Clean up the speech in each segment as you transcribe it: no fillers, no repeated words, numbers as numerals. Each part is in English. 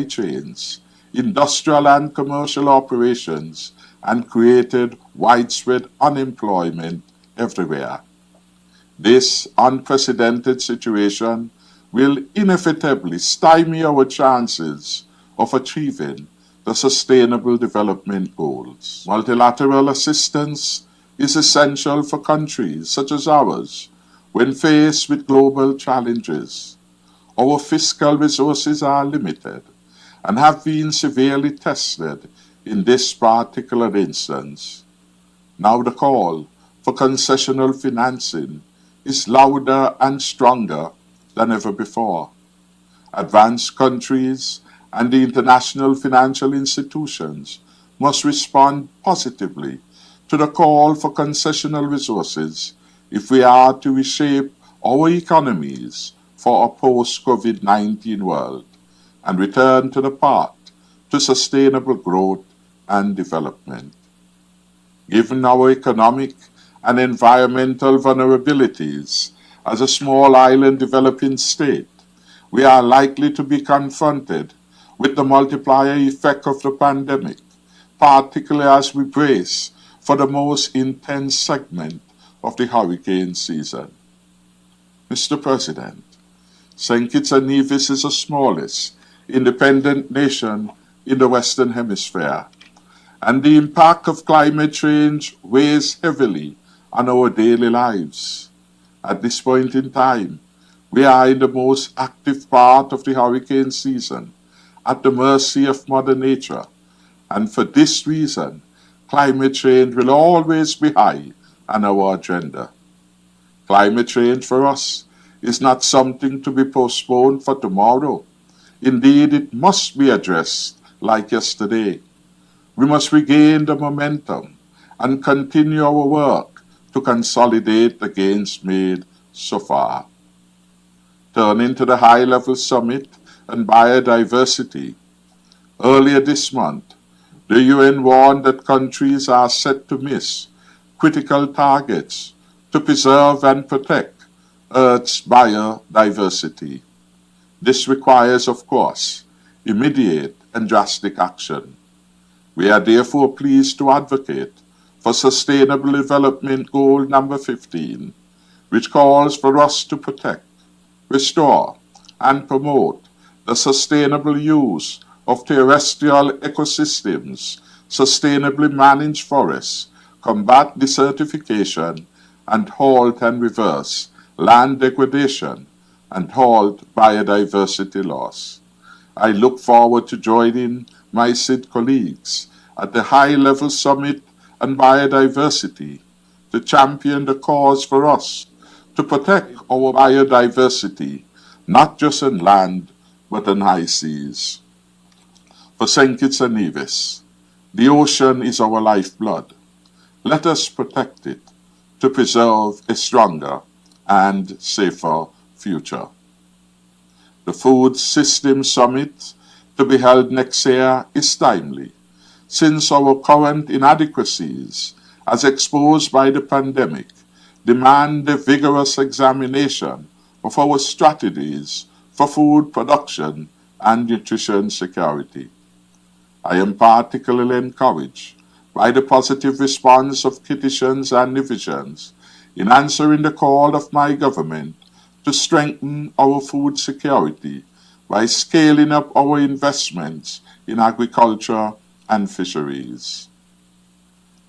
chains, industrial and commercial operations, and created widespread unemployment everywhere. This unprecedented situation will inevitably stymie our chances of achieving the Sustainable Development Goals. Multilateral assistance is essential for countries such as ours when faced with global challenges. Our fiscal resources are limited and have been severely tested in this particular instance. Now the call for concessional financing is louder and stronger than ever before. Advanced countries and the international financial institutions must respond positively to the call for concessional resources if we are to reshape our economies for a post-COVID-19 world and return to the path to sustainable growth and development. Given our economic and environmental vulnerabilities as a small island developing state, we are likely to be confronted with the multiplier effect of the pandemic, particularly as we brace for the most intense segment of the hurricane season. Mr. President, St. Kitts and Nevis is the smallest independent nation in the Western Hemisphere, and the impact of climate change weighs heavily on our daily lives. At this point in time, we are in the most active part of the hurricane season, at the mercy of Mother Nature, and for this reason, climate change will always be high on our agenda. Climate change for us is not something to be postponed for tomorrow. Indeed, it must be addressed like yesterday. We must regain the momentum and continue our work to consolidate the gains made so far. Turning to the high-level summit on biodiversity, earlier this month, the UN warned that countries are set to miss critical targets to preserve and protect Earth's biodiversity. This requires, of course, immediate and drastic action. We are therefore pleased to advocate for Sustainable Development Goal number 15, which calls for us to protect, restore, and promote the sustainable use of terrestrial ecosystems, sustainably manage forests, combat desertification, and halt and reverse land degradation, and halt biodiversity loss. I look forward to joining my SID colleagues at the high-level summit on biodiversity to champion the cause for us to protect our biodiversity, not just on land, but on high seas. For St. Kitts and Nevis, the ocean is our lifeblood. Let us protect it to preserve a stronger and safer future. The Food System Summit to be held next year is timely, since our current inadequacies, as exposed by the pandemic, demand a vigorous examination of our strategies for food production and nutrition security. I am particularly encouraged by the positive response of Kittitians and Nevisians in answering the call of my government to strengthen our food security by scaling up our investments in agriculture and fisheries.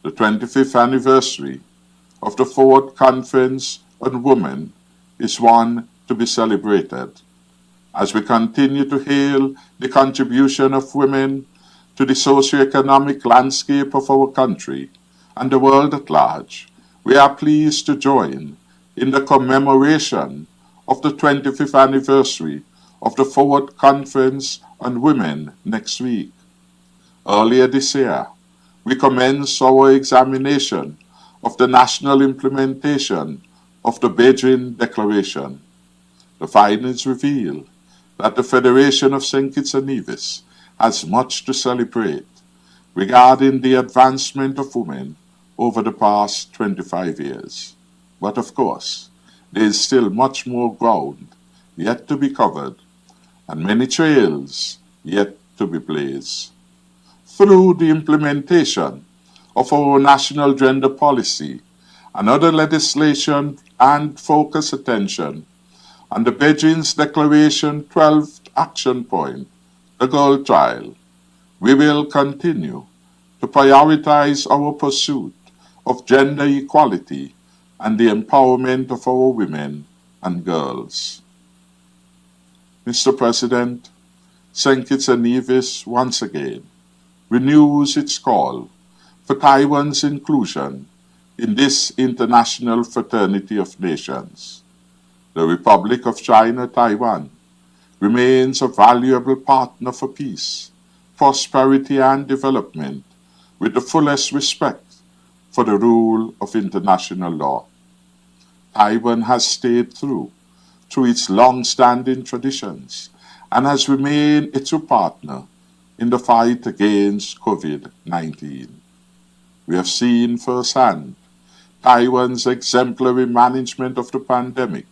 The 25th anniversary of the Fourth Conference on Women is one to be celebrated, as we continue to hail the contribution of women to the socio-economic landscape of our country and the world at large. We are pleased to join in the commemoration of the 25th anniversary of the Fourth Conference on Women next week. Earlier this year, we commenced our examination of the national implementation of the Beijing Declaration. The findings reveal that the Federation of St. Kitts and Nevis has much to celebrate regarding the advancement of women over the past 25 years. But of course, there is still much more ground yet to be covered and many trails yet to be blazed. Through the implementation of our national gender policy and other legislation and focus attention on the Beijing's Declaration 12th Action Point, the Girl Child, we will continue to prioritize our pursuit of gender equality and the empowerment of our women and girls. Mr. President, St. Kitts and Nevis once again renews its call for Taiwan's inclusion in this international fraternity of nations. The Republic of China, Taiwan, remains a valuable partner for peace, prosperity, and development with the fullest respect for the rule of international law. Taiwan has stayed true to its long-standing traditions and has remained a true partner in the fight against COVID-19. We have seen firsthand Taiwan's exemplary management of the pandemic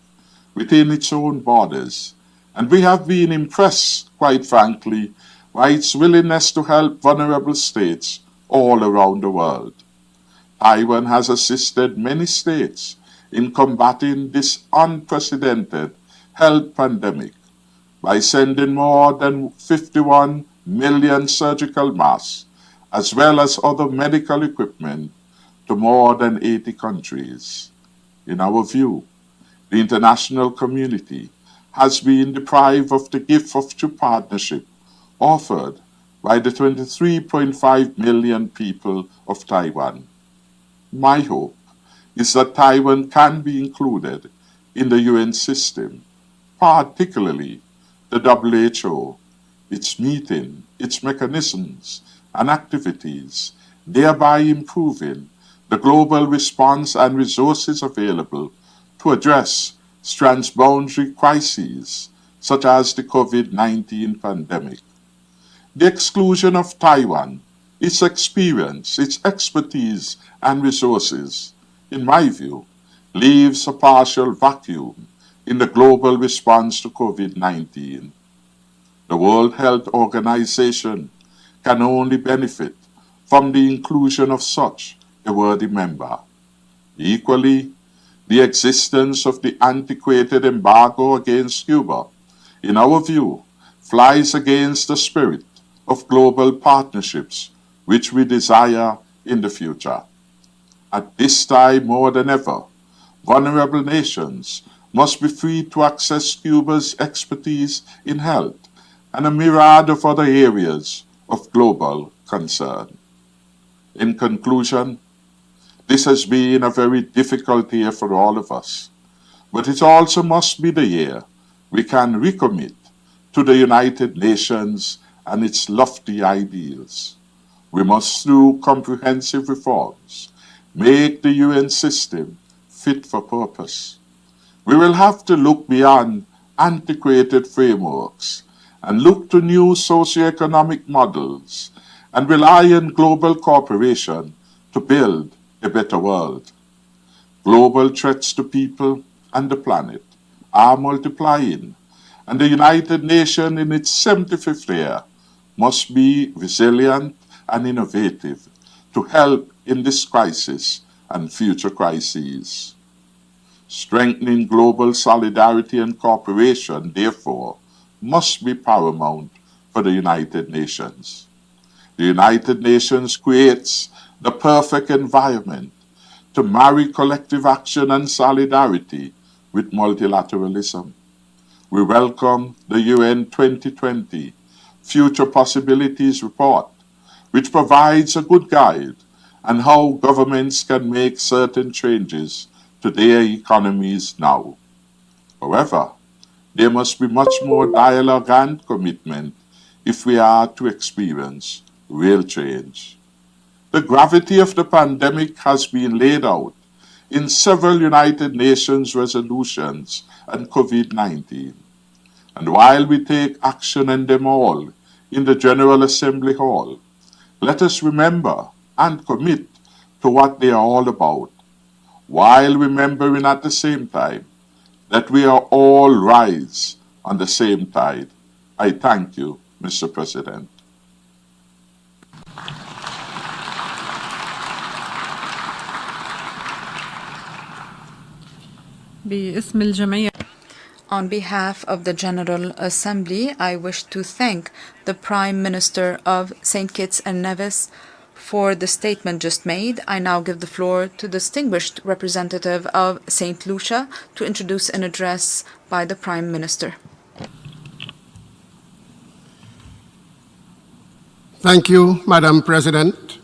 within its own borders, and we have been impressed, quite frankly, by its willingness to help vulnerable states all around the world. Taiwan has assisted many states in combating this unprecedented health pandemic by sending more than 51 million surgical masks, as well as other medical equipment, to more than 80 countries. In our view, the international community has been deprived of the gift of true partnership offered by the 23.5 million people of Taiwan. My hope is that Taiwan can be included in the UN system, particularly the WHO, its meeting, its mechanisms and activities, thereby improving the global response and resources available to address transboundary crises such as the COVID-19 pandemic. The exclusion of Taiwan, its experience, its expertise and resources, in my view, leaves a partial vacuum in the global response to COVID-19. The World Health Organization can only benefit from the inclusion of such a worthy member. Equally, the existence of the antiquated embargo against Cuba, in our view, flies against the spirit of global partnerships which we desire in the future. At this time more than ever, vulnerable nations must be free to access Cuba's expertise in health and a myriad of other areas of global concern. In conclusion, this has been a very difficult year for all of us, but it also must be the year we can recommit to the United Nations and its lofty ideals. We must, through comprehensive reforms, make the UN system fit for purpose. We will have to look beyond antiquated frameworks and look to new socioeconomic models and rely on global cooperation to build a better world. Global threats to people and the planet are multiplying, and the United Nations in its 75th year must be resilient and innovative to help in this crisis and future crises. Strengthening global solidarity and cooperation, therefore, must be paramount for the United Nations. The United Nations creates the perfect environment to marry collective action and solidarity with multilateralism. We welcome the UN 2020 Future Possibilities Report, which provides a good guide on how governments can make certain changes to their economies now. However, there must be much more dialogue and commitment if we are to experience real change. The gravity of the pandemic has been laid out in several United Nations resolutions on COVID-19. And while we take action on them all in the General Assembly Hall, let us remember and commit to what they are all about, while remembering at the same time that we are all rise on the same tide. I thank you, Mr. President. باسم الجمعية. On behalf of the General Assembly, I wish to thank the Prime Minister of St. Kitts and Nevis for the statement just made. I now give the floor to the distinguished representative of St. Lucia to introduce an address by the Prime Minister. Thank you, Madam President.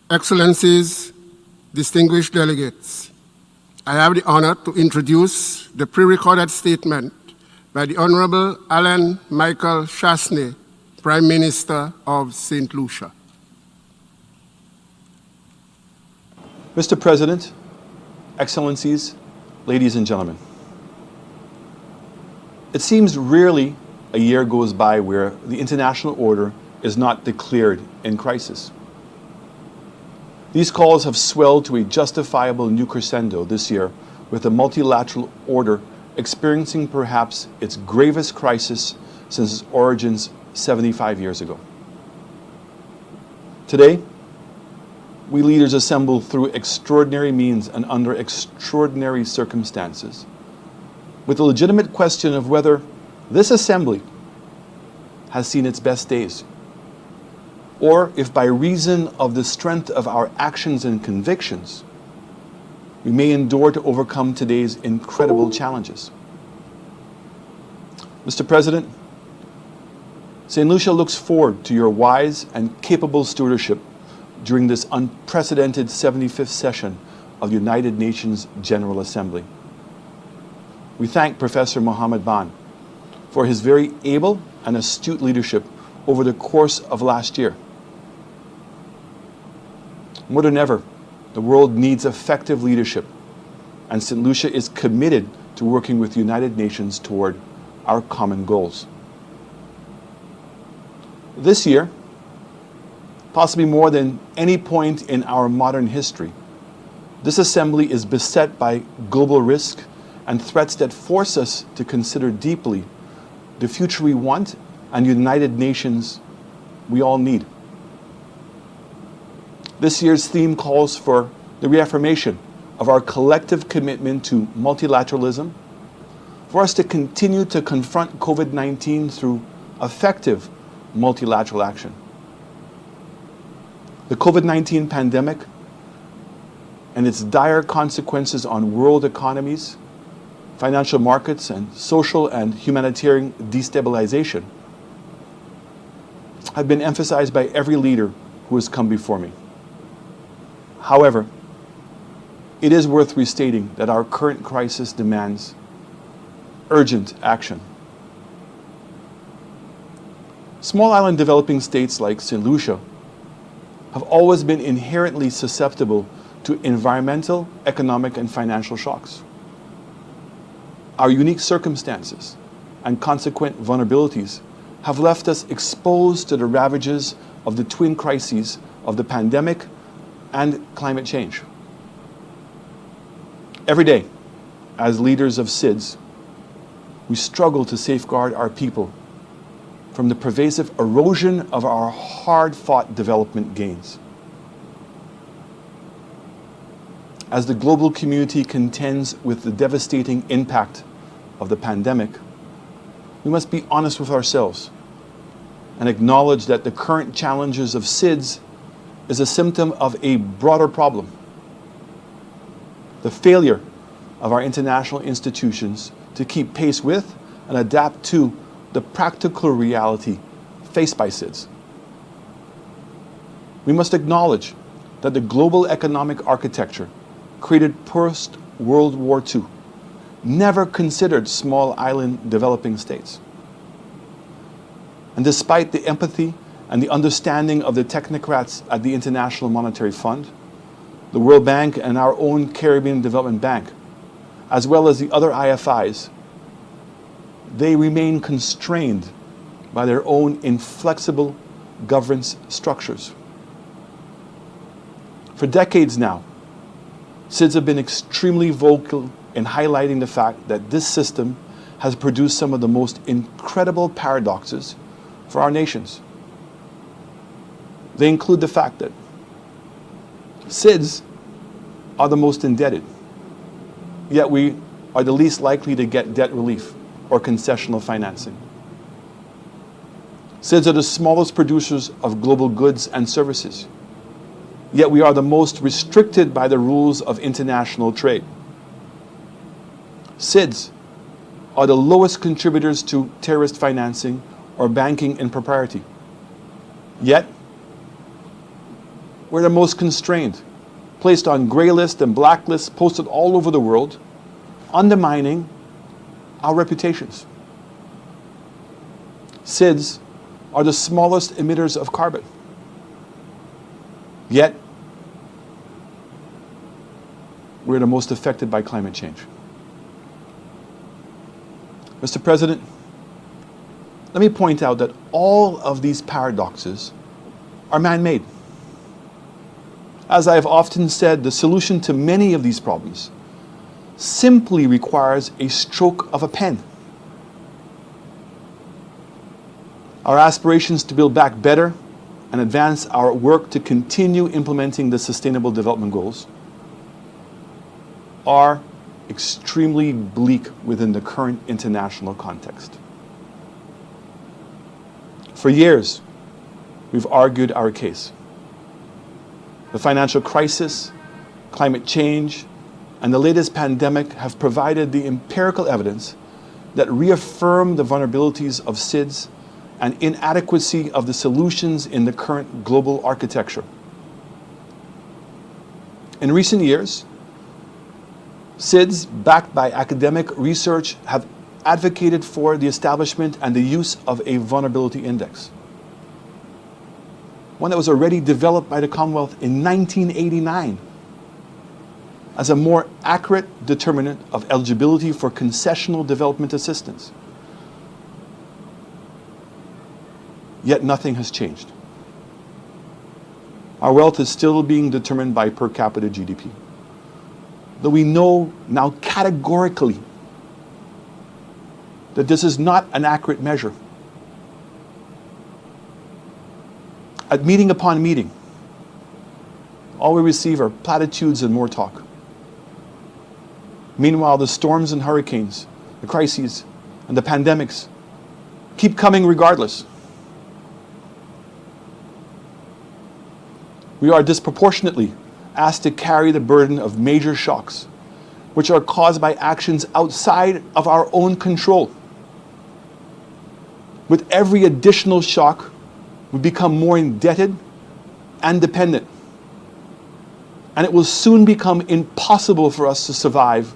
Excellencies, distinguished delegates, I have the honor to introduce the pre-recorded statement by the Honorable Alan Michael Chasney, Prime Minister of St. Lucia. Mr. President, Excellencies, ladies and gentlemen, it seems rarely a year goes by where the international order is not declared in crisis. These calls have swelled to a justifiable new crescendo this year, with the multilateral order experiencing perhaps its gravest crisis since its origins 75 years ago. Today, we leaders assemble through extraordinary means and under extraordinary circumstances, with the legitimate question of whether this assembly has seen its best days, or if by reason of the strength of our actions and convictions, we may endure to overcome today's incredible challenges. Mr. President, St. Lucia looks forward to your wise and capable stewardship during this unprecedented 75th session of the United Nations General Assembly. We thank Professor Mohammed Ban for his very able and astute leadership over the course of last year. More than ever, the world needs effective leadership, and St. Lucia is committed to working with the United Nations toward our common goals. This year, possibly more than any point in our modern history, this assembly is beset by global risk and threats that force us to consider deeply the future we want and United Nations we all need. This year's theme calls for the reaffirmation of our collective commitment to multilateralism, for us to continue to confront COVID-19 through effective multilateral action. The COVID-19 pandemic and its dire consequences on world economies, financial markets, and social and humanitarian destabilization have been emphasized by every leader who has come before me. However, it is worth restating that our current crisis demands urgent action. Small island developing states like St. Lucia have always been inherently susceptible to environmental, economic, and financial shocks. Our unique circumstances and consequent vulnerabilities have left us exposed to the ravages of the twin crises of the pandemic and climate change. Every day, as leaders of SIDS, we struggle to safeguard our people from the pervasive erosion of our hard-fought development gains. As the global community contends with the devastating impact of the pandemic, we must be honest with ourselves and acknowledge that the current challenges of SIDS is a symptom of a broader problem: the failure of our international institutions to keep pace with and adapt to the practical reality faced by SIDS. We must acknowledge that the global economic architecture created post-World War II never considered small island developing states. And despite the empathy and the understanding of the technocrats at the International Monetary Fund, the World Bank, and our own Caribbean Development Bank, as well as the other IFIs, they remain constrained by their own inflexible governance structures. For decades now, SIDS have been extremely vocal in highlighting the fact that this system has produced some of the most incredible paradoxes for our nations. They include the fact that SIDS are the most indebted, yet we are the least likely to get debt relief or concessional financing. SIDS are the smallest producers of global goods and services, yet we are the most restricted by the rules of international trade. SIDS are the lowest contributors to terrorist financing or banking impropriety, yet we're the most constrained, placed on gray lists and black lists posted all over the world, undermining our reputations. SIDS are the smallest emitters of carbon, yet we're the most affected by climate change. Mr. President, let me point out that all of these paradoxes are man-made. As I have often said, the solution to many of these problems simply requires a stroke of a pen. Our aspirations to build back better and advance our work to continue implementing the Sustainable Development Goals are extremely bleak within the current international context. For years, we've argued our case. The financial crisis, climate change, and the latest pandemic have provided the empirical evidence that reaffirm the vulnerabilities of SIDS and inadequacy of the solutions in the current global architecture. In recent years, SIDS, backed by academic research, have advocated for the establishment and the use of a vulnerability index, one that was already developed by the Commonwealth in 1989 as a more accurate determinant of eligibility for concessional development assistance. Yet nothing has changed. Our wealth is still being determined by per capita GDP. Though we know now categorically that this is not an accurate measure. At meeting upon meeting, all we receive are platitudes and more talk. Meanwhile, the storms and hurricanes, the crises, and the pandemics keep coming regardless. We are disproportionately asked to carry the burden of major shocks, which are caused by actions outside of our own control. With every additional shock, we become more indebted and dependent. And it will soon become impossible for us to survive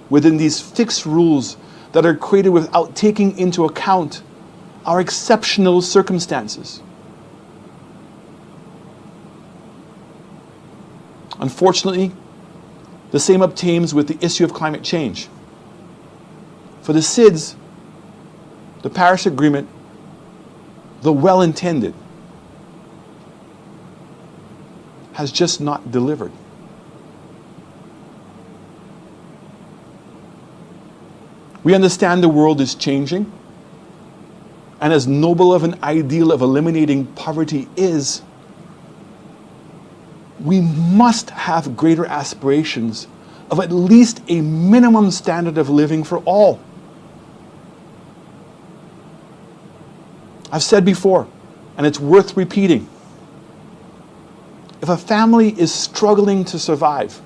within these fixed rules that are created without taking into account our exceptional circumstances. Unfortunately, the same obtains with the issue of climate change. For the SIDS, the Paris Agreement, though well-intended, has just not delivered. We understand the world is changing, and as noble of an ideal of eliminating poverty is, we must have greater aspirations of at least a minimum standard of living for all. I've said before, and it's worth repeating, if a family is struggling to survive,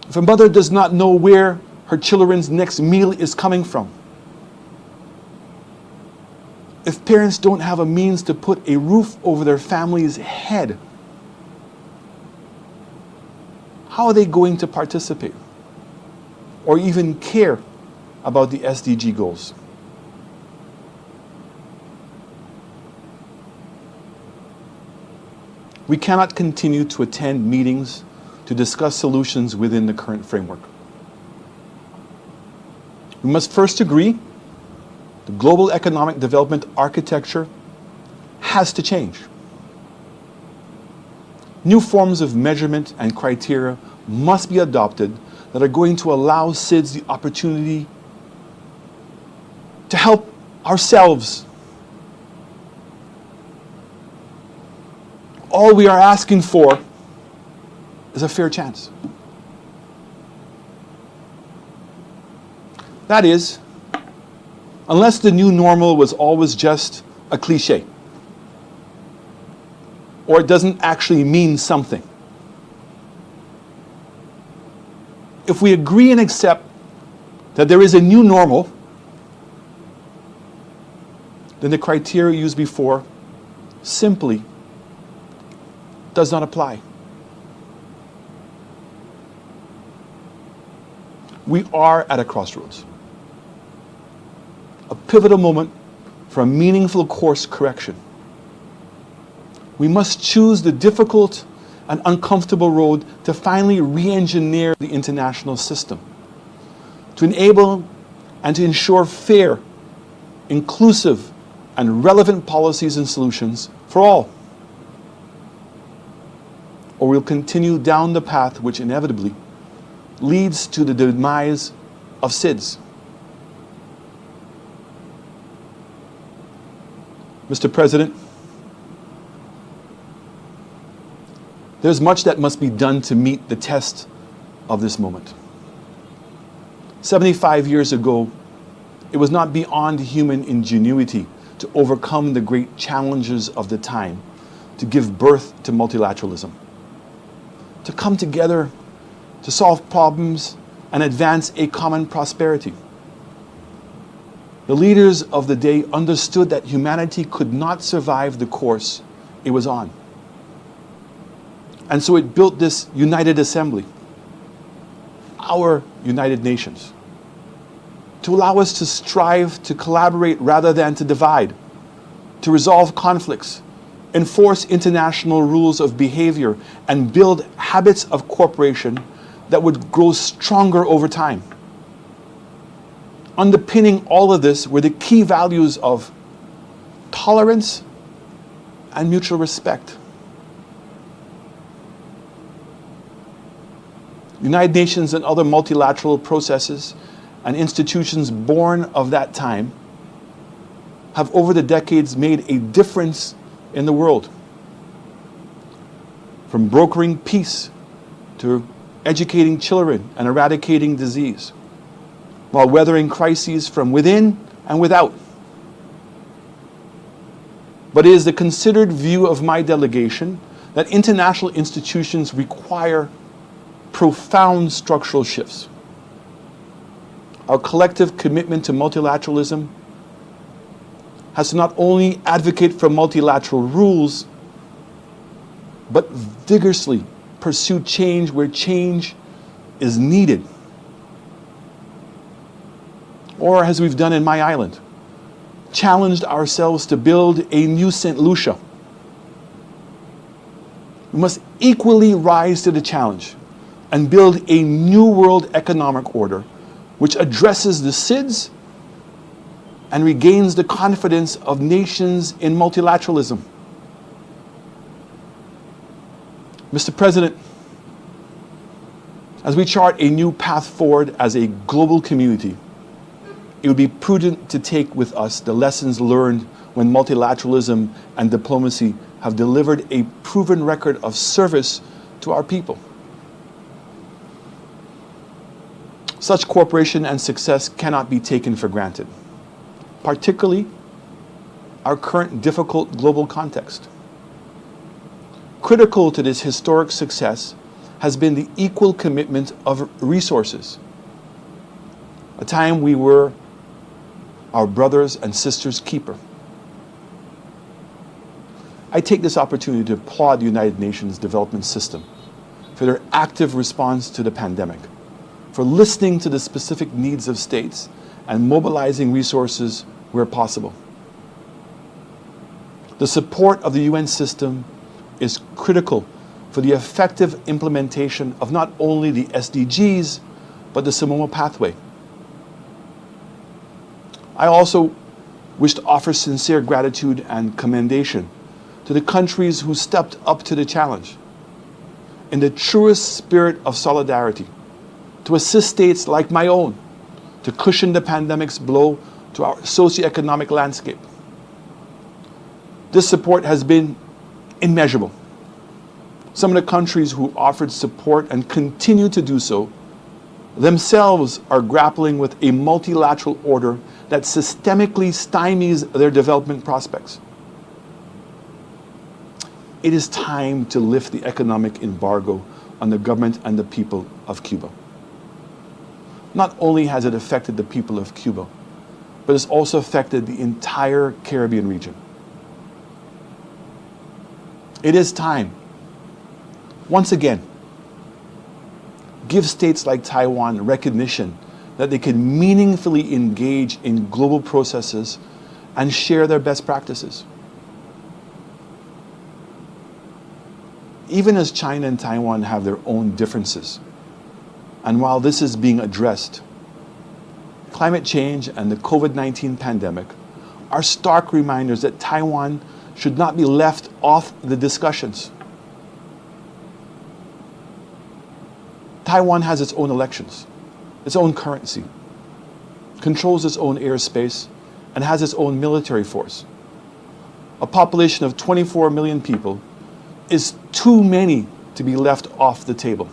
if a mother does not know where her children's next meal is coming from, if parents don't have a means to put a roof over their family's head, how are they going to participate or even care about the SDG goals? We cannot continue to attend meetings to discuss solutions within the current framework. We must first agree the global economic development architecture has to change. New forms of measurement and criteria must be adopted that are going to allow SIDS the opportunity to help ourselves. All we are asking for is a fair chance. That is, unless the new normal was always just a cliche, or it doesn't actually mean something. If we agree and accept that there is a new normal, then the criteria used before simply does not apply. We are at a crossroads, a pivotal moment for a meaningful course correction. We must choose the difficult and uncomfortable road to finally re-engineer the international system, to enable and to ensure fair, inclusive, and relevant policies and solutions for all. Or we'll continue down the path which inevitably leads to the demise of SIDS. Mr. President, there's much that must be done to meet the test of this moment. 75 years ago, it was not beyond human ingenuity to overcome the great challenges of the time, to give birth to multilateralism, to come together to solve problems and advance a common prosperity. The leaders of the day understood that humanity could not survive the course it was on. And so it built this united assembly, our United Nations, to allow us to strive to collaborate rather than to divide, to resolve conflicts, enforce international rules of behavior, and build habits of cooperation that would grow stronger over time. Underpinning all of this were the key values of tolerance and mutual respect. United Nations and other multilateral processes and institutions born of that time have over the decades made a difference in the world. From brokering peace to educating children and eradicating disease, while weathering crises from within and without. But it is the considered view of my delegation that international institutions require profound structural shifts. Our collective commitment to multilateralism has to not only advocate for multilateral rules, but vigorously pursue change where change is needed. Or, as we've done in my island, challenged ourselves to build a new St. Lucia. We must equally rise to the challenge and build a new world economic order which addresses the SIDS and regains the confidence of nations in multilateralism. Mr. President, as we chart a new path forward as a global community, it would be prudent to take with us the lessons learned when multilateralism and diplomacy have delivered a proven record of service to our people. Such cooperation and success cannot be taken for granted, particularly our current difficult global context. Critical to this historic success has been the equal commitment of resources. A time we were our brothers and sisters' keeper. I take this opportunity to applaud the United Nations Development System for their active response to the pandemic, for listening to the specific needs of states and mobilizing resources where possible. The support of the UN system is critical for the effective implementation of not only the SDGs, but the Samoa pathway. I also wish to offer sincere gratitude and commendation to the countries who stepped up to the challenge in the truest spirit of solidarity to assist states like my own to cushion the pandemic's blow to our socioeconomic landscape. This support has been immeasurable. Some of the countries who offered support and continue to do so themselves are grappling with a multilateral order that systemically stymies their development prospects. It is time to lift the economic embargo on the government and the people of Cuba. Not only has it affected the people of Cuba, but it's also affected the entire Caribbean region. It is time, once again, give states like Taiwan recognition that they can meaningfully engage in global processes and share their best practices. Even as China and Taiwan have their own differences, and while this is being addressed, climate change and the COVID-19 pandemic are stark reminders that Taiwan should not be left off the discussions. Taiwan has its own elections, its own currency, controls its own airspace, and has its own military force. A population of 24 million people is too many to be left off the table.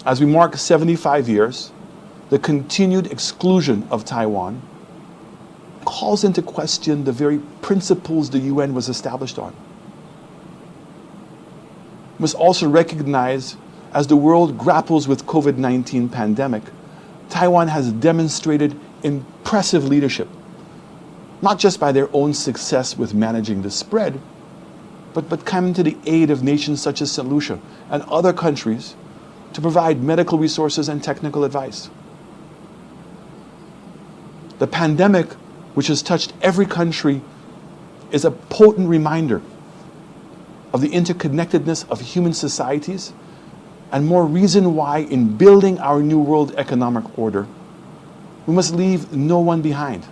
As we mark 75 years, the continued exclusion of Taiwan calls into question the very principles the UN was established on. We must also recognize, as the world grapples with COVID-19 pandemic, Taiwan has demonstrated impressive leadership, not just by their own success with managing the spread, but coming to the aid of nations such as St. Lucia and other countries to provide medical resources and technical advice. The pandemic, which has touched every country, is a potent reminder of the interconnectedness of human societies, and more reason why, in building our new world economic order, we must leave no one behind.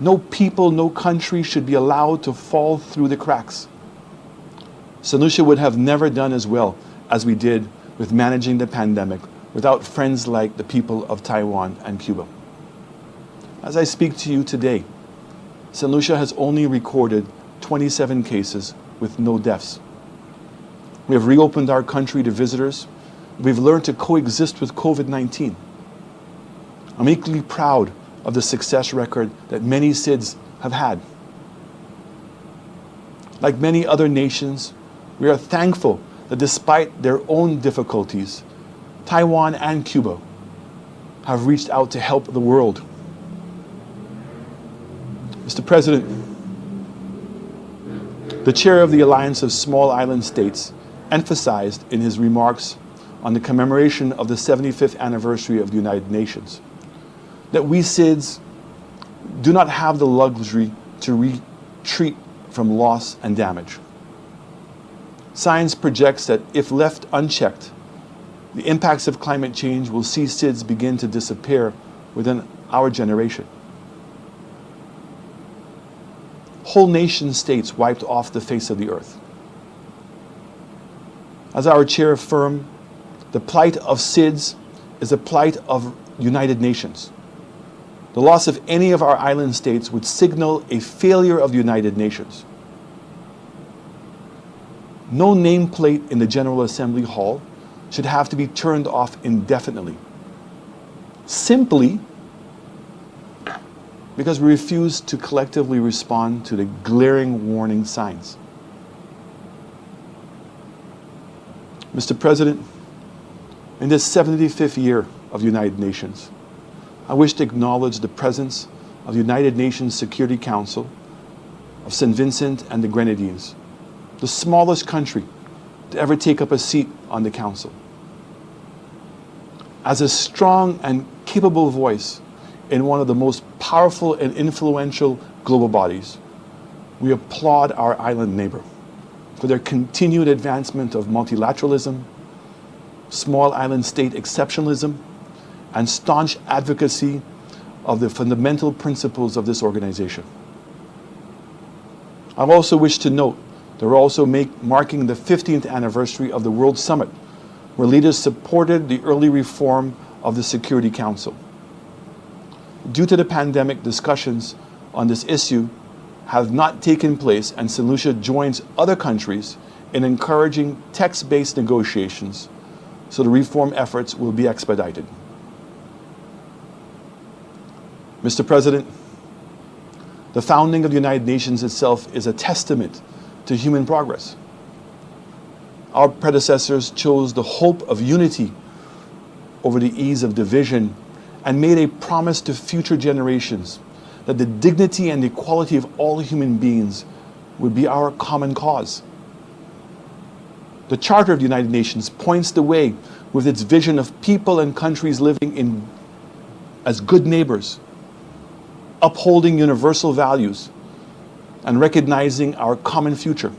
No people, no country should be allowed to fall through the cracks. St. Lucia would have never done as well as we did with managing the pandemic without friends like the people of Taiwan and Cuba. As I speak to you today, St. Lucia has only recorded 27 cases with no deaths. We have reopened our country to visitors. We've learned to coexist with COVID-19. I'm equally proud of the success record that many SIDS have had. Like many other nations, we are thankful that despite their own difficulties, Taiwan and Cuba have reached out to help the world. Mr. President, the chair of the Alliance of Small Island States emphasized in his remarks on the commemoration of the 75th anniversary of the United Nations that we SIDS do not have the luxury to retreat from loss and damage. Science projects that if left unchecked, the impacts of climate change will see SIDS begin to disappear within our generation. Whole nation states wiped off the face of the earth. As our chair affirmed, the plight of SIDS is the plight of United Nations. The loss of any of our island states would signal a failure of the United Nations. No nameplate in the General Assembly Hall should have to be turned off indefinitely, simply because we refuse to collectively respond to the glaring warning signs. Mr. President, in this 75th year of the United Nations, I wish to acknowledge the presence of the United Nations Security Council of St. Vincent and the Grenadines, the smallest country to ever take up a seat on the Council. As a strong and capable voice in one of the most powerful and influential global bodies, we applaud our island neighbor for their continued advancement of multilateralism, small island state exceptionalism, and staunch advocacy of the fundamental principles of this organization. I also wish to note that we're also marking the 15th anniversary of the World Summit, where leaders supported the early reform of the Security Council. Due to the pandemic, discussions on this issue have not taken place, and St. Lucia joins other countries in encouraging text-based negotiations so the reform efforts will be expedited. Mr. President, the founding of the United Nations itself is a testament to human progress. Our predecessors chose the hope of unity over the ease of division and made a promise to future generations that the dignity and equality of all human beings would be our common cause. The Charter of the United Nations points the way with its vision of people and countries living as good neighbors, upholding universal values, and recognizing our common future.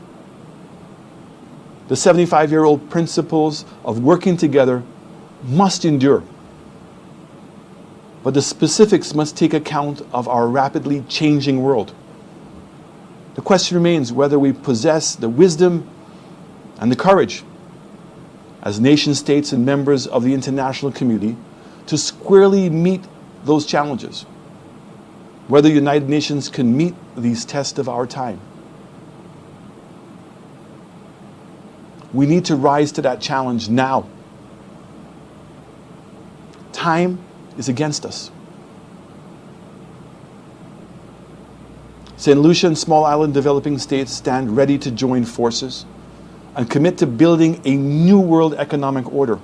The 75-year-old principles of working together must endure, but the specifics must take account of our rapidly changing world. The question remains whether we possess the wisdom and the courage as nation states and members of the international community to squarely meet those challenges, whether the United Nations can meet these tests of our time. We need to rise to that challenge now. Time is against us. St. Lucia and small island developing states stand ready to join forces and commit to building a new world economic order.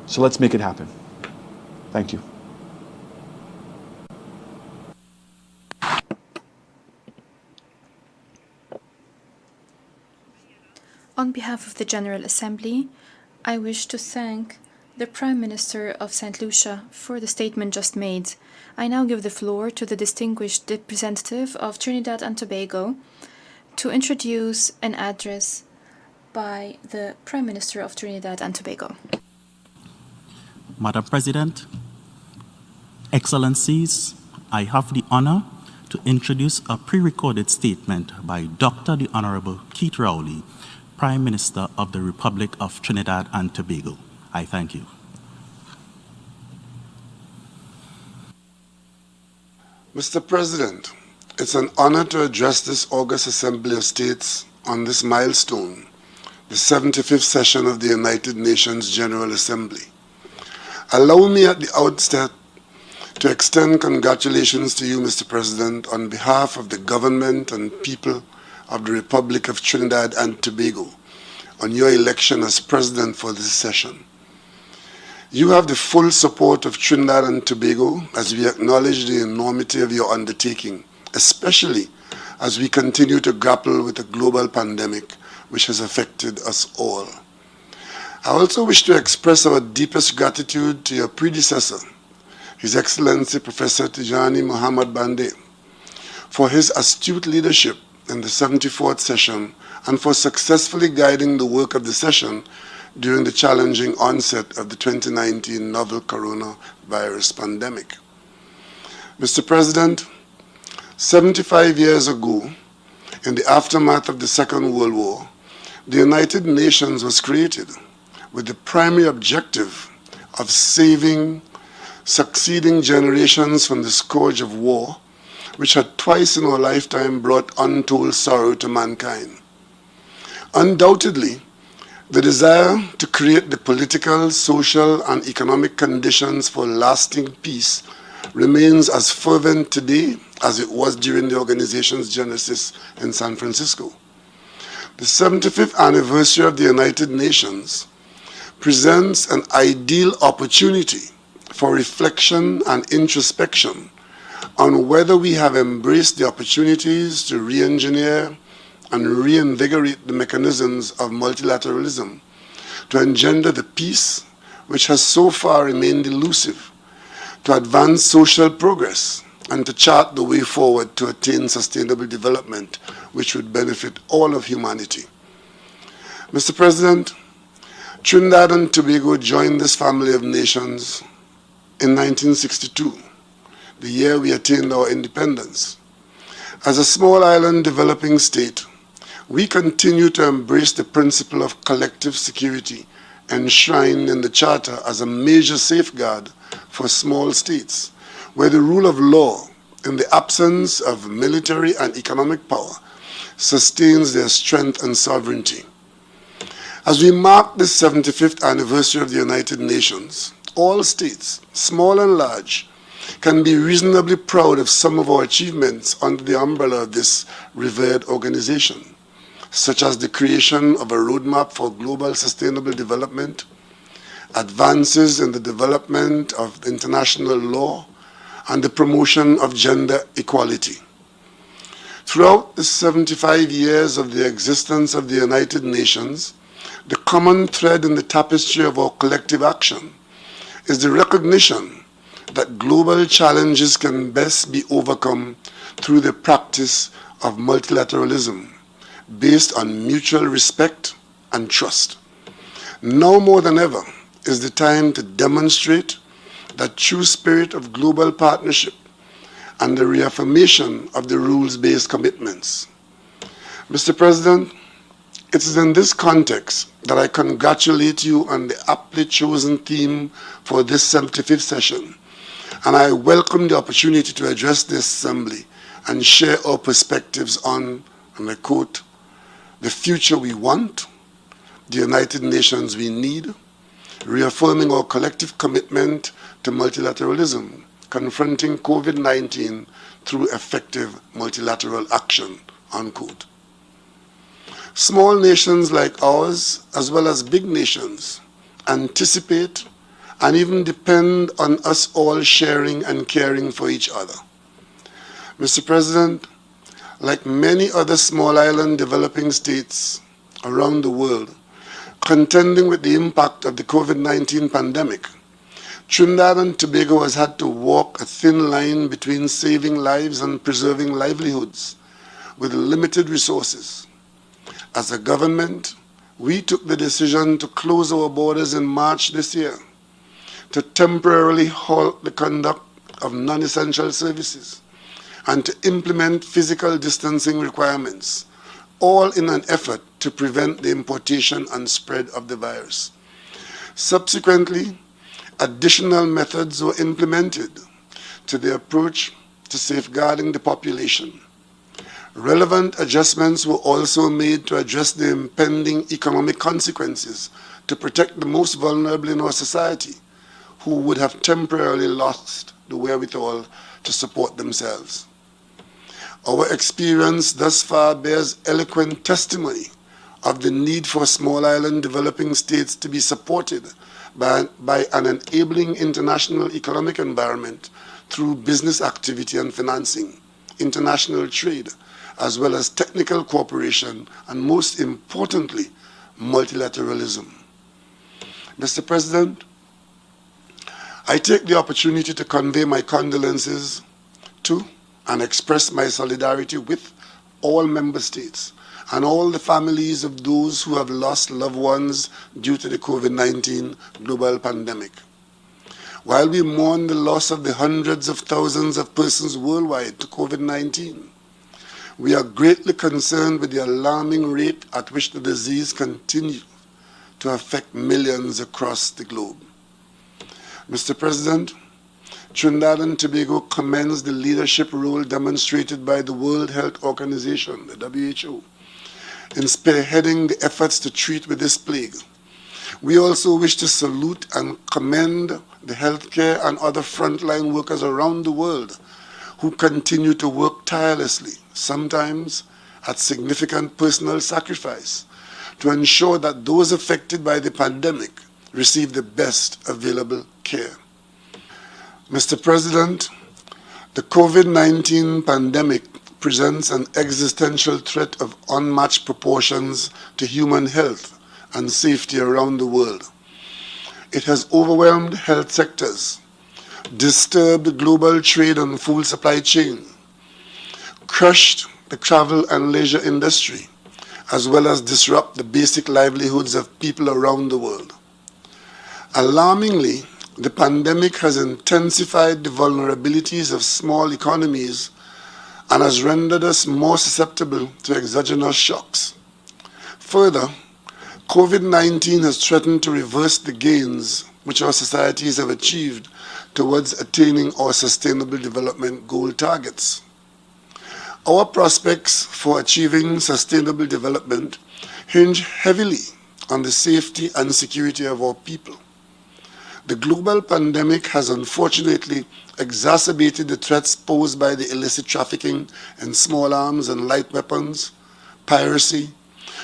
So let's make it happen. Thank you. On behalf of the General Assembly, I wish to thank the Prime Minister of St. Lucia for the statement just made. I now give the floor to the distinguished representative of Trinidad and Tobago to introduce an address by the Prime Minister of Trinidad and Tobago. Madam President, Excellencies, I have the honor to introduce a pre-recorded statement by Dr. the Honorable Keith Rowley, Prime Minister of the Republic of Trinidad and Tobago. I thank you. Mr. President, it's an honor to address this August Assembly of States on this milestone, the 75th session of the United Nations General Assembly. Allow me at the outset to extend congratulations to you, Mr. President, on behalf of the government and people of the Republic of Trinidad and Tobago on your election as President for this session. You have the full support of Trinidad and Tobago as we acknowledge the enormity of your undertaking, especially as we continue to grapple with a global pandemic which has affected us all. I also wish to express our deepest gratitude to your predecessor, His Excellency Professor Tijani Muhammad Bande, for his astute leadership in the 74th session and for successfully guiding the work of the session during the challenging onset of the 2019 novel coronavirus pandemic. Mr. President, 75 years ago, in the aftermath of the Second World War, the United Nations was created with the primary objective of saving succeeding generations from the scourge of war, which had twice in our lifetime brought untold sorrow to mankind. Undoubtedly, the desire to create the political, social, and economic conditions for lasting peace remains as fervent today as it was during the organization's genesis in San Francisco. The 75th anniversary of the United Nations presents an ideal opportunity for reflection and introspection on whether we have embraced the opportunities to re-engineer and reinvigorate the mechanisms of multilateralism to engender the peace which has so far remained elusive, to advance social progress, and to chart the way forward to attain sustainable development which would benefit all of humanity. Mr. President, Trinidad and Tobago joined this family of nations in 1962, the year we attained our independence. As a small island developing state, we continue to embrace the principle of collective security enshrined in the Charter as a major safeguard for small states, where the rule of law, in the absence of military and economic power, sustains their strength and sovereignty. As we mark the 75th anniversary of the United Nations, all states, small and large, can be reasonably proud of some of our achievements under the umbrella of this revered organization, such as the creation of a roadmap for global sustainable development, advances in the development of international law, and the promotion of gender equality. Throughout the 75 years of the existence of the United Nations, the common thread in the tapestry of our collective action is the recognition that global challenges can best be overcome through the practice of multilateralism based on mutual respect and trust. Now more than ever is the time to demonstrate that true spirit of global partnership and the reaffirmation of the rules-based commitments. Mr. President, it is in this context that I congratulate you on the aptly chosen theme for this 75th session, and I welcome the opportunity to address the Assembly and share our perspectives on, and I quote, the future we want, the United Nations we need, reaffirming our collective commitment to multilateralism, confronting COVID-19 through effective multilateral action, unquote. Small nations like ours, as well as big nations, anticipate and even depend on us all sharing and caring for each other. Mr. President, like many other small island developing states around the world, contending with the impact of the COVID-19 pandemic, Trinidad and Tobago has had to walk a thin line between saving lives and preserving livelihoods with limited resources. As a government, we took the decision to close our borders in March this year, to temporarily halt the conduct of non-essential services, and to implement physical distancing requirements, all in an effort to prevent the importation and spread of the virus. Subsequently, additional methods were implemented to the approach to safeguarding the population. Relevant adjustments were also made to address the impending economic consequences to protect the most vulnerable in our society, who would have temporarily lost the wherewithal to support themselves. Our experience thus far bears eloquent testimony of the need for small island developing states to be supported by an enabling international economic environment through business activity and financing, international trade, as well as technical cooperation, and most importantly, multilateralism. Mr. President, I take the opportunity to convey my condolences to and express my solidarity with all member states and all the families of those who have lost loved ones due to the COVID-19 global pandemic. While we mourn the loss of the hundreds of thousands of persons worldwide to COVID-19, we are greatly concerned with the alarming rate at which the disease continues to affect millions across the globe. Mr. President, Trinidad and Tobago commends the leadership role demonstrated by the World Health Organization, the WHO, in spearheading the efforts to treat with this plague. We also wish to salute and commend the healthcare and other frontline workers around the world who continue to work tirelessly, sometimes at significant personal sacrifice, to ensure that those affected by the pandemic receive the best available care. Mr. President, the COVID-19 pandemic presents an existential threat of unmatched proportions to human health and safety around the world. It has overwhelmed health sectors, disturbed global trade and food supply chain, crushed the travel and leisure industry, as well as disrupt the basic livelihoods of people around the world. Alarmingly, the pandemic has intensified the vulnerabilities of small economies and has rendered us more susceptible to exogenous shocks. Further, COVID-19 has threatened to reverse the gains which our societies have achieved towards attaining our Sustainable Development Goal targets. Our prospects for achieving sustainable development hinge heavily on the safety and security of our people. The global pandemic has unfortunately exacerbated the threats posed by the illicit trafficking in small arms and light weapons, piracy,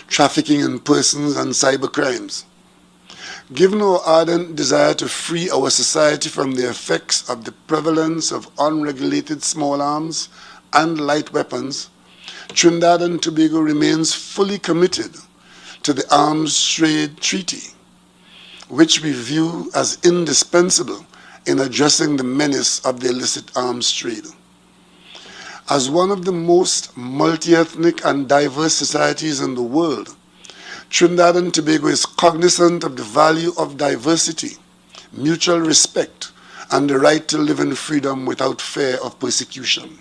trafficking in persons, and cybercrimes. Given our ardent desire to free our society from the effects of the prevalence of unregulated small arms and light weapons, Trinidad and Tobago remains fully committed to the Arms Trade Treaty, which we view as indispensable in addressing the menace of the illicit arms trade. As one of the most multi-ethnic and diverse societies in the world, Trinidad and Tobago is cognizant of the value of diversity, mutual respect, and the right to live in freedom without fear of persecution.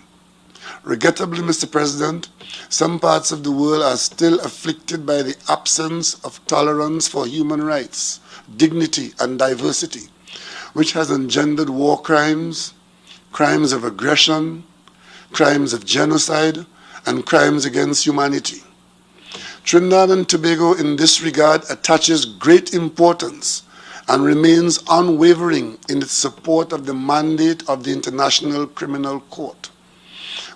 Regrettably, Mr. President, some parts of the world are still afflicted by the absence of tolerance for human rights, dignity, and diversity, which has engendered war crimes, crimes of aggression, crimes of genocide, and crimes against humanity. Trinidad and Tobago in this regard attaches great importance and remains unwavering in its support of the mandate of the International Criminal Court,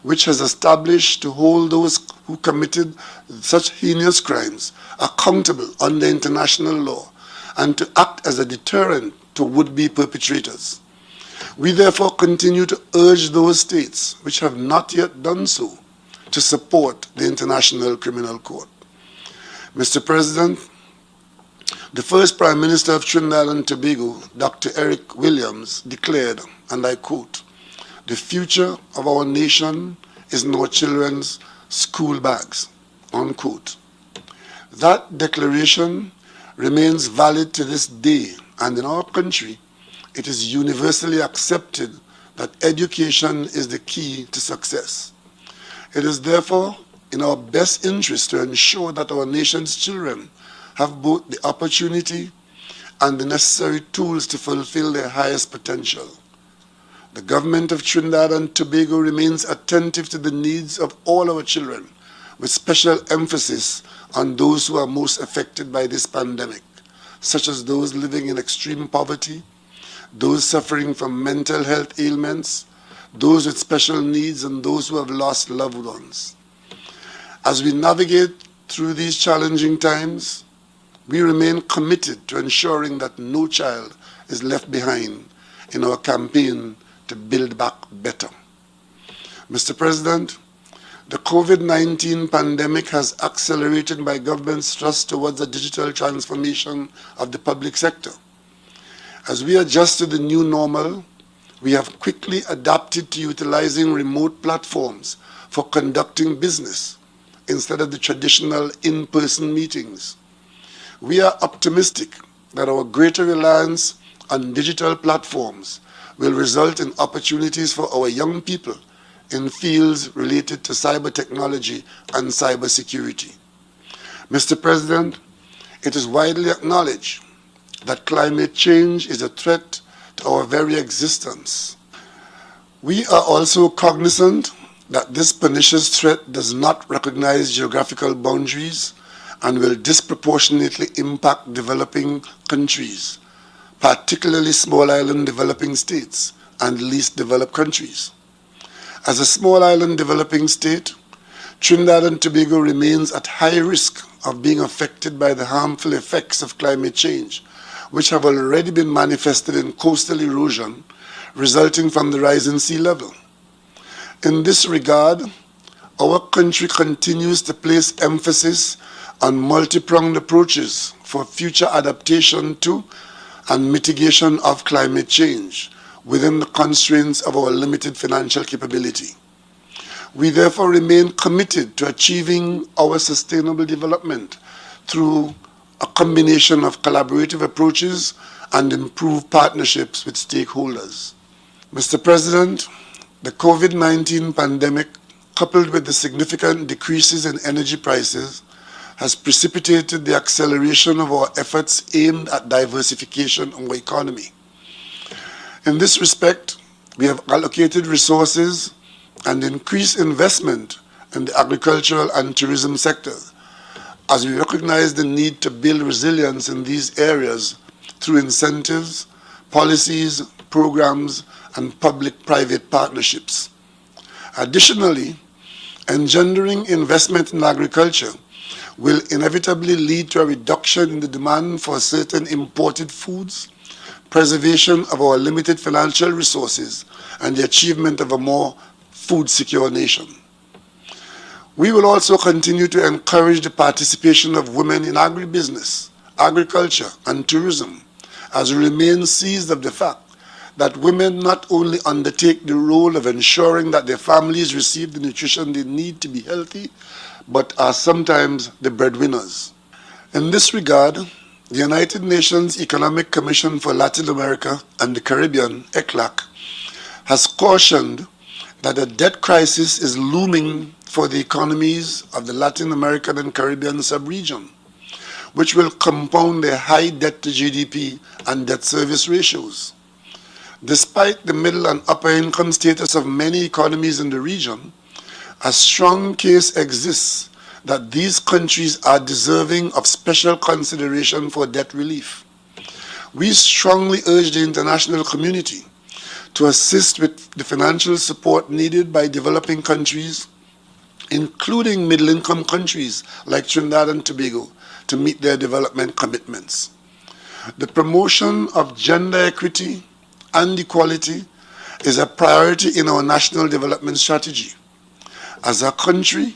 which has established to hold those who committed such heinous crimes accountable under international law and to act as a deterrent to would-be perpetrators. We therefore continue to urge those states which have not yet done so to support the International Criminal Court. Mr. President, the first Prime Minister of Trinidad and Tobago, Dr. Eric Williams, declared, and I quote, "The future of our nation is in our children's school bags," unquote. That declaration remains valid to this day, and in our country, it is universally accepted that education is the key to success. It is therefore in our best interest to ensure that our nation's children have both the opportunity and the necessary tools to fulfill their highest potential. The government of Trinidad and Tobago remains attentive to the needs of all our children, with special emphasis on those who are most affected by this pandemic, such as those living in extreme poverty, those suffering from mental health ailments, those with special needs, and those who have lost loved ones. As we navigate through these challenging times, we remain committed to ensuring that no child is left behind in our campaign to build back better. Mr. President, the COVID-19 pandemic has accelerated my government's thrust towards a digital transformation of the public sector. As we adjust to the new normal, we have quickly adapted to utilizing remote platforms for conducting business instead of the traditional in-person meetings. We are optimistic that our greater reliance on digital platforms will result in opportunities for our young people in fields related to cyber technology and cybersecurity. Mr. President, it is widely acknowledged that climate change is a threat to our very existence. We are also cognizant that this pernicious threat does not recognize geographical boundaries and will disproportionately impact developing countries, particularly small island developing states and least developed countries. As a small island developing state, Trinidad and Tobago remains at high risk of being affected by the harmful effects of climate change, which have already been manifested in coastal erosion resulting from the rising sea level. In this regard, our country continues to place emphasis on multi-pronged approaches for future adaptation to and mitigation of climate change within the constraints of our limited financial capability. We therefore remain committed to achieving our sustainable development through a combination of collaborative approaches and improved partnerships with stakeholders. Mr. President, the COVID-19 pandemic, coupled with the significant decreases in energy prices, has precipitated the acceleration of our efforts aimed at diversification of our economy. In this respect, we have allocated resources and increased investment in the agricultural and tourism sector, as we recognize the need to build resilience in these areas through incentives, policies, programs, and public-private partnerships. Additionally, engendering investment in agriculture will inevitably lead to a reduction in the demand for certain imported foods, preservation of our limited financial resources, and the achievement of a more food-secure nation. We will also continue to encourage the participation of women in agribusiness, agriculture, and tourism, as we remain seized of the fact that women not only undertake the role of ensuring that their families receive the nutrition they need to be healthy, but are sometimes the breadwinners. In this regard, the United Nations Economic Commission for Latin America and the Caribbean, ECLAC, has cautioned that a debt crisis is looming for the economies of the Latin American and Caribbean sub-region, which will compound their high debt to GDP and debt service ratios. Despite the middle and upper income status of many economies in the region, a strong case exists that these countries are deserving of special consideration for debt relief. We strongly urge the international community to assist with the financial support needed by developing countries, including middle-income countries like Trinidad and Tobago, to meet their development commitments. The promotion of gender equity and equality is a priority in our national development strategy. As a country,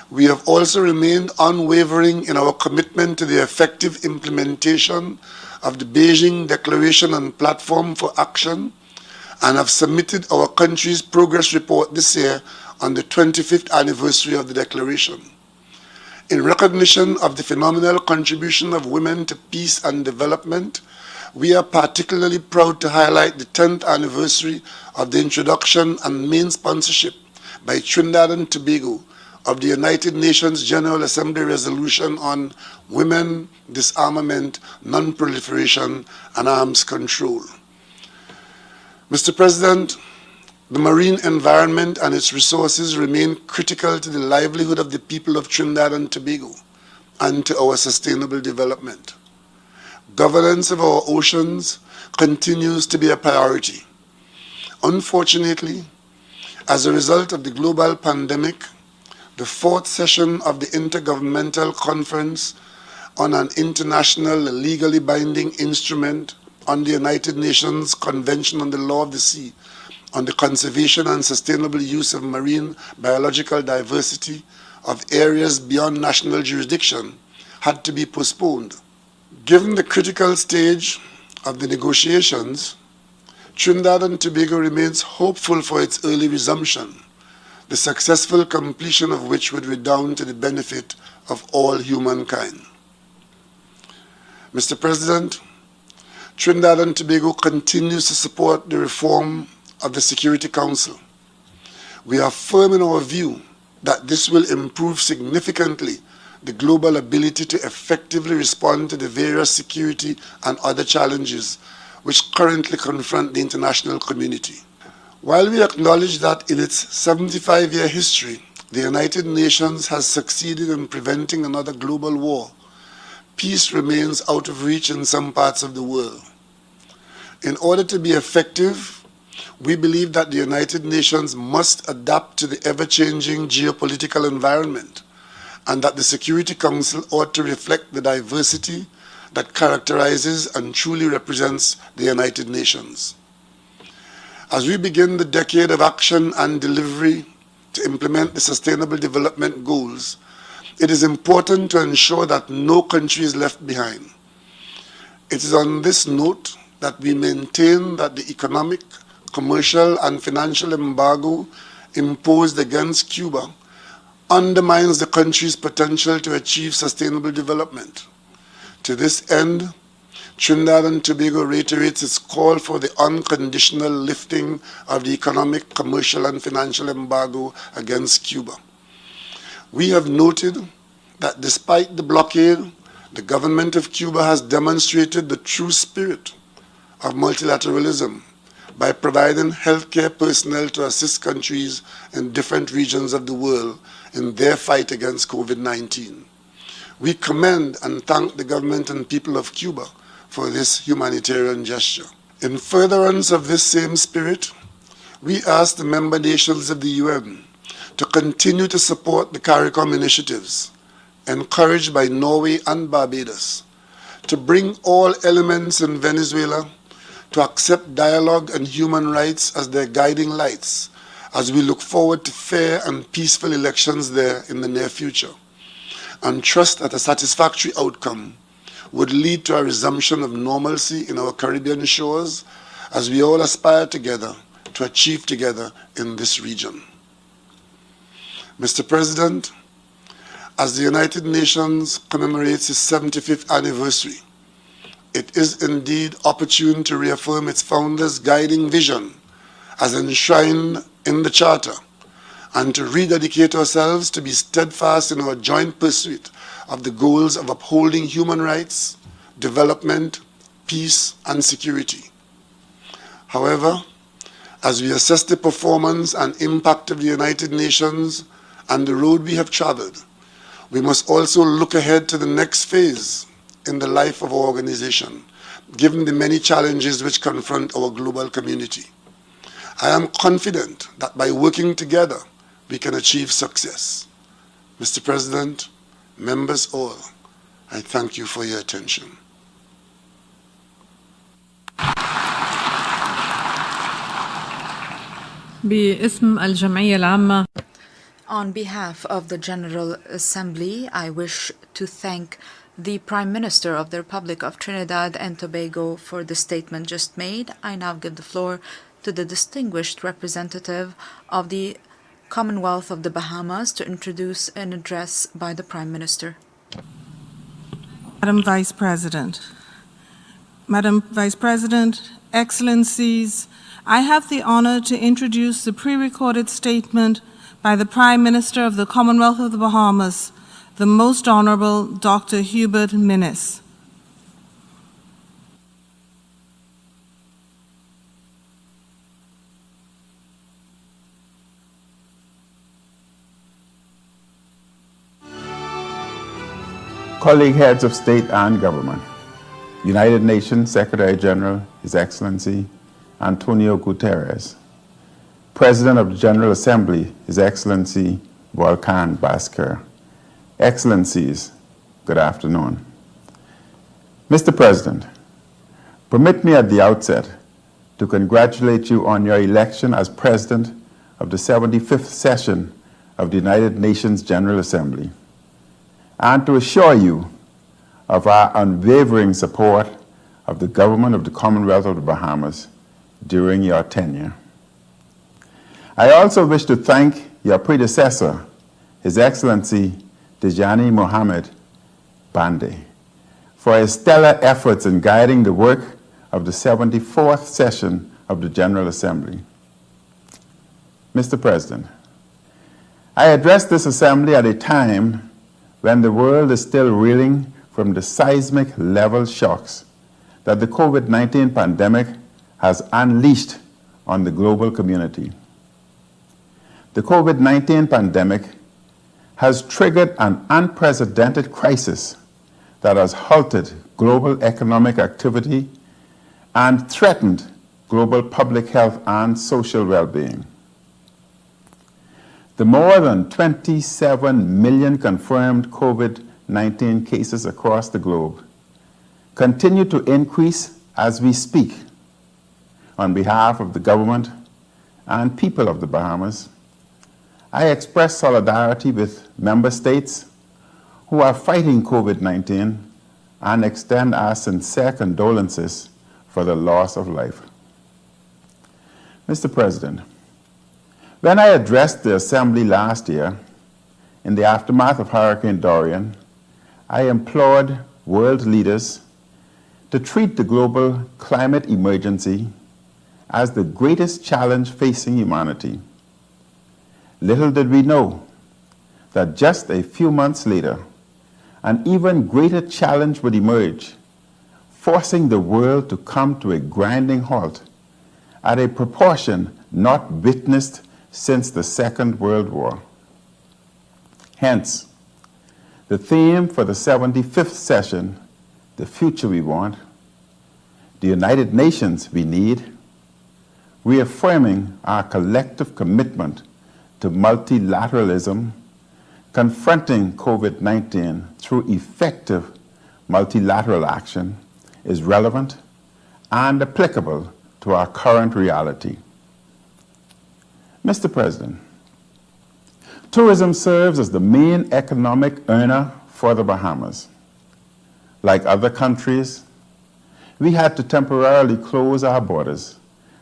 we have also remained unwavering in our commitment to the effective implementation of the Beijing Declaration and Platform for Action, and have submitted our country's progress report this year on the 25th anniversary of the declaration. In recognition of the phenomenal contribution of women to peace and development, we are particularly proud to highlight the 10th anniversary of the introduction and main sponsorship by Trinidad and Tobago of the United Nations General Assembly Resolution on Women, Disarmament, Non-Proliferation, and Arms Control. Mr. President, the marine environment and its resources remain critical to the livelihood of the people of Trinidad and Tobago and to our sustainable development. Governance of our oceans continues to be a priority. Unfortunately, as a result of the global pandemic, the fourth session of the Intergovernmental Conference on an International Legally Binding Instrument on the United Nations Convention on the Law of the Sea on the Conservation and Sustainable Use of Marine Biological Diversity of Areas Beyond National Jurisdiction had to be postponed. Given the critical stage of the negotiations, Trinidad and Tobago remains hopeful for its early resumption, the successful completion of which would redound to the benefit of all humankind. Mr. President, Trinidad and Tobago continues to support the reform of the Security Council. We are firm in our view that this will improve significantly the global ability to effectively respond to the various security and other challenges which currently confront the international community. While we acknowledge that in its 75-year history, the United Nations has succeeded in preventing another global war, peace remains out of reach in some parts of the world. In order to be effective, we believe that the United Nations must adapt to the ever-changing geopolitical environment, and that the Security Council ought to reflect the diversity that characterizes and truly represents the United Nations. As we begin the decade of action and delivery to implement the Sustainable Development Goals, it is important to ensure that no country is left behind. It is on this note that we maintain that the economic, commercial, and financial embargo imposed against Cuba undermines the country's potential to achieve sustainable development. To this end, Trinidad and Tobago reiterates its call for the unconditional lifting of the economic, commercial, and financial embargo against Cuba. We have noted that despite the blockade, the government of Cuba has demonstrated the true spirit of multilateralism by providing healthcare personnel to assist countries in different regions of the world in their fight against COVID-19. We commend and thank the government and people of Cuba for this humanitarian gesture. In furtherance of this same spirit, we ask the member nations of the UN to continue to support the CARICOM initiatives, encouraged by Norway and Barbados, to bring all elements in Venezuela to accept dialogue and human rights as their guiding lights as we look forward to fair and peaceful elections there in the near future, and trust that a satisfactory outcome would lead to a resumption of normalcy in our Caribbean shores as we all aspire together to achieve together in this region. Mr. President, as the United Nations commemorates its 75th anniversary, it is indeed opportune to reaffirm its founders' guiding vision as enshrined in the Charter, and to rededicate ourselves to be steadfast in our joint pursuit of the goals of upholding human rights, development, peace, and security. However, as we assess the performance and impact of the United Nations and the road we have traveled, we must also look ahead to the next phase in the life of our organization, given the many challenges which confront our global community. I am confident that by working together, we can achieve success. Mr. President, members all, I thank you for your attention. باسم الجمعية العامة On behalf of the General Assembly, I wish to thank the Prime Minister of the Republic of Trinidad and Tobago for the statement just made. I now give the floor to the distinguished representative of the Commonwealth of the Bahamas to introduce an address by the Prime Minister. Madam Vice President, Excellencies, I have the honor to introduce the pre-recorded statement by the Prime Minister of the Commonwealth of the Bahamas, the Most Honorable Dr. Hubert Minnis. Colleague heads of state and government, United Nations Secretary General, His Excellency Antonio Guterres, President of the General Assembly, His Excellency Volkan Basker, Excellencies, good afternoon. Mr. President, permit me at the outset to congratulate you on your election as President of the 75th session of the United Nations General Assembly, and to assure you of our unwavering support of the government of the Commonwealth of the Bahamas during your tenure. I also wish to thank your predecessor, His Excellency Tijani Mohammed Bande, for his stellar efforts in guiding the work of the 74th session of the General Assembly. Mr. President, I address this Assembly at a time when the world is still reeling from the seismic level shocks that the COVID-19 pandemic has unleashed on the global community. The COVID-19 pandemic has triggered an unprecedented crisis that has halted global economic activity and threatened global public health and social well-being. The more than 27 million confirmed COVID-19 cases across the globe continue to increase as we speak. On behalf of the government and people of the Bahamas, I express solidarity with member states who are fighting COVID-19 and extend our sincere condolences for the loss of life. Mr. President, when I addressed the Assembly last year, in the aftermath of Hurricane Dorian, I implored world leaders to treat the global climate emergency as the greatest challenge facing humanity. Little did we know that just a few months later, an even greater challenge would emerge, forcing the world to come to a grinding halt at a proportion not witnessed since the Second World War. Hence, the theme for the 75th session, The Future We Want, the United Nations We Need, reaffirming our collective commitment to multilateralism, confronting COVID-19 through effective multilateral action, is relevant and applicable to our current reality. Mr. President, tourism serves as the main economic earner for the Bahamas. Like other countries, we had to temporarily close our borders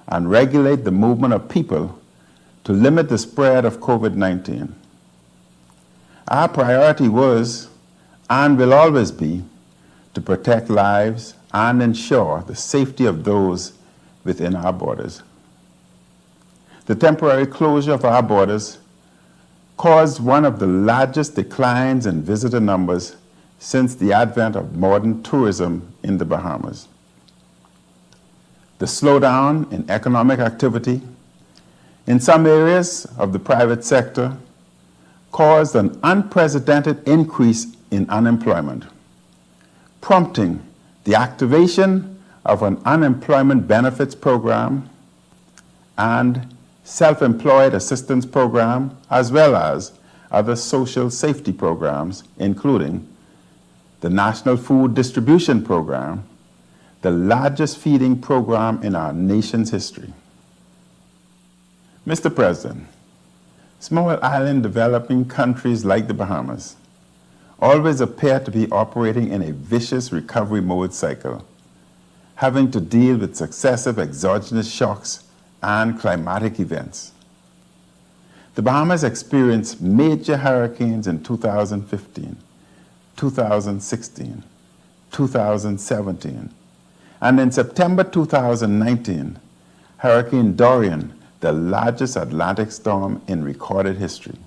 and regulate the movement of people to limit the spread of COVID-19. Our priority was, and will always be, to protect lives and ensure the safety of those within our borders. The temporary closure of our borders caused one of the largest declines in visitor numbers since the advent of modern tourism in the Bahamas. The slowdown in economic activity in some areas of the private sector caused an unprecedented increase in unemployment, prompting the activation of an unemployment benefits program and self-employed assistance program, as well as other social safety programs, including the National Food Distribution Program, the largest feeding program in our nation's history. Mr. President, small island developing countries like the Bahamas always appear to be operating in a vicious recovery mode cycle, having to deal with successive exogenous shocks and climatic events. The Bahamas experienced major hurricanes in 2015, 2016, 2017, and in September 2019, Hurricane Dorian, the largest Atlantic storm in recorded history.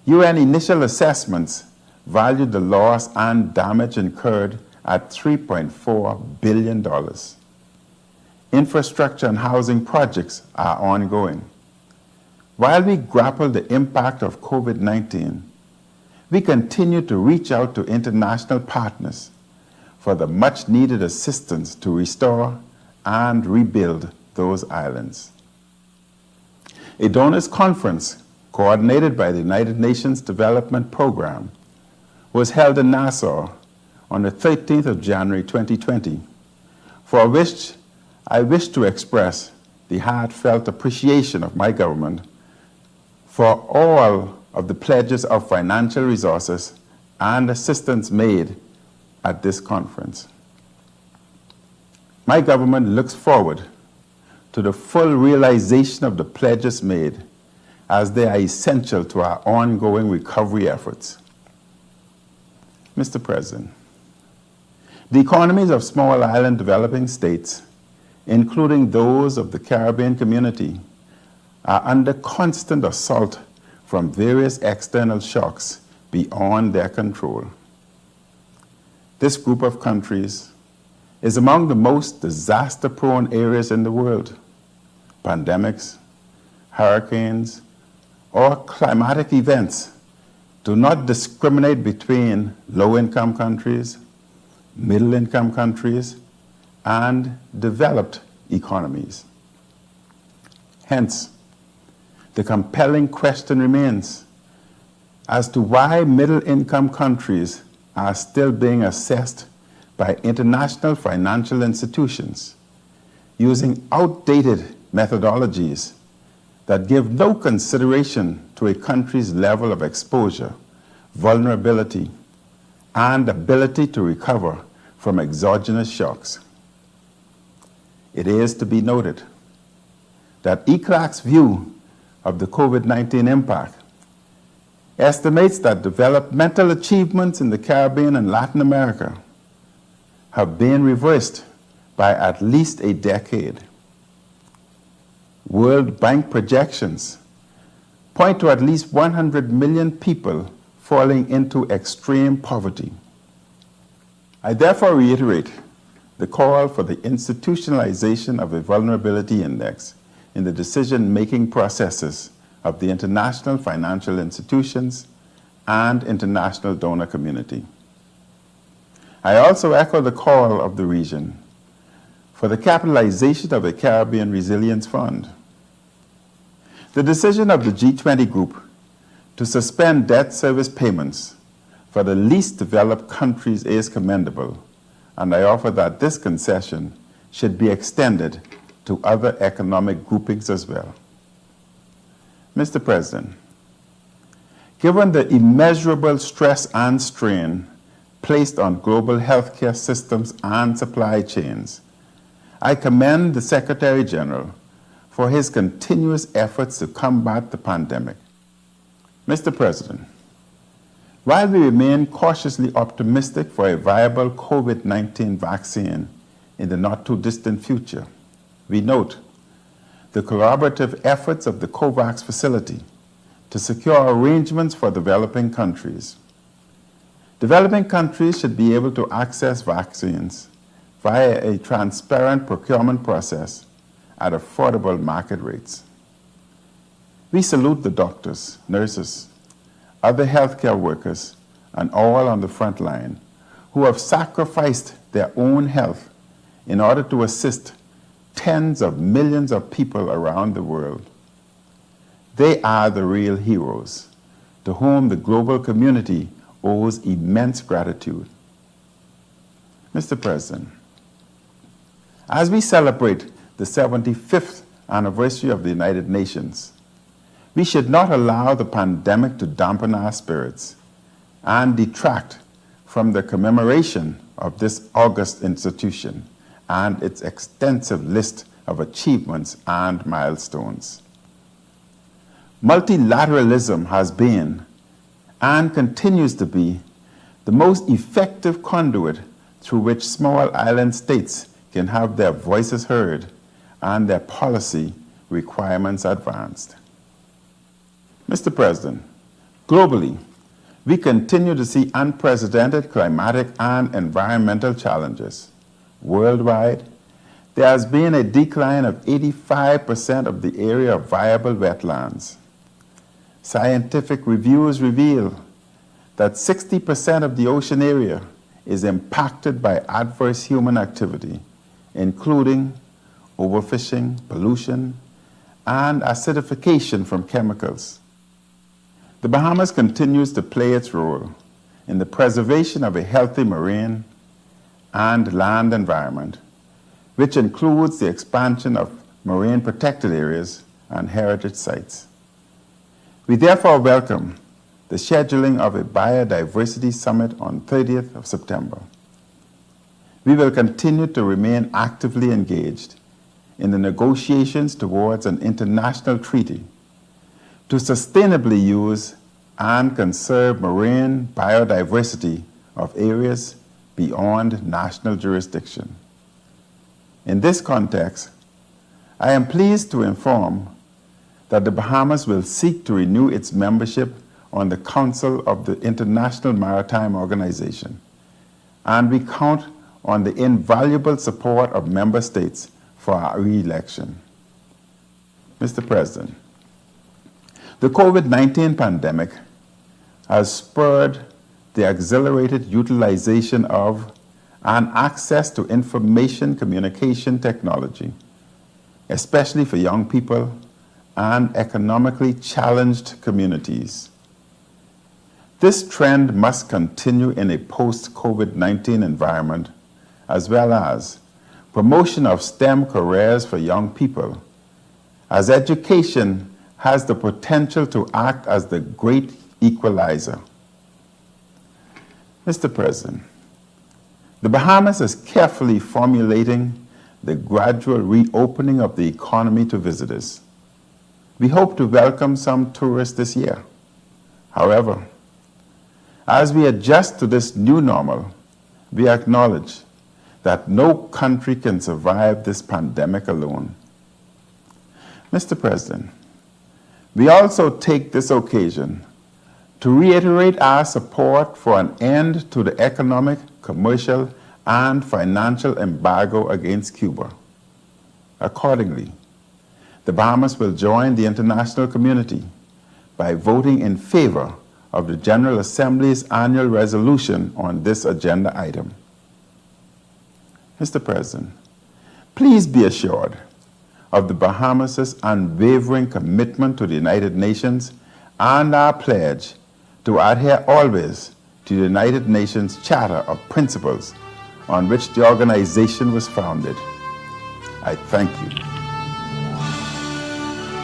UN initial assessments valued the loss and damage incurred at $3.4 billion. Infrastructure and housing projects are ongoing. While we grapple the impact of COVID-19, we continue to reach out to international partners for the much-needed assistance to restore and rebuild those islands. A donors conference coordinated by the United Nations Development Program was held in Nassau on the 13th of January 2020, for which I wish to express the heartfelt appreciation of my government for all of the pledges of financial resources and assistance made at this conference. My government looks forward to the full realization of the pledges made, as they are essential to our ongoing recovery efforts. Mr. President, the economies of small island developing states, including those of the Caribbean community, are under constant assault from various external shocks beyond their control. This group of countries is among the most disaster-prone areas in the world. Pandemics, hurricanes, or climatic events do not discriminate between low-income countries, middle-income countries, and developed economies. Hence, the compelling question remains as to why middle-income countries are still being assessed by international financial institutions using outdated methodologies that give no consideration to a country's level of exposure, vulnerability, and ability to recover from exogenous shocks. It is to be noted that ECLAC's view of the COVID-19 impact estimates that developmental achievements in the Caribbean and Latin America have been reversed by at least a decade. World Bank projections point to at least 100 million people falling into extreme poverty. I therefore reiterate the call for the institutionalization of a vulnerability index in the decision-making processes of the international financial institutions and international donor community. I also echo the call of the region for the capitalization of a Caribbean Resilience Fund. The decision of the G20 group to suspend debt service payments for the least developed countries is commendable, and I offer that this concession should be extended to other economic groupings as well. Mr. President, given the immeasurable stress and strain placed on global healthcare systems and supply chains, I commend the Secretary General for his continuous efforts to combat the pandemic. Mr. President, while we remain cautiously optimistic for a viable COVID-19 vaccine in the not-too-distant future, we note the collaborative efforts of the COVAX facility to secure arrangements for developing countries. Developing countries should be able to access vaccines via a transparent procurement process at affordable market rates. We salute the doctors, nurses, other healthcare workers, and all on the front line who have sacrificed their own health in order to assist tens of millions of people around the world. They are the real heroes to whom the global community owes immense gratitude. Mr. President, as we celebrate the 75th anniversary of the United Nations, we should not allow the pandemic to dampen our spirits and detract from the commemoration of this august institution and its extensive list of achievements and milestones. Multilateralism has been and continues to be the most effective conduit through which small island states can have their voices heard and their policy requirements advanced. Mr. President, globally, we continue to see unprecedented climatic and environmental challenges. Worldwide, there has been a decline of 85% of the area of viable wetlands. Scientific reviews reveal that 60% of the ocean area is impacted by adverse human activity, including overfishing, pollution, and acidification from chemicals. The Bahamas continues to play its role in the preservation of a healthy marine and land environment, which includes the expansion of marine protected areas and heritage sites. We therefore welcome the scheduling of a biodiversity summit on 30th of September. We will continue to remain actively engaged in the negotiations towards an international treaty to sustainably use and conserve marine biodiversity of areas beyond national jurisdiction. In this context, I am pleased to inform that the Bahamas will seek to renew its membership on the Council of the International Maritime Organization, and we count on the invaluable support of member states for our re-election. Mr. President, the COVID-19 pandemic has spurred the accelerated utilization of and access to information communication technology, especially for young people and economically challenged communities. This trend must continue in a post-COVID-19 environment, as well as promotion of STEM careers for young people, as education has the potential to act as the great equalizer. Mr. President, the Bahamas is carefully formulating the gradual reopening of the economy to visitors. We hope to welcome some tourists this year. However, as we adjust to this new normal, we acknowledge that no country can survive this pandemic alone. Mr. President, we also take this occasion to reiterate our support for an end to the economic, commercial, and financial embargo against Cuba. Accordingly, the Bahamas will join the international community by voting in favor of the General Assembly's annual resolution on this agenda item. Mr. President, please be assured of the Bahamas' unwavering commitment to the United Nations and our pledge to adhere always to the United Nations Charter of Principles on which the organization was founded. I thank you.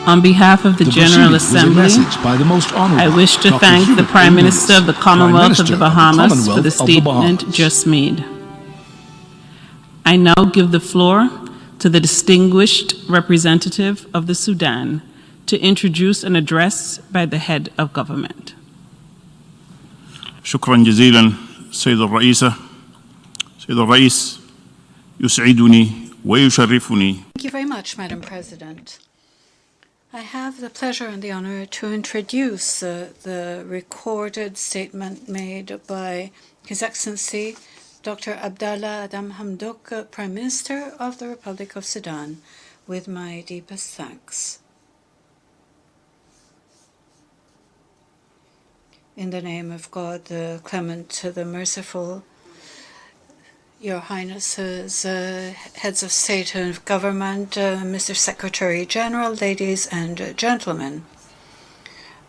On behalf of the General Assembly, I wish to thank the Prime Minister of the Commonwealth of the Bahamas for the statement just made. I now give the floor to the distinguished representative of the Sudan to introduce an address by the head of government. شكرا جزيلا سيد الرئيسة. سيد الرئيس يسعدني ويشرفني. Thank you very much, Madam President. I have the pleasure and the honor to introduce the recorded statement made by His Excellency Dr. Abdallah Adam Hamdok, Prime Minister of the Republic of Sudan, with my deepest thanks. In the name of God, the clement, the merciful, Your Highnesses, heads of state and government, Mr. Secretary General, ladies and gentlemen,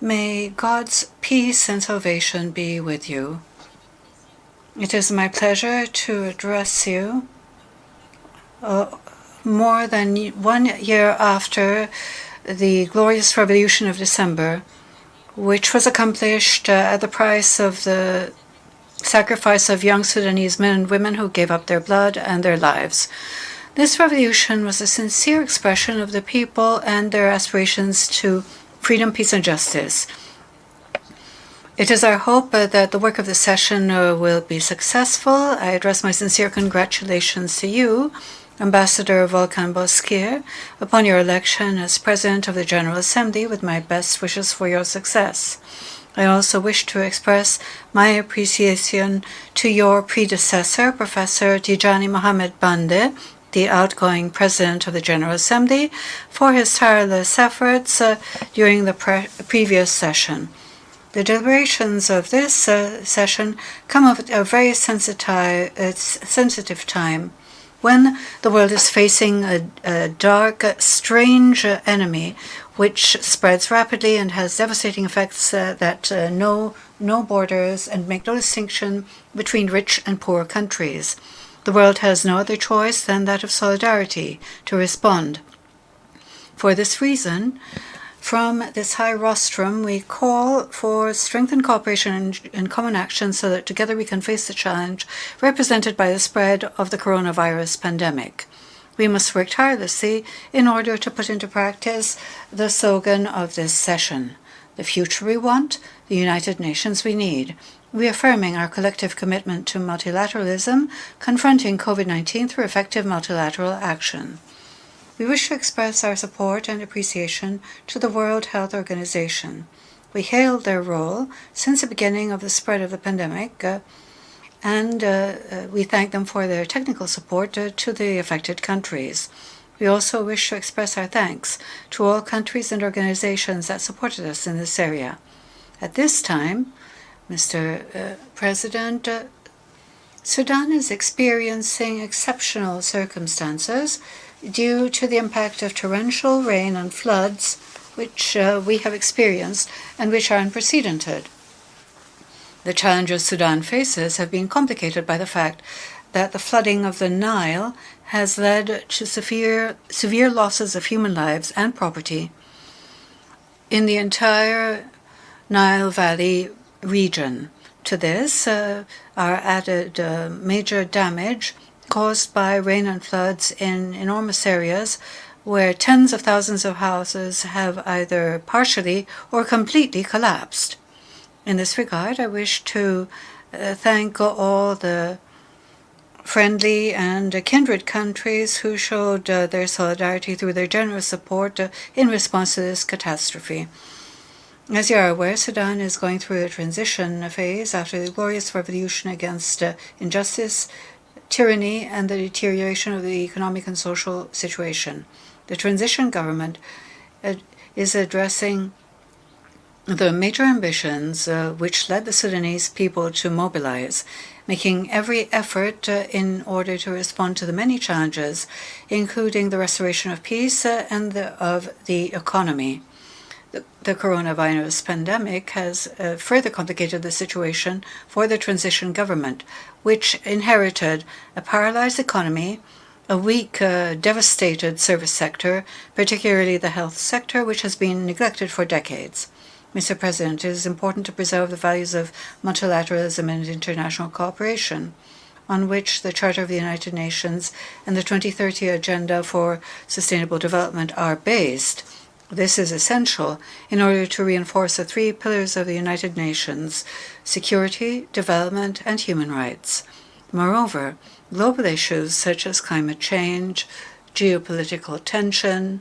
may God's peace and salvation be with you. It is my pleasure to address you more than 1 year after the glorious revolution of December, which was accomplished at the price of the sacrifice of young Sudanese men and women who gave up their blood and their lives. This revolution was a sincere expression of the people and their aspirations to freedom, peace, and justice. It is our hope that the work of the session will be successful. I address my sincere congratulations to you, Ambassador Volkan Bozkır, upon your election as President of the General Assembly, with my best wishes for your success. I also wish to express my appreciation to your predecessor, Professor Tijani Mohamed Bande, the outgoing President of the General Assembly, for his tireless efforts during the previous session. The deliberations of this session come at a very sensitive time, when the world is facing a dark, strange enemy which spreads rapidly and has devastating effects that know no borders and make no distinction between rich and poor countries. The world has no other choice than that of solidarity to respond. For this reason, from this high rostrum, we call for strengthened cooperation and common action so that together we can face the challenge represented by the spread of the coronavirus pandemic. We must work tirelessly in order to put into practice the slogan of this session: the future we want, the United Nations we need, reaffirming our collective commitment to multilateralism, confronting COVID-19 through effective multilateral action. We wish to express our support and appreciation to the World Health Organization. We hail their role since the beginning of the spread of the pandemic, and we thank them for their technical support to the affected countries. We also wish to express our thanks to all countries and organizations that supported us in this area. At this time, Mr. President, Sudan is experiencing exceptional circumstances due to the impact of torrential rain and floods, which we have experienced and which are unprecedented. The challenges Sudan faces have been complicated by the fact that the flooding of the Nile has led to severe losses of human lives and property in the entire Nile Valley region. To this are added major damage caused by rain and floods in enormous areas where tens of thousands of houses have either partially or completely collapsed. In this regard, I wish to thank all the friendly and kindred countries who showed their solidarity through their generous support in response to this catastrophe. As you are aware, Sudan is going through a transition phase after the glorious revolution against injustice, tyranny, and the deterioration of the economic and social situation. The transition government is addressing the major ambitions which led the Sudanese people to mobilize, making every effort in order to respond to the many challenges, including the restoration of peace and of the economy. The coronavirus pandemic has further complicated the situation for the transition government, which inherited a paralyzed economy, a weak, devastated service sector, particularly the health sector, which has been neglected for decades. Mr. President, it is important to preserve the values of multilateralism and international cooperation, on which the Charter of the United Nations and the 2030 Agenda for Sustainable Development are based. This is essential in order to reinforce the three pillars of the United Nations: security, development, and human rights. Moreover, global issues such as climate change, geopolitical tension,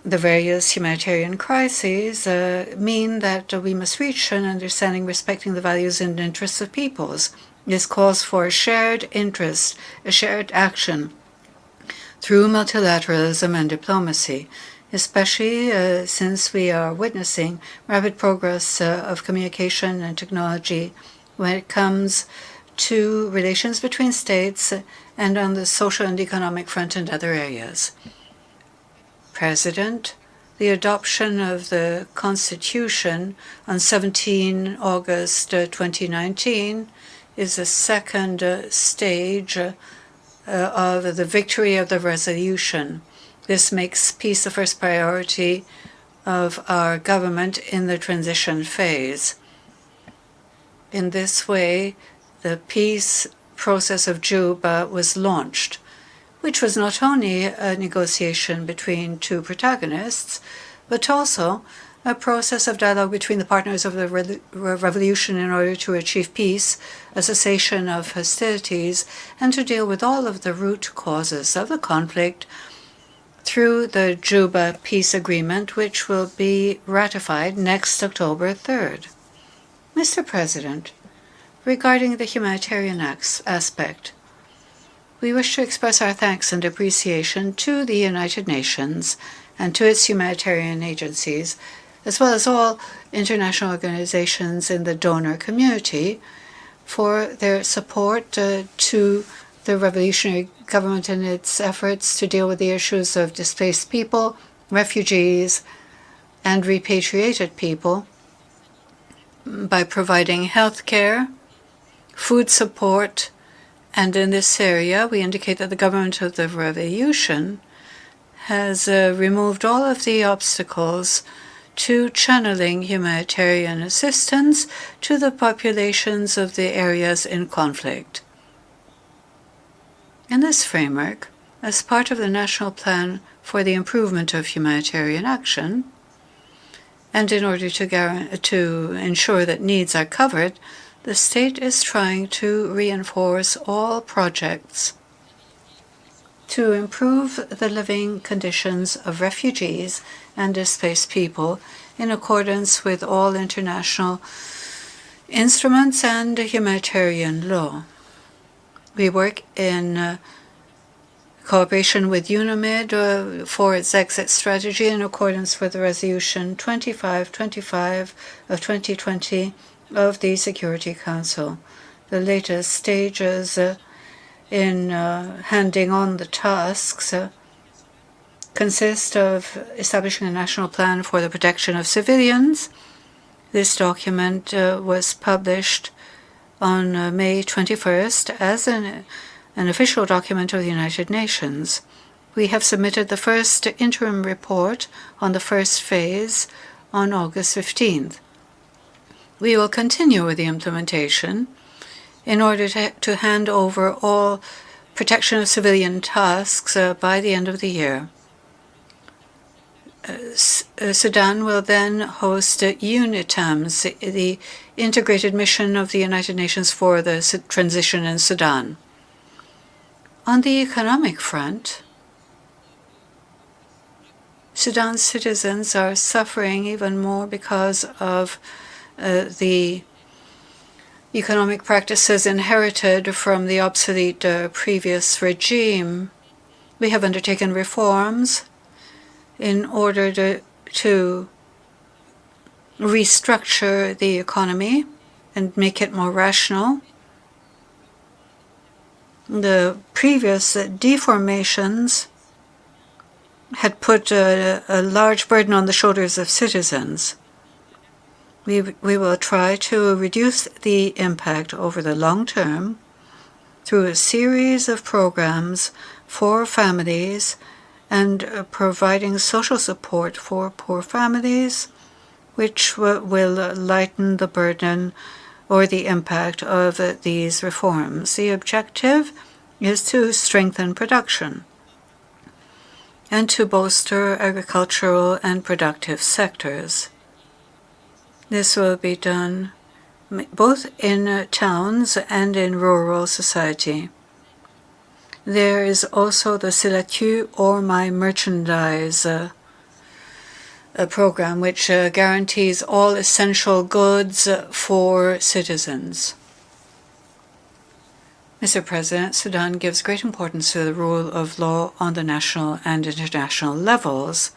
the various humanitarian crises mean that we must reach an understanding respecting the values and interests of peoples. This calls for a shared interest, a shared action through multilateralism and diplomacy, especially since we are witnessing rapid progress of communication and technology when it comes to relations between states and on the social and economic front and other areas. President, the adoption of the Constitution on 17 August 2019 is the second stage of the victory of the resolution. This makes peace the first priority of our government in the transition phase. In this way, the peace process of Juba was launched, which was not only a negotiation between two protagonists, but also a process of dialogue between the partners of the revolution in order to achieve peace, a cessation of hostilities, and to deal with all of the root causes of the conflict through the Juba Peace Agreement, which will be ratified next October 3rd. Mr. President, regarding the humanitarian aspect, we wish to express our thanks and appreciation to the United Nations and to its humanitarian agencies, as well as all international organizations in the donor community, for their support to the revolutionary government in its efforts to deal with the issues of displaced people, refugees, and repatriated people by providing health care, food support, and in this area, we indicate that the government of the revolution has removed all of the obstacles to channeling humanitarian assistance to the populations of the areas in conflict. In this framework, as part of the National Plan for the Improvement of Humanitarian Action, and in order to ensure that needs are covered, the state is trying to reinforce all projects to improve the living conditions of refugees and displaced people in accordance with all international instruments and humanitarian law. We work in cooperation with UNAMID for its exit strategy in accordance with Resolution 2525 of 2020 of the Security Council. The latest stages in handing on the tasks consist of establishing a national plan for the protection of civilians. This document was published on May 21st as an official document of the United Nations. We have submitted the first interim report on the first phase on August 15th. We will continue with the implementation in order to hand over all protection of civilian tasks by the end of the year. Sudan will then host UNITAMS, the integrated mission of the United Nations for the transition in Sudan. On the economic front, Sudan's citizens are suffering even more because of the economic practices inherited from the obsolete previous regime. We have undertaken reforms in order to restructure the economy and make it more rational. The previous deformations had put a large burden on the shoulders of citizens. We will try to reduce the impact over the long term through a series of programs for families and providing social support for poor families, which will lighten the burden or the impact of these reforms. The objective is to strengthen production and to bolster agricultural and productive sectors. This will be done both in towns and in rural society. There is also the Silatu or My Merchandise program, which guarantees all essential goods for citizens. Mr. President, Sudan gives great importance to the rule of law on the national and international levels.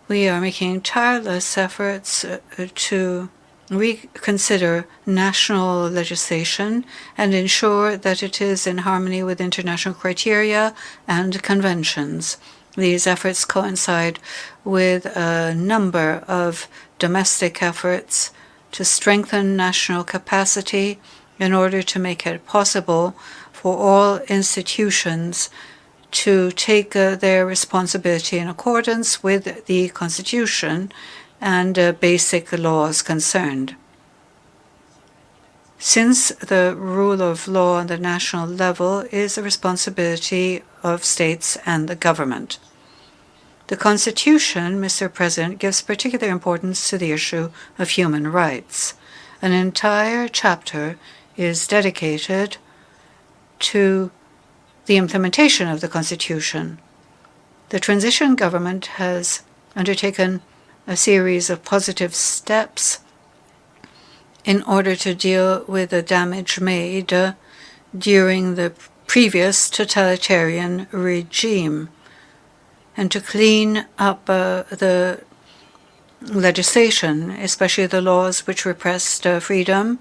We are making tireless efforts to reconsider national legislation and ensure that it is in harmony with international criteria and conventions. These efforts coincide with a number of domestic efforts to strengthen national capacity in order to make it possible for all institutions to take their responsibility in accordance with the Constitution and basic laws concerned. Since the rule of law on the national level is the responsibility of states and the government. The Constitution, Mr. President, gives particular importance to the issue of human rights. An entire chapter is dedicated to the implementation of the Constitution. The transition government has undertaken a series of positive steps in order to deal with the damage made during the previous totalitarian regime and to clean up the legislation, especially the laws which repressed freedom,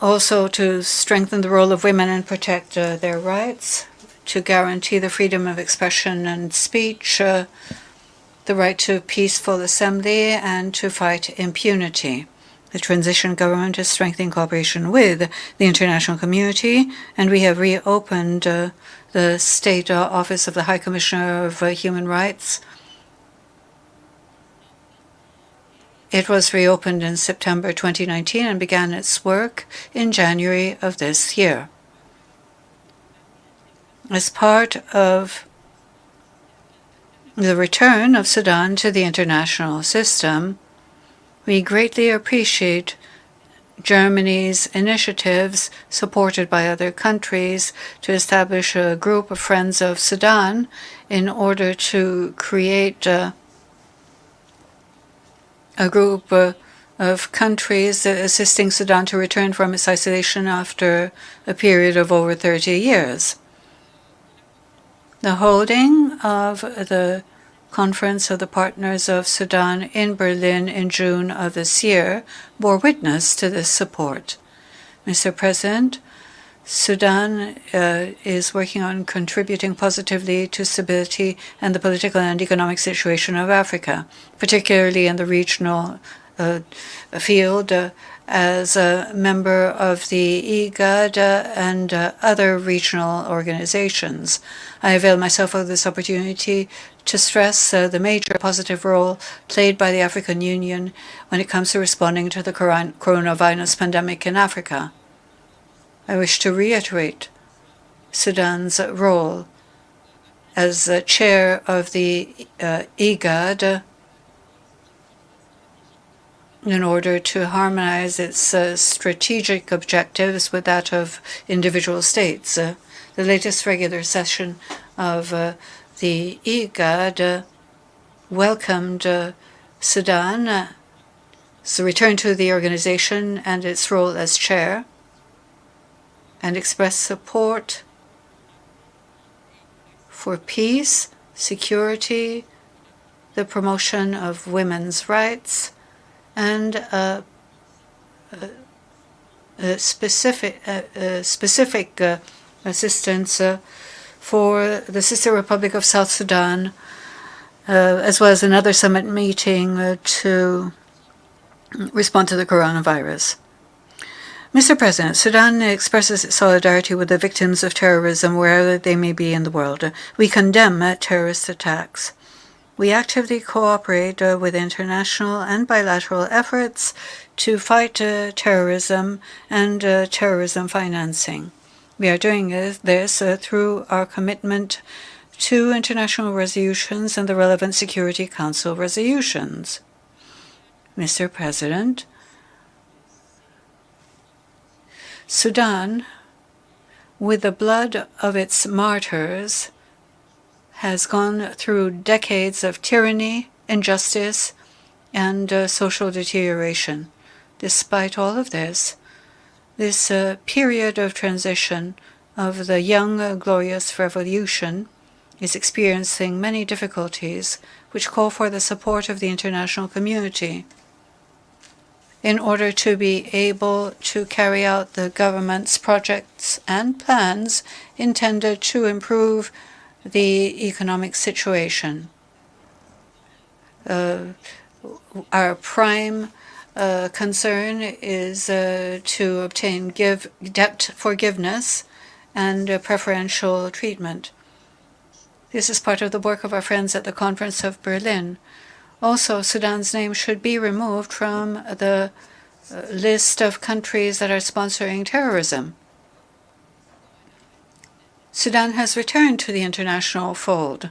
also to strengthen the role of women and protect their rights, to guarantee the freedom of expression and speech, the right to peaceful assembly, and to fight impunity. The transition government is strengthening cooperation with the international community, and we have reopened the State Office of the High Commissioner of Human Rights. It was reopened in September 2019 and began its work in January of this year. As part of the return of Sudan to the international system, we greatly appreciate Germany's initiatives, supported by other countries, to establish a group of Friends of Sudan in order to create a group of countries assisting Sudan to return from its isolation after a period of over 30 years. The holding of the Conference of the Partners of Sudan in Berlin in June of this year bore witness to this support. Mr. President, Sudan is working on contributing positively to stability and the political and economic situation of Africa, particularly in the regional field, as a member of the IGAD and other regional organizations. I avail myself of this opportunity to stress the major positive role played by the African Union when it comes to responding to the coronavirus pandemic in Africa. I wish to reiterate Sudan's role as chair of the IGAD in order to harmonize its strategic objectives with that of individual states. The latest regular session of the IGAD welcomed Sudan's return to the organization and its role as chair, and expressed support for peace, security, the promotion of women's rights, and specific assistance for the sister Republic of South Sudan, as well as another summit meeting to respond to the coronavirus. Mr. President, Sudan expresses its solidarity with the victims of terrorism wherever they may be in the world. We condemn terrorist attacks. We actively cooperate with international and bilateral efforts to fight terrorism and terrorism financing. We are doing this through our commitment to international resolutions and the relevant Security Council resolutions. Mr. President, Sudan, with the blood of its martyrs, has gone through decades of tyranny, injustice, and social deterioration. Despite all of this period of transition of the young, glorious revolution is experiencing many difficulties which call for the support of the international community in order to be able to carry out the government's projects and plans intended to improve the economic situation. Our prime concern is to obtain debt forgiveness and preferential treatment. This is part of the work of our friends at the Conference of Berlin. Also, Sudan's name should be removed from the list of countries that are sponsoring terrorism. Sudan has returned to the international fold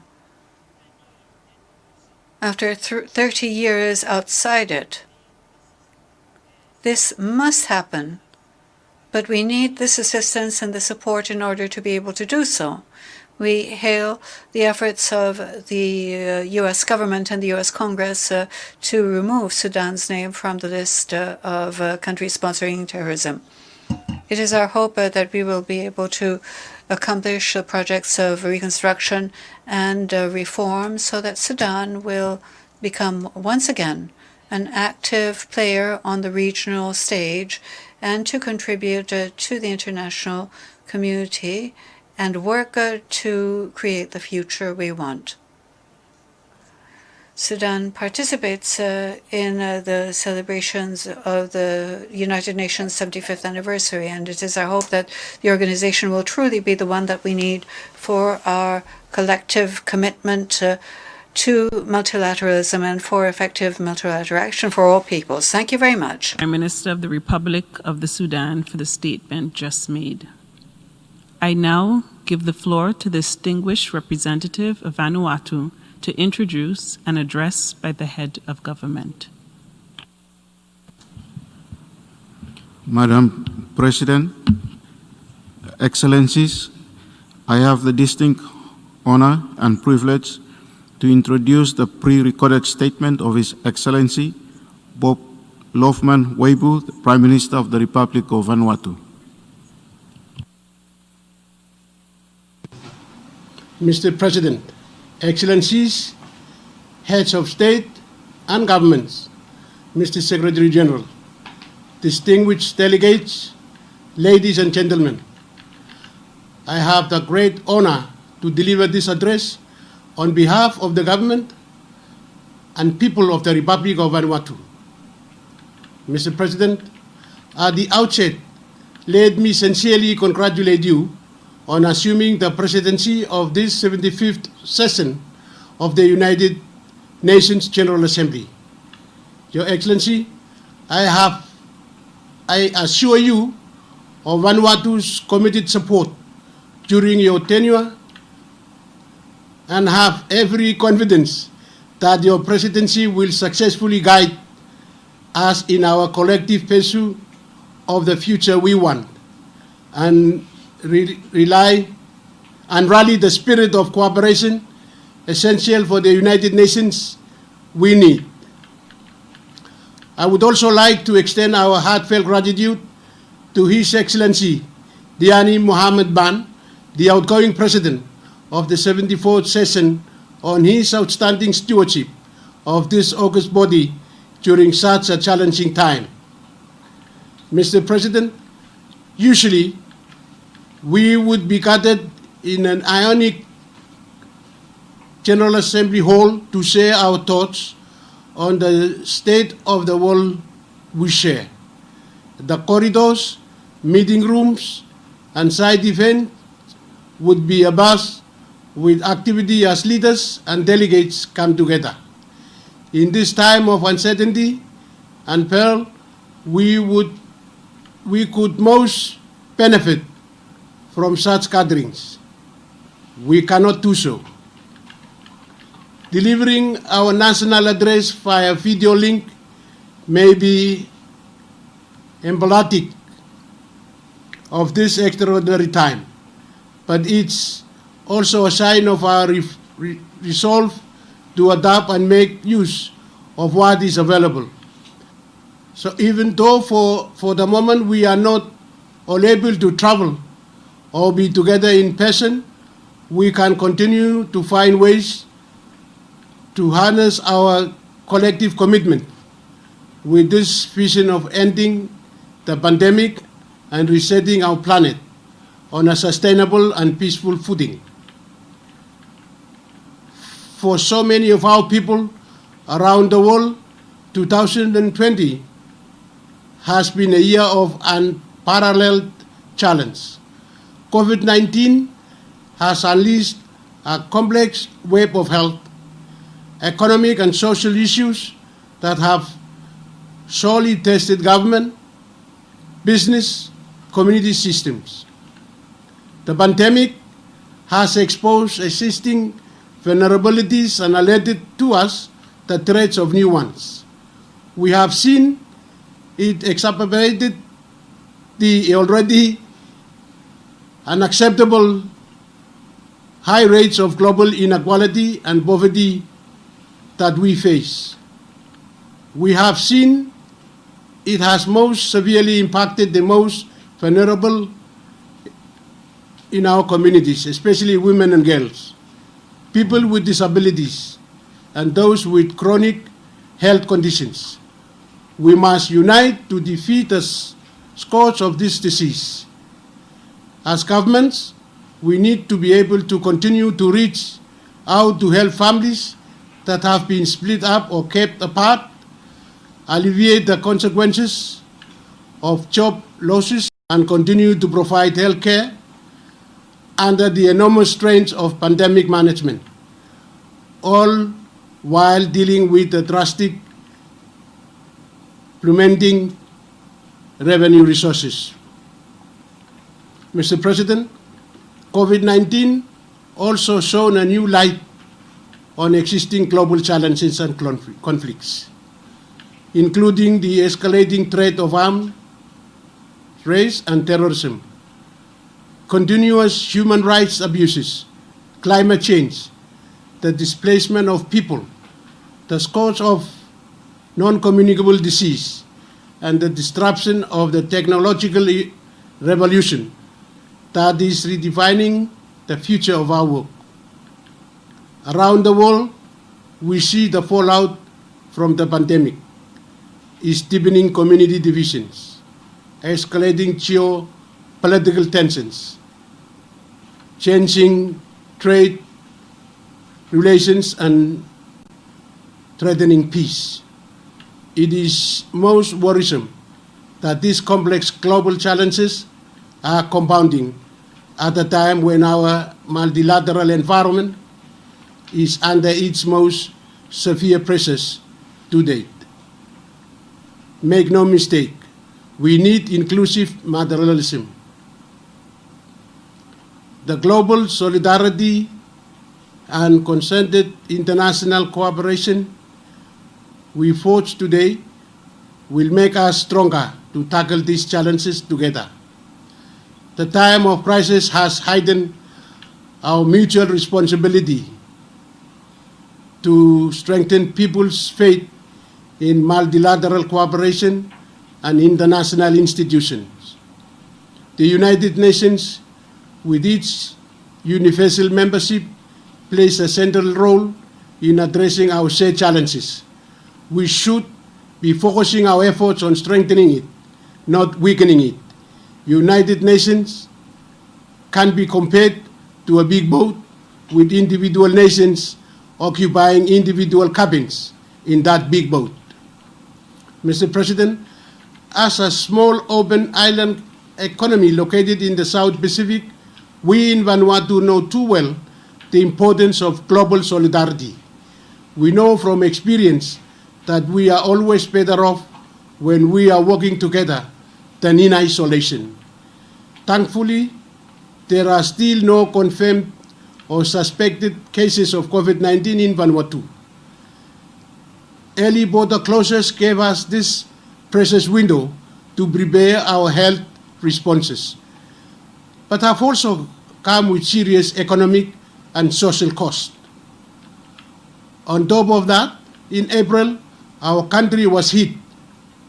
after 30 years outside it. This must happen, but we need this assistance and the support in order to be able to do so. We hail the efforts of the U.S. government and the U.S. Congress to remove Sudan's name from the list of countries sponsoring terrorism. It is our hope that we will be able to accomplish the projects of reconstruction and reform so that Sudan will become once again an active player on the regional stage and to contribute to the international community and work to create the future we want. Sudan participates in the celebrations of the United Nations 75th anniversary, and it is our hope that the organization will truly be the one that we need for our collective commitment to multilateralism and for effective multilateral action for all peoples. Thank you very much. Prime Minister of the Republic of the Sudan for the statement just made. I now give the floor to the distinguished representative of Vanuatu to introduce an address by the head of government. Madam President, Excellencies, I have the distinct honor and privilege to introduce the pre-recorded statement of His Excellency Bob Lofman Weibu, the Prime Minister of the Republic of Vanuatu. Mr. President, Excellencies, Heads of State and Governments, Mr. Secretary General, distinguished delegates, ladies and gentlemen, I have the great honor to deliver this address on behalf of the government and people of the Republic of Vanuatu. Mr. President, at the outset, let me sincerely congratulate you on assuming the presidency of this 75th session of the United Nations General Assembly. Your Excellency, I assure you of Vanuatu's committed support during your tenure and have every confidence that your presidency will successfully guide us in our collective pursuit of the future we want and rally the spirit of cooperation essential for the United Nations we need. I would also like to extend our heartfelt gratitude to His Excellency Diani Mohammed Ban, the outgoing President of the 74th session, on his outstanding stewardship of this august body during such a challenging time. Mr. President, usually we would be gathered in an ionic General Assembly Hall to share our thoughts on the state of the world we share. The corridors, meeting rooms, and side events would be abuzz with activity as leaders and delegates come together. In this time of uncertainty and peril, we could most benefit from such gatherings. We cannot do so. Delivering our national address via video link may be emblematic of this extraordinary time, but it's also a sign of our resolve to adapt and make use of what is available. So even though for the moment we are not all able to travel or be together in person, we can continue to find ways to harness our collective commitment with this vision of ending the pandemic and resetting our planet on a sustainable and peaceful footing. For so many of our people around the world, 2020 has been a year of unparalleled challenge. COVID-19 has unleashed a complex web of health, economic and social issues that have sorely tested government, business, community systems. The pandemic has exposed existing vulnerabilities and alerted to us the threats of new ones. We have seen it exacerbated the already unacceptable high rates of global inequality and poverty that we face. We have seen it has most severely impacted the most vulnerable in our communities, especially women and girls, people with disabilities, and those with chronic health conditions. We must unite to defeat the scourge of this disease. As governments, we need to be able to continue to reach out to help families that have been split up or kept apart, alleviate the consequences of job losses, and continue to provide health care under the enormous strains of pandemic management, all while dealing with the drastic plummeting revenue resources. Mr. President, COVID-19 also shone a new light on existing global challenges and conflicts, including the escalating threat of armed race and terrorism, continuous human rights abuses, climate change, the displacement of people, the scourge of non-communicable disease, and the disruption of the technological revolution that is redefining the future of our work. Around the world, we see the fallout from the pandemic is deepening community divisions, escalating geopolitical tensions, changing trade relations, and threatening peace. It is most worrisome that these complex global challenges are compounding at a time when our multilateral environment is under its most severe pressures to date. Make no mistake, we need inclusive materialism. The global solidarity and concerted international cooperation we forge today will make us stronger to tackle these challenges together. The time of crisis has heightened our mutual responsibility to strengthen people's faith in multilateral cooperation and international institutions. The United Nations, with its universal membership, plays a central role in addressing our shared challenges. We should be focusing our efforts on strengthening it, not weakening it. United Nations can be compared to a big boat with individual nations occupying individual cabins in that big boat. Mr. President, as a small open island economy located in the South Pacific, we in Vanuatu know too well the importance of global solidarity. We know from experience that we are always better off when we are working together than in isolation. Thankfully, there are still no confirmed or suspected cases of COVID-19 in Vanuatu. Early border closures gave us this precious window to prepare our health responses, but have also come with serious economic and social costs. On top of that, in April, our country was hit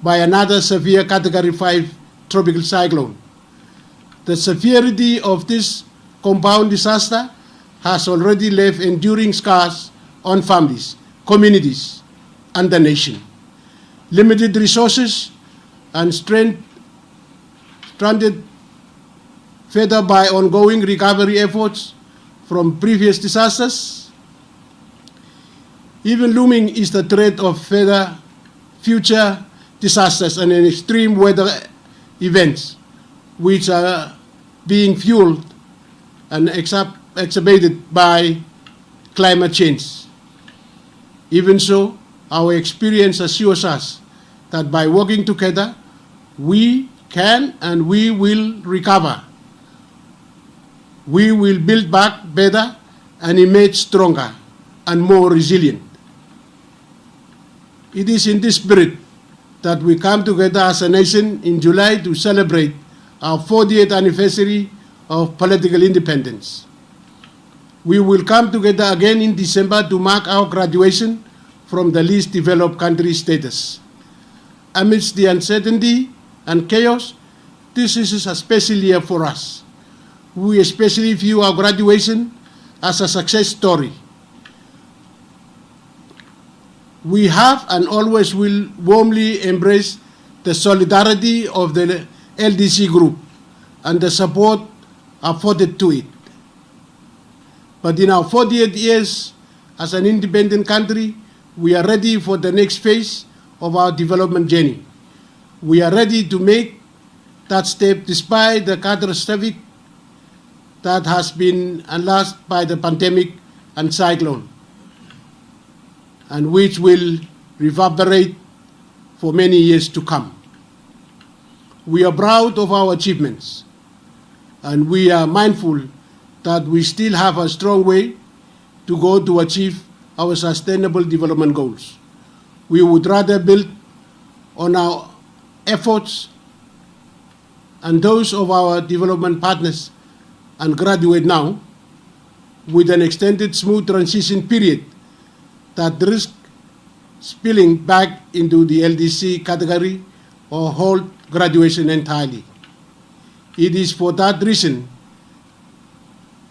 by another severe Category 5 tropical cyclone. The severity of this compound disaster has already left enduring scars on families, communities, and the nation. Limited resources and stranded further by ongoing recovery efforts from previous disasters. Even looming is the threat of further future disasters and extreme weather events, which are being fueled and exacerbated by climate change. Even so, our experience assures us that by working together, we can and we will recover. We will build back better and emerge stronger and more resilient. It is in this spirit that we come together as a nation in July to celebrate our 40th anniversary of political independence. We will come together again in December to mark our graduation from the least developed country status. Amidst the uncertainty and chaos, this is a special year for us. We especially view our graduation as a success story. We have and always will warmly embrace the solidarity of the LDC group and the support afforded to it. But in our 40th years as an independent country, we are ready for the next phase of our development journey. We are ready to make that step despite the catastrophic that has been unleashed by the pandemic and cyclone, and which will reverberate for many years to come. We are proud of our achievements, and we are mindful that we still have a strong way to go to achieve our sustainable development goals. We would rather build on our efforts and those of our development partners and graduate now with an extended smooth transition period that risks spilling back into the LDC category or halt graduation entirely. It is for that reason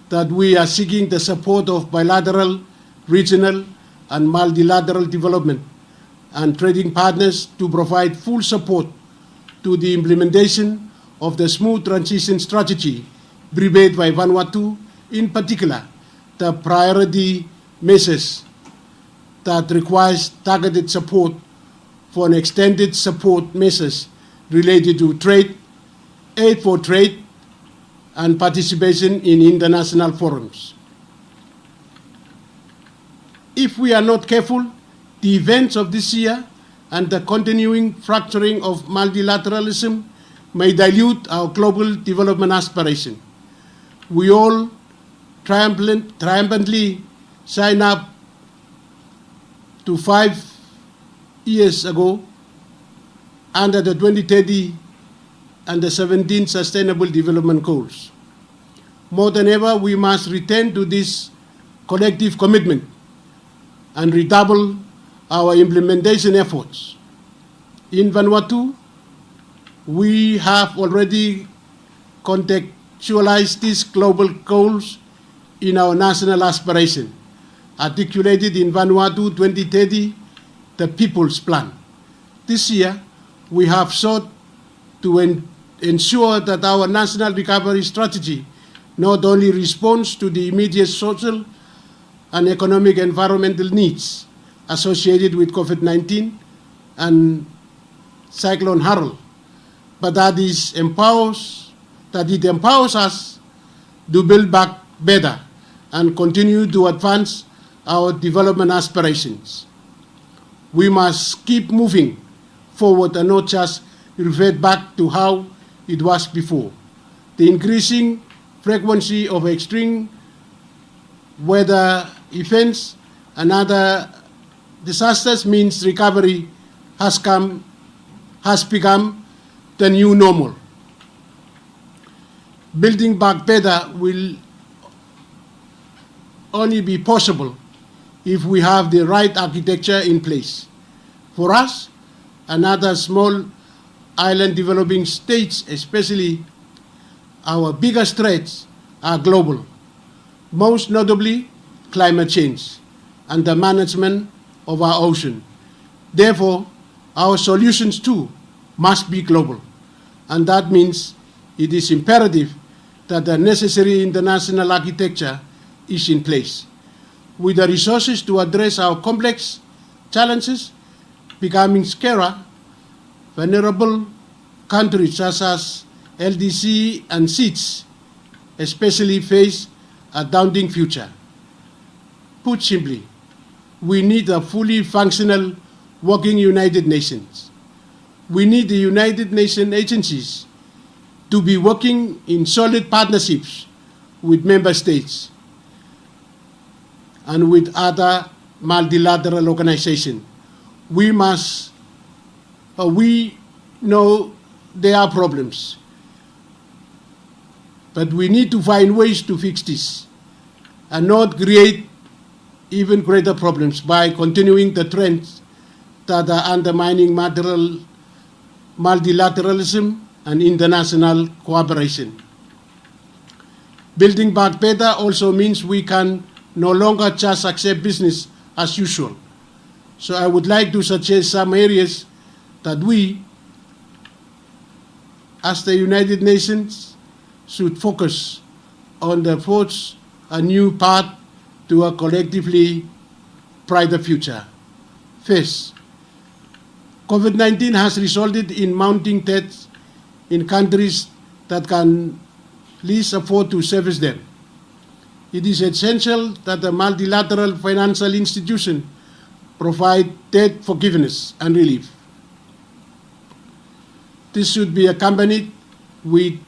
that we are seeking the support of bilateral, regional, and multilateral development and trading partners to provide full support to the implementation of the smooth transition strategy prepared by Vanuatu, in particular, the priority measures that requires targeted support for an extended support measures related to trade, aid for trade, and participation in international forums. If we are not careful, the events of this year and the continuing fracturing of multilateralism may dilute our global development aspiration. We all triumphantly signed up to 5 years ago under the 2030 and the 17 Sustainable Development Goals. More than ever, we must return to this collective commitment and redouble our implementation efforts. In Vanuatu, we have already contextualized these global goals in our national aspiration, articulated in Vanuatu 2030, the People's Plan. This year, we have sought to ensure that our national recovery strategy not only responds to the immediate social and economic environmental needs associated with COVID-19 and Cyclone Harold, but that it empowers us to build back better and continue to advance our development aspirations. We must keep moving forward and not just revert back to how it was before. The increasing frequency of extreme weather events and other disasters means recovery has become the new normal. Building back better will only be possible if we have the right architecture in place. For us and other small island developing states, especially, our biggest threats are global, most notably climate change and the management of our ocean. Therefore, our solutions too must be global, and that means it is imperative that the necessary international architecture is in place, with the resources to address our complex challenges becoming scarcer. Vulnerable countries such as LDC and SEEDS especially face a daunting future. Put simply, we need a fully functional working United Nations. We need the United Nations agencies to be working in solid partnerships with member states and with other multilateral organizations. We know there are problems, but we need to find ways to fix this and not create even greater problems by continuing the trends that are undermining multilateralism and international cooperation. Building back better also means we can no longer just accept business as usual. So I would like to suggest some areas that we, as the United Nations, should focus on the forge a new path to a collectively brighter future. First, COVID-19 has resulted in mounting deaths in countries that can least afford to service them. It is essential that the multilateral financial institution provide debt forgiveness and relief. This should be accompanied with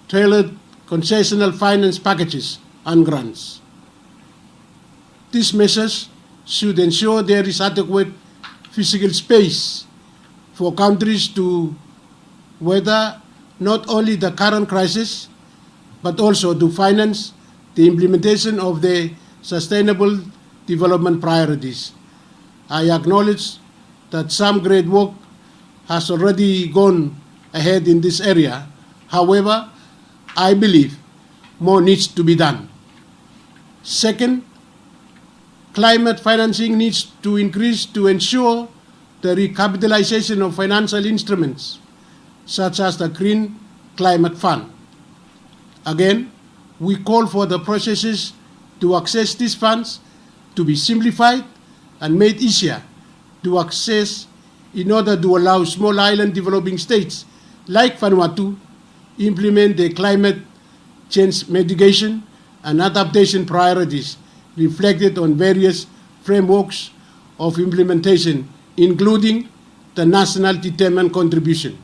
tailored concessional finance packages and grants. These measures should ensure there is adequate physical space for countries to weather not only the current crisis, but also to finance the implementation of the Sustainable Development Priorities. I acknowledge that some great work has already gone ahead in this area. However, I believe more needs to be done. Second, climate financing needs to increase to ensure the recapitalization of financial instruments, such as the Green Climate Fund. Again, we call for the processes to access these funds to be simplified and made easier to access in order to allow small island developing states like Vanuatu implement the climate change mitigation and adaptation priorities reflected on various frameworks of implementation, including the National Determined Contribution.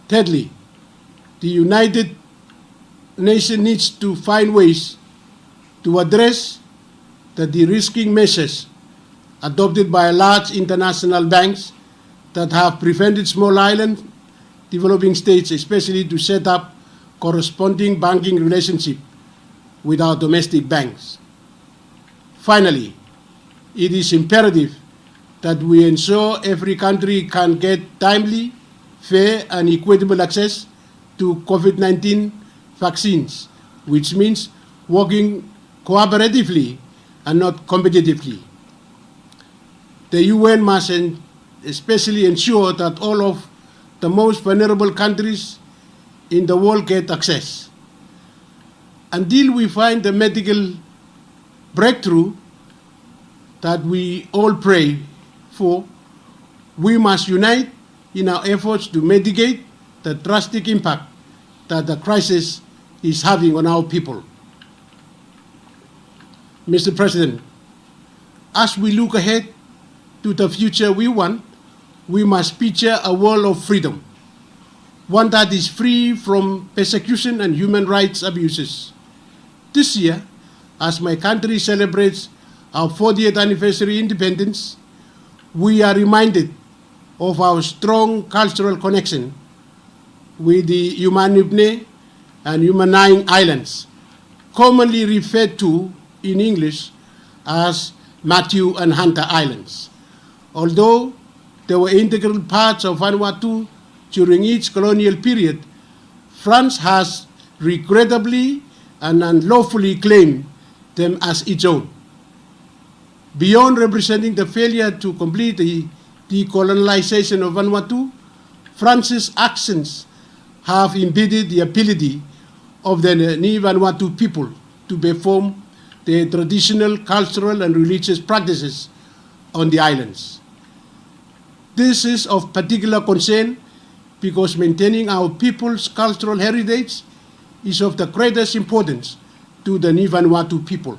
Thirdly, the United Nations needs to find ways to address the de-risking measures adopted by large international banks that have prevented small island developing states, especially to set up corresponding banking relationship with our domestic banks. Finally, it is imperative that we ensure every country can get timely, fair, and equitable access to COVID-19 vaccines, which means working cooperatively and not competitively. The UN must especially ensure that all of the most vulnerable countries in the world get access. Until we find the medical breakthrough that we all pray for, we must unite in our efforts to mitigate the drastic impact that the crisis is having on our people. Mr. President, as we look ahead to the future we want, we must picture a world of freedom, one that is free from persecution and human rights abuses. This year, as my country celebrates our 40th anniversary independence, we are reminded of our strong cultural connection with the Humanubne and Humanine Islands, commonly referred to in English as Matthew and Hunter Islands. Although they were integral parts of Vanuatu during each colonial period, France has regrettably and unlawfully claimed them as its own. Beyond representing the failure to complete the decolonization of Vanuatu, France's actions have impeded the ability of the Ni Vanuatu people to perform their traditional cultural and religious practices on the islands. This is of particular concern because maintaining our people's cultural heritage is of the greatest importance to the Ni Vanuatu people.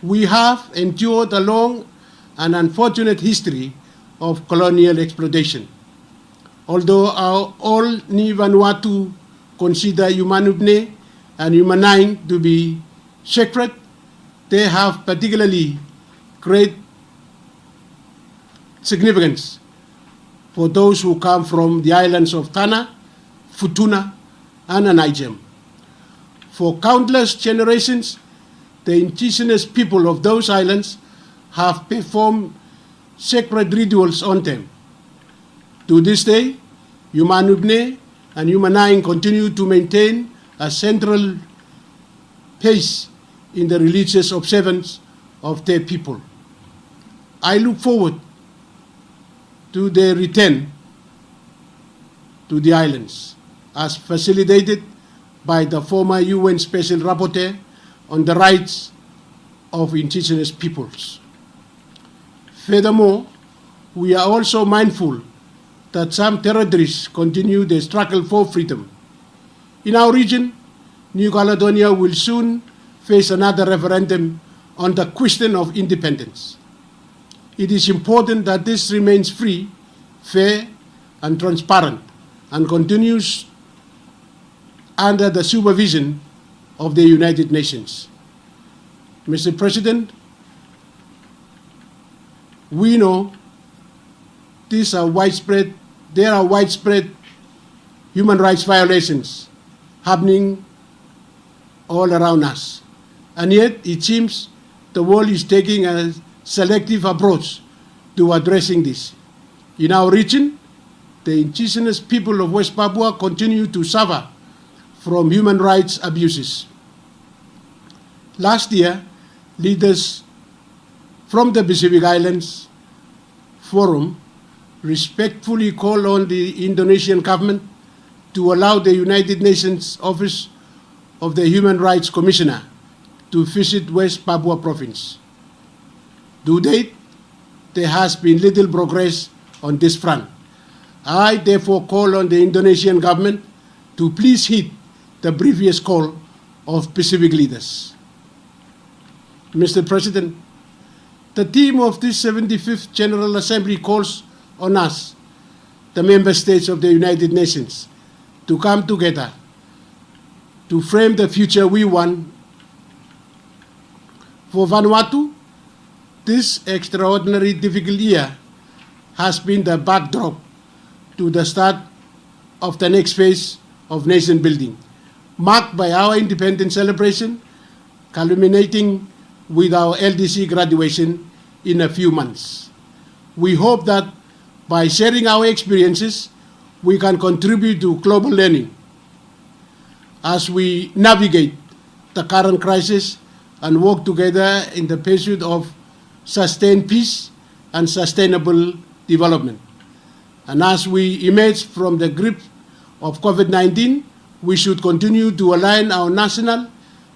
We have endured a long and unfortunate history of colonial exploitation. Although all Ni Vanuatu consider Humanubne and Humanine to be sacred, they have particularly great significance for those who come from the islands of Tana, Futuna, and Anaijam. For countless generations, the indigenous people of those islands have performed sacred rituals on them. To this day, Humanubne and Humanine continue to maintain a central place in the religious observance of their people. I look forward to their return to the islands, as facilitated by the former UN Special Rapporteur on the rights of indigenous peoples. Furthermore, we are also mindful that some territories continue their struggle for freedom. In our region, New Caledonia will soon face another referendum on the question of independence. It is important that this remains free, fair, and transparent, and continues under the supervision of the United Nations. Mr. President, we know there are widespread human rights violations happening all around us. And yet, it seems the world is taking a selective approach to addressing this. In our region, the indigenous people of West Papua continue to suffer from human rights abuses. Last year, leaders from the Pacific Islands Forum respectfully called on the Indonesian government to allow the United Nations Office of the Human Rights Commissioner to visit West Papua province. To date, there has been little progress on this front. I therefore call on the Indonesian government to please heed the previous call of Pacific leaders. Mr. President, the theme of this 75th General Assembly calls on us, the member states of the United Nations, to come together to frame the future we want. For Vanuatu, this extraordinary difficult year has been the backdrop to the start of the next phase of nation building, marked by our independence celebration, culminating with our LDC graduation in a few months. We hope that by sharing our experiences, we can contribute to global learning as we navigate the current crisis and work together in the pursuit of sustained peace and sustainable development. And as we emerge from the grip of COVID-19, we should continue to align our national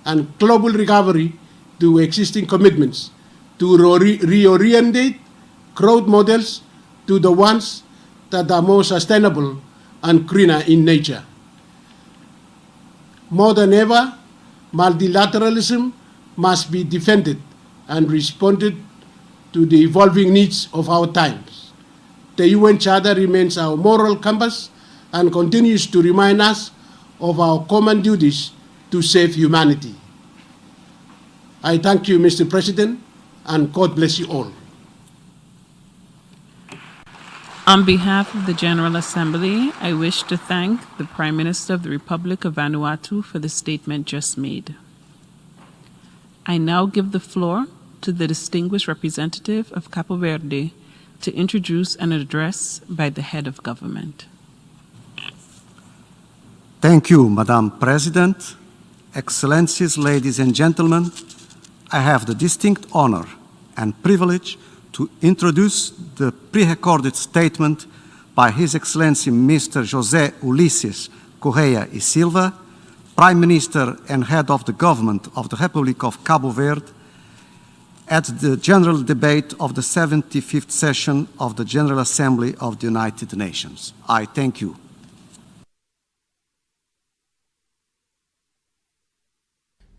and global recovery to existing commitments, to reorientate growth models to the ones that are more sustainable and greener in nature. More than ever, multilateralism must be defended and responded to the evolving needs of our times. The UN Charter remains our moral compass and continues to remind us of our common duties to save humanity. I thank you, Mr. President, and God bless you all. On behalf of the General Assembly, I wish to thank the Prime Minister of the Republic of Vanuatu for the statement just made. I now give the floor to the distinguished representative of Cabo Verde to introduce an address by the head of government. Thank you, Madam President. Excellencies, ladies and gentlemen, I have the distinct honor and privilege to introduce the pre-recorded statement by His Excellency Mr. José Ulisses Correia e Silva, Prime Minister and Head of the Government of the Republic of Cabo Verde, at the general debate of the 75th session of the General Assembly of the United Nations. I thank you.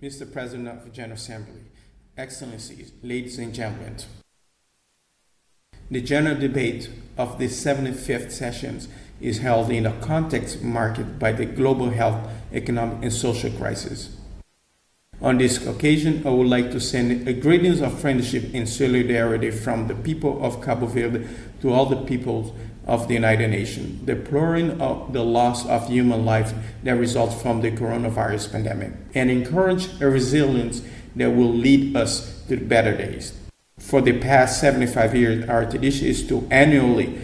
Mr. President of the General Assembly, Excellencies, ladies and gentlemen, the general debate of the 75th sessions is held in a context marked by the global health, economic, and social crisis. On this occasion, I would like to send a greetings of friendship and solidarity from the people of Cabo Verde to all the peoples of the United Nations, deploring the loss of human life that results from the coronavirus pandemic, and encourage a resilience that will lead us to better days. For the past 75 years, our tradition is to annually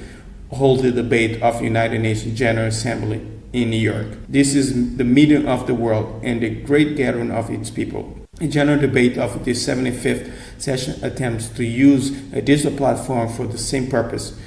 hold the debate of United Nations General Assembly in New York. This is the meeting of the world and the great gathering of its people. A general debate of the 75th session attempts to use a digital platform for the same purpose.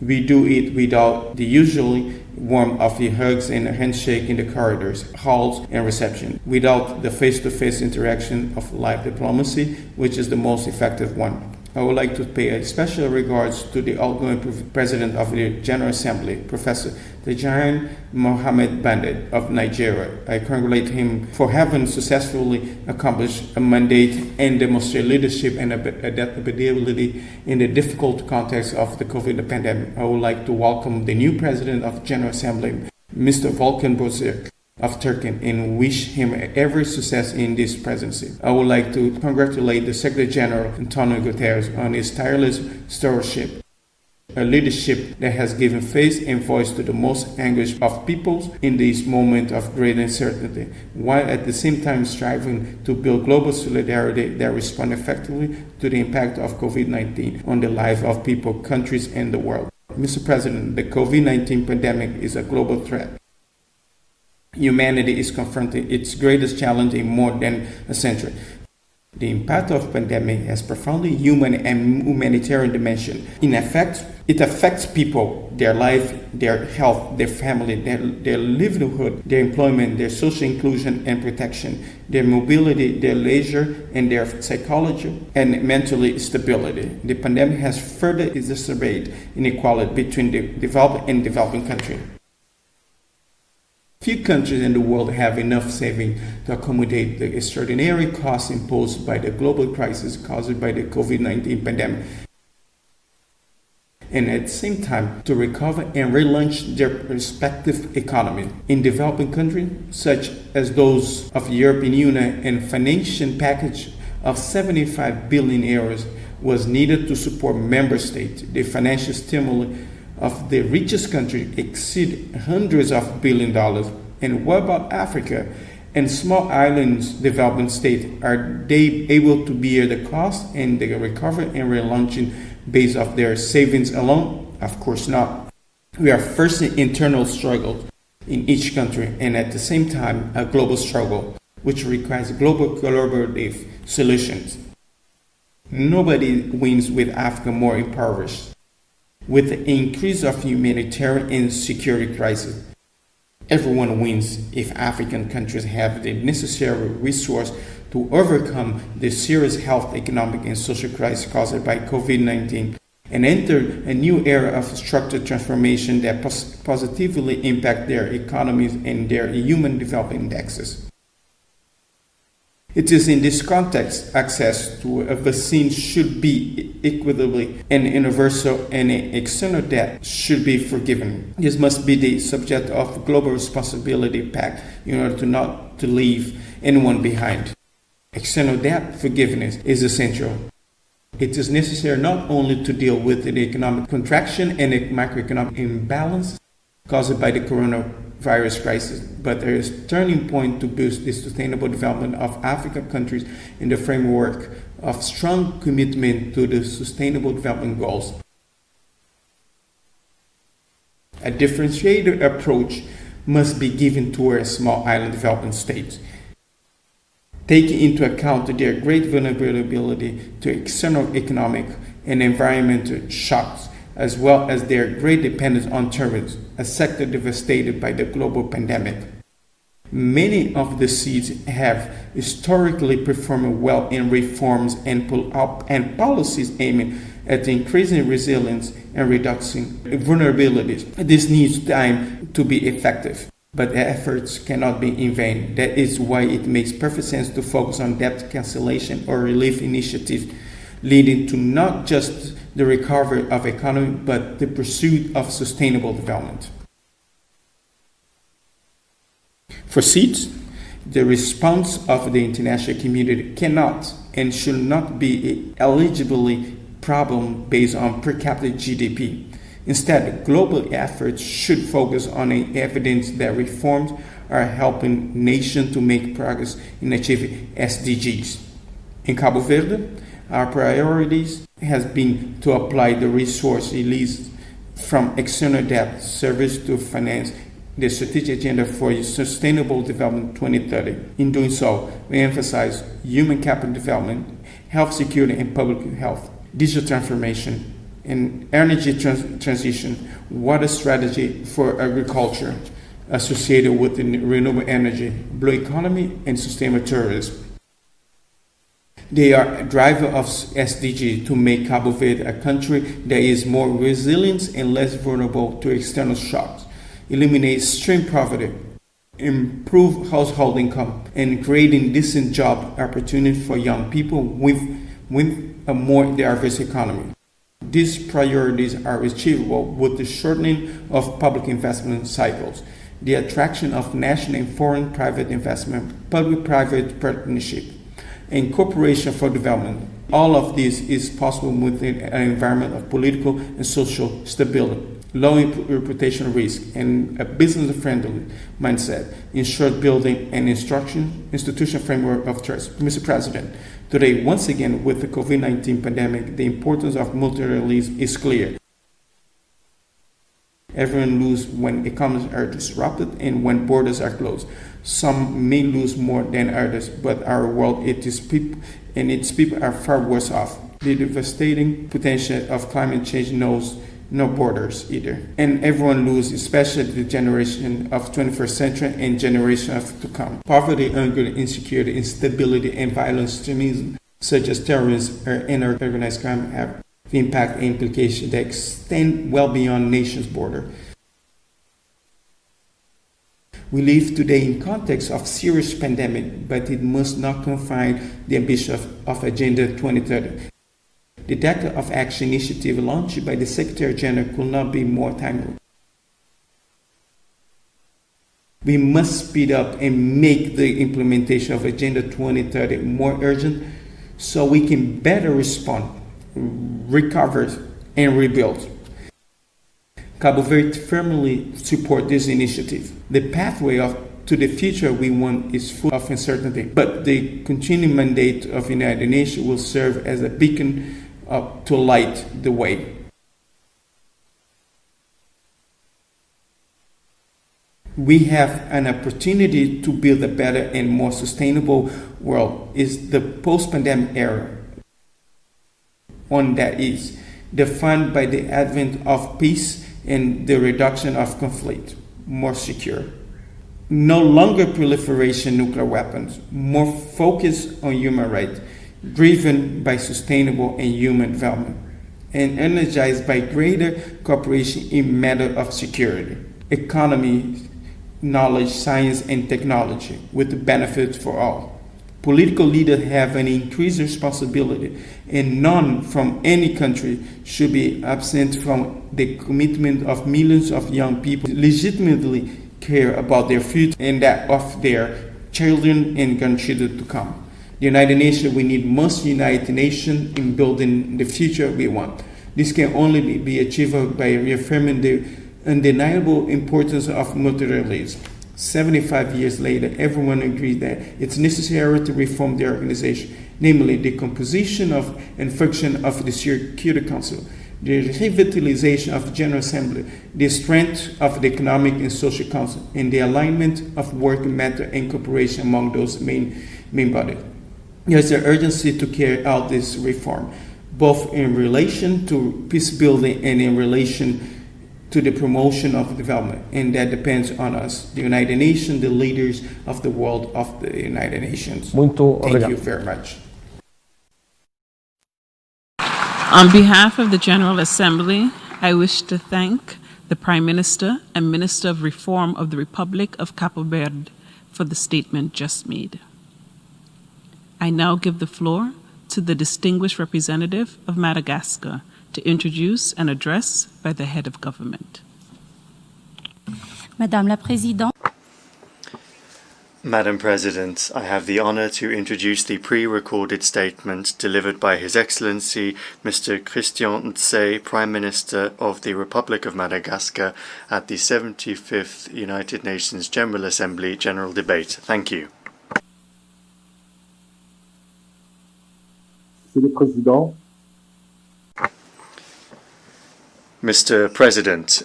We do it without the usual warmth of the hugs and handshake in the corridors, halls, and reception, without the face-to-face interaction of live diplomacy, which is the most effective one. I would like to pay a special regards to the outgoing President of the General Assembly, Professor Tejan Mohamed Bandit of Nigeria. I congratulate him for having successfully accomplished a mandate and demonstrate leadership and adaptability in the difficult context of the COVID pandemic. I would like to welcome the new President of the General Assembly, Mr. Volkan Bozkır of Turkey, and wish him every success in this presidency. I would like to congratulate the Secretary General, Antonio Guterres, on his tireless stewardship, a leadership that has given face and voice to the most anguished of peoples in this moment of great uncertainty, while at the same time striving to build global solidarity that responds effectively to the impact of COVID-19 on the lives of people, countries, and the world. Mr. President, the COVID-19 pandemic is a global threat. Humanity is confronting its greatest challenge in more than a century. The impact of the pandemic has profoundly human and humanitarian dimension. In effect, it affects people, their life, their health, their family, their livelihood, their employment, their social inclusion and protection, their mobility, their leisure, and their psychology and mental stability. The pandemic has further exacerbated inequality between the developed and developing countries. Few countries in the world have enough savings to accommodate the extraordinary costs imposed by the global crisis caused by the COVID-19 pandemic, and at the same time to recover and relaunch their respective economy. In developing countries, such as those of the European Union, a financial package of 75 billion euros was needed to support member states. The financial stimulus of the richest country exceed hundreds of billions of dollars. And what about Africa And small islands development states, are they able to bear the cost and the recovery and relaunching based off their savings alone? Of course not. We are facing internal struggles in each country and at the same time a global struggle which requires global collaborative solutions. Nobody wins with Africa more impoverished. With the increase of humanitarian and security crisis, everyone wins if African countries have the necessary resources to overcome the serious health, economic, and social crisis caused by COVID-19 and enter a new era of structured transformation that positively impact their economies and their human development indexes. It is in this context access to a vaccine should be equitably and universal, and external debt should be forgiven. This must be the subject of global responsibility pact in order to not to leave anyone behind. External debt forgiveness is essential. It is necessary not only to deal with the economic contraction and the macroeconomic imbalance caused by the coronavirus crisis, but there is a turning point to boost the sustainable development of African countries in the framework of strong commitment to the Sustainable Development Goals. A differentiated approach must be given towards small island development states, taking into account their great vulnerability to external economic and environmental shocks, as well as their great dependence on tourism, a sector devastated by the global pandemic. Many of the seeds have historically performed well in reforms and policies aiming at increasing resilience and reducing vulnerabilities. This needs time to be effective, but efforts cannot be in vain. That is why it makes perfect sense to focus on debt cancellation or relief initiatives leading to not just the recovery of economy, but the pursuit of sustainable development. For seeds, the response of the international community cannot and should not be eligibility problem based on per capita GDP. Instead, global efforts should focus on evidence that reforms are helping nations to make progress in achieving SDGs. In Cabo Verde, our priorities has been to apply the resource released from external debt service to finance the strategic agenda for sustainable development 2030. In doing so, we emphasize human capital development, health security and public health, digital transformation, and energy transition, water strategy for agriculture associated with the renewable energy, blue economy, and sustainable tourism. They are a driver of SDG to make Cabo Verde a country that is more resilient and less vulnerable to external shocks, eliminate extreme poverty, improve household income, and creating decent job opportunities for young people with a more diverse economy. These priorities are achievable with the shortening of public investment cycles, the attraction of national and foreign private investment, public-private partnership, and cooperation for development. All of this is possible within an environment of political and social stability, low reputational risk, and a business-friendly mindset, ensured building an institutional framework of trust. Mr. President, today, once again, with the COVID-19 pandemic, the importance of multilateralism is clear. Everyone loses when economies are disrupted and when borders are closed. Some may lose more than others, but our world, its people are far worse off. The devastating potential of climate change knows no borders either. And everyone loses, especially the generation of 21st century and generations to come. Poverty, hunger, insecurity, instability, and violent extremism, such as terrorism and organized crime, have impact and implications that extend well beyond nations' border. We live today in context of serious pandemic, but it must not confine the ambition of Agenda 2030. The Decade of Action initiative launched by the Secretary General could not be more timely. We must speed up and make the implementation of Agenda 2030 more urgent so we can better respond, recover, and rebuild. Cabo Verde firmly supports this initiative. The pathway to the future we want is full of uncertainty, but the continuing mandate of the United Nations will serve as a beacon to light the way. We have an opportunity to build a better and more sustainable world. It's the post-pandemic era. One that is defined by the advent of peace and the reduction of conflict, more secure. No longer proliferation nuclear weapons, more focus on human rights, driven by sustainable and human development, and energized by greater cooperation in matter of security, economy, knowledge, science, and technology, with benefits for all. Political leaders have an increased responsibility, and none from any country should be absent from the commitment of millions of young people legitimately care about their future and that of their children and grandchildren to come. The United Nations, we must unite the nation in building the future we want. This can only be achieved by reaffirming the undeniable importance of multilateralism. 75 years later, everyone agrees that it's necessary to reform the organization, namely the composition of and function of the Security Council, the revitalization of the General Assembly, the strength of the Economic and Social Council, and the alignment of work matter and cooperation among those main bodies. There's an urgency to carry out this reform, both in relation to peace building and in relation to the promotion of development, and that depends on us, the United Nations, the leaders of the world of the United Nations. Thank you very much. On behalf of the General Assembly, I wish to thank the Prime Minister and Minister of Reform of the Republic of Cabo Verde for the statement just made. I now give the floor to the distinguished representative of Madagascar to introduce an address by the head of government. Madame la Présidente. Madam President, I have the honor to introduce the pre-recorded statement delivered by His Excellency Mr. Christian Ntse, Prime Minister of the Republic of Madagascar, at the 75th United Nations General Assembly General Debate. Thank you. Monsieur le Président, Mr. President,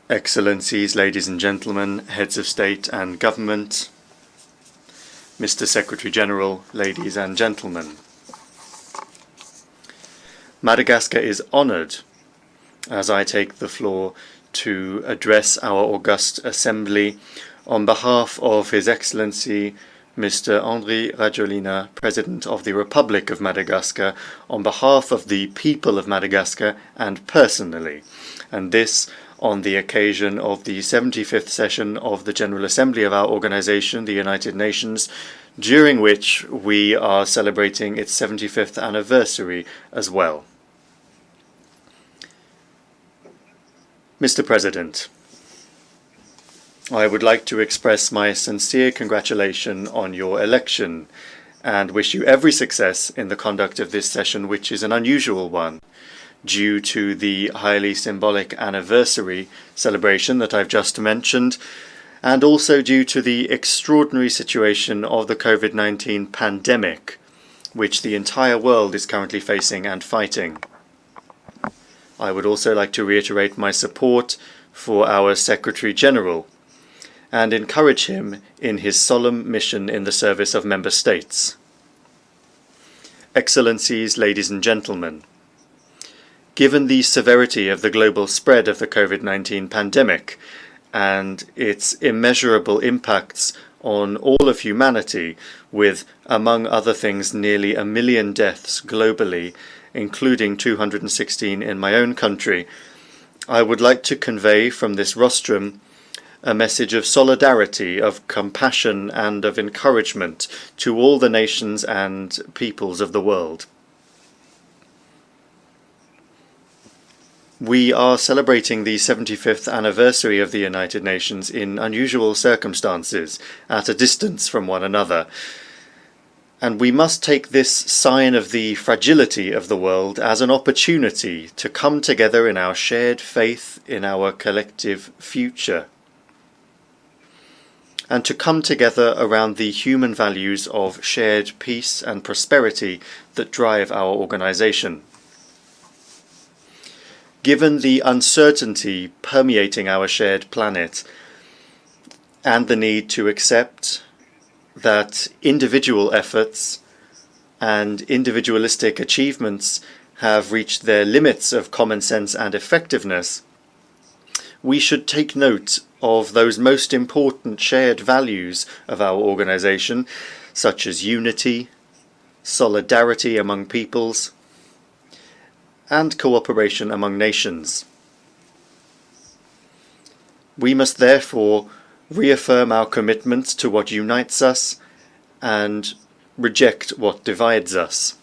Excellencies, ladies and gentlemen, heads of state and government, Mr. Secretary General, ladies and gentlemen. Madagascar is honoured as I take the floor to address our august assembly on behalf of His Excellency Mr. Andry Rajoelina, President of the Republic of Madagascar, on behalf of the people of Madagascar and personally, and this on the occasion of the 75th session of the General Assembly of our organization, the United Nations, during which we are celebrating its 75th anniversary as well. Mr. President, I would like to express my sincere congratulations on your election and wish you every success in the conduct of this session, which is an unusual one, due to the highly symbolic anniversary celebration that I've just mentioned, and also due to the extraordinary situation of the COVID-19 pandemic, which the entire world is currently facing and fighting. I would also like to reiterate my support for our Secretary General, and encourage him in his solemn mission in the service of Member States. Excellencies, ladies and gentlemen, given the severity of the global spread of the COVID-19 pandemic and its immeasurable impacts on all of humanity, with, among other things, nearly 1 million deaths globally, including 216 in my own country, I would like to convey from this rostrum a message of solidarity, of compassion and of encouragement to all the nations and peoples of the world. We are celebrating the 75th anniversary of the United Nations in unusual circumstances, at a distance from one another, and we must take this sign of the fragility of the world as an opportunity to come together in our shared faith in our collective future. and to come together around the human values of shared peace and prosperity that drive our organization. Given the uncertainty permeating our shared planet and the need to accept that individual efforts and individualistic achievements have reached their limits of common sense and effectiveness, we should take note of those most important shared values of our organization, such as unity, solidarity among peoples, and cooperation among nations. We must therefore reaffirm our commitment to what unites us and reject what divides us.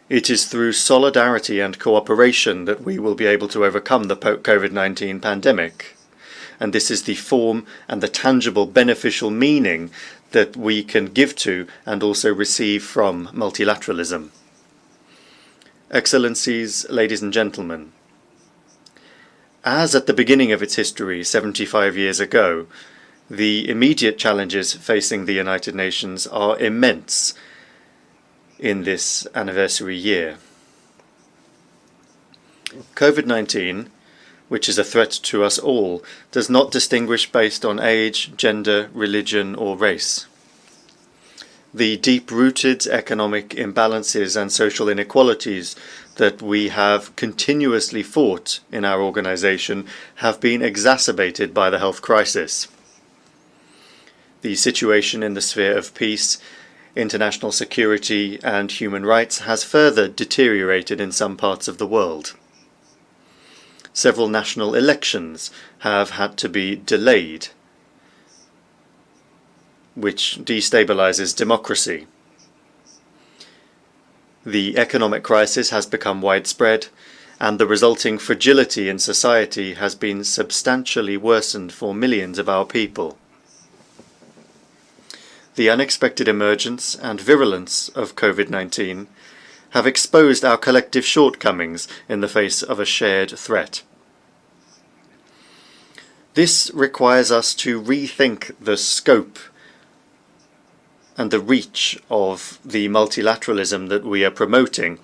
It is through solidarity and cooperation that we will be able to overcome the COVID-19 pandemic, and this is the form and the tangible beneficial meaning that we can give to and also receive from multilateralism. Excellencies, ladies and gentlemen, as at the beginning of its history 75 years ago, the immediate challenges facing the United Nations are immense in this anniversary year. COVID-19, which is a threat to us all, does not distinguish based on age, gender, religion, or race. The deep-rooted economic imbalances and social inequalities that we have continuously fought in our organization have been exacerbated by the health crisis. The situation in the sphere of peace, international security, and human rights has further deteriorated in some parts of the world. Several national elections have had to be delayed, which destabilizes democracy. The economic crisis has become widespread, and the resulting fragility in society has been substantially worsened for millions of our people. The unexpected emergence and virulence of COVID-19 have exposed our collective shortcomings in the face of a shared threat. This requires us to rethink the scope and the reach of the multilateralism that we are promoting,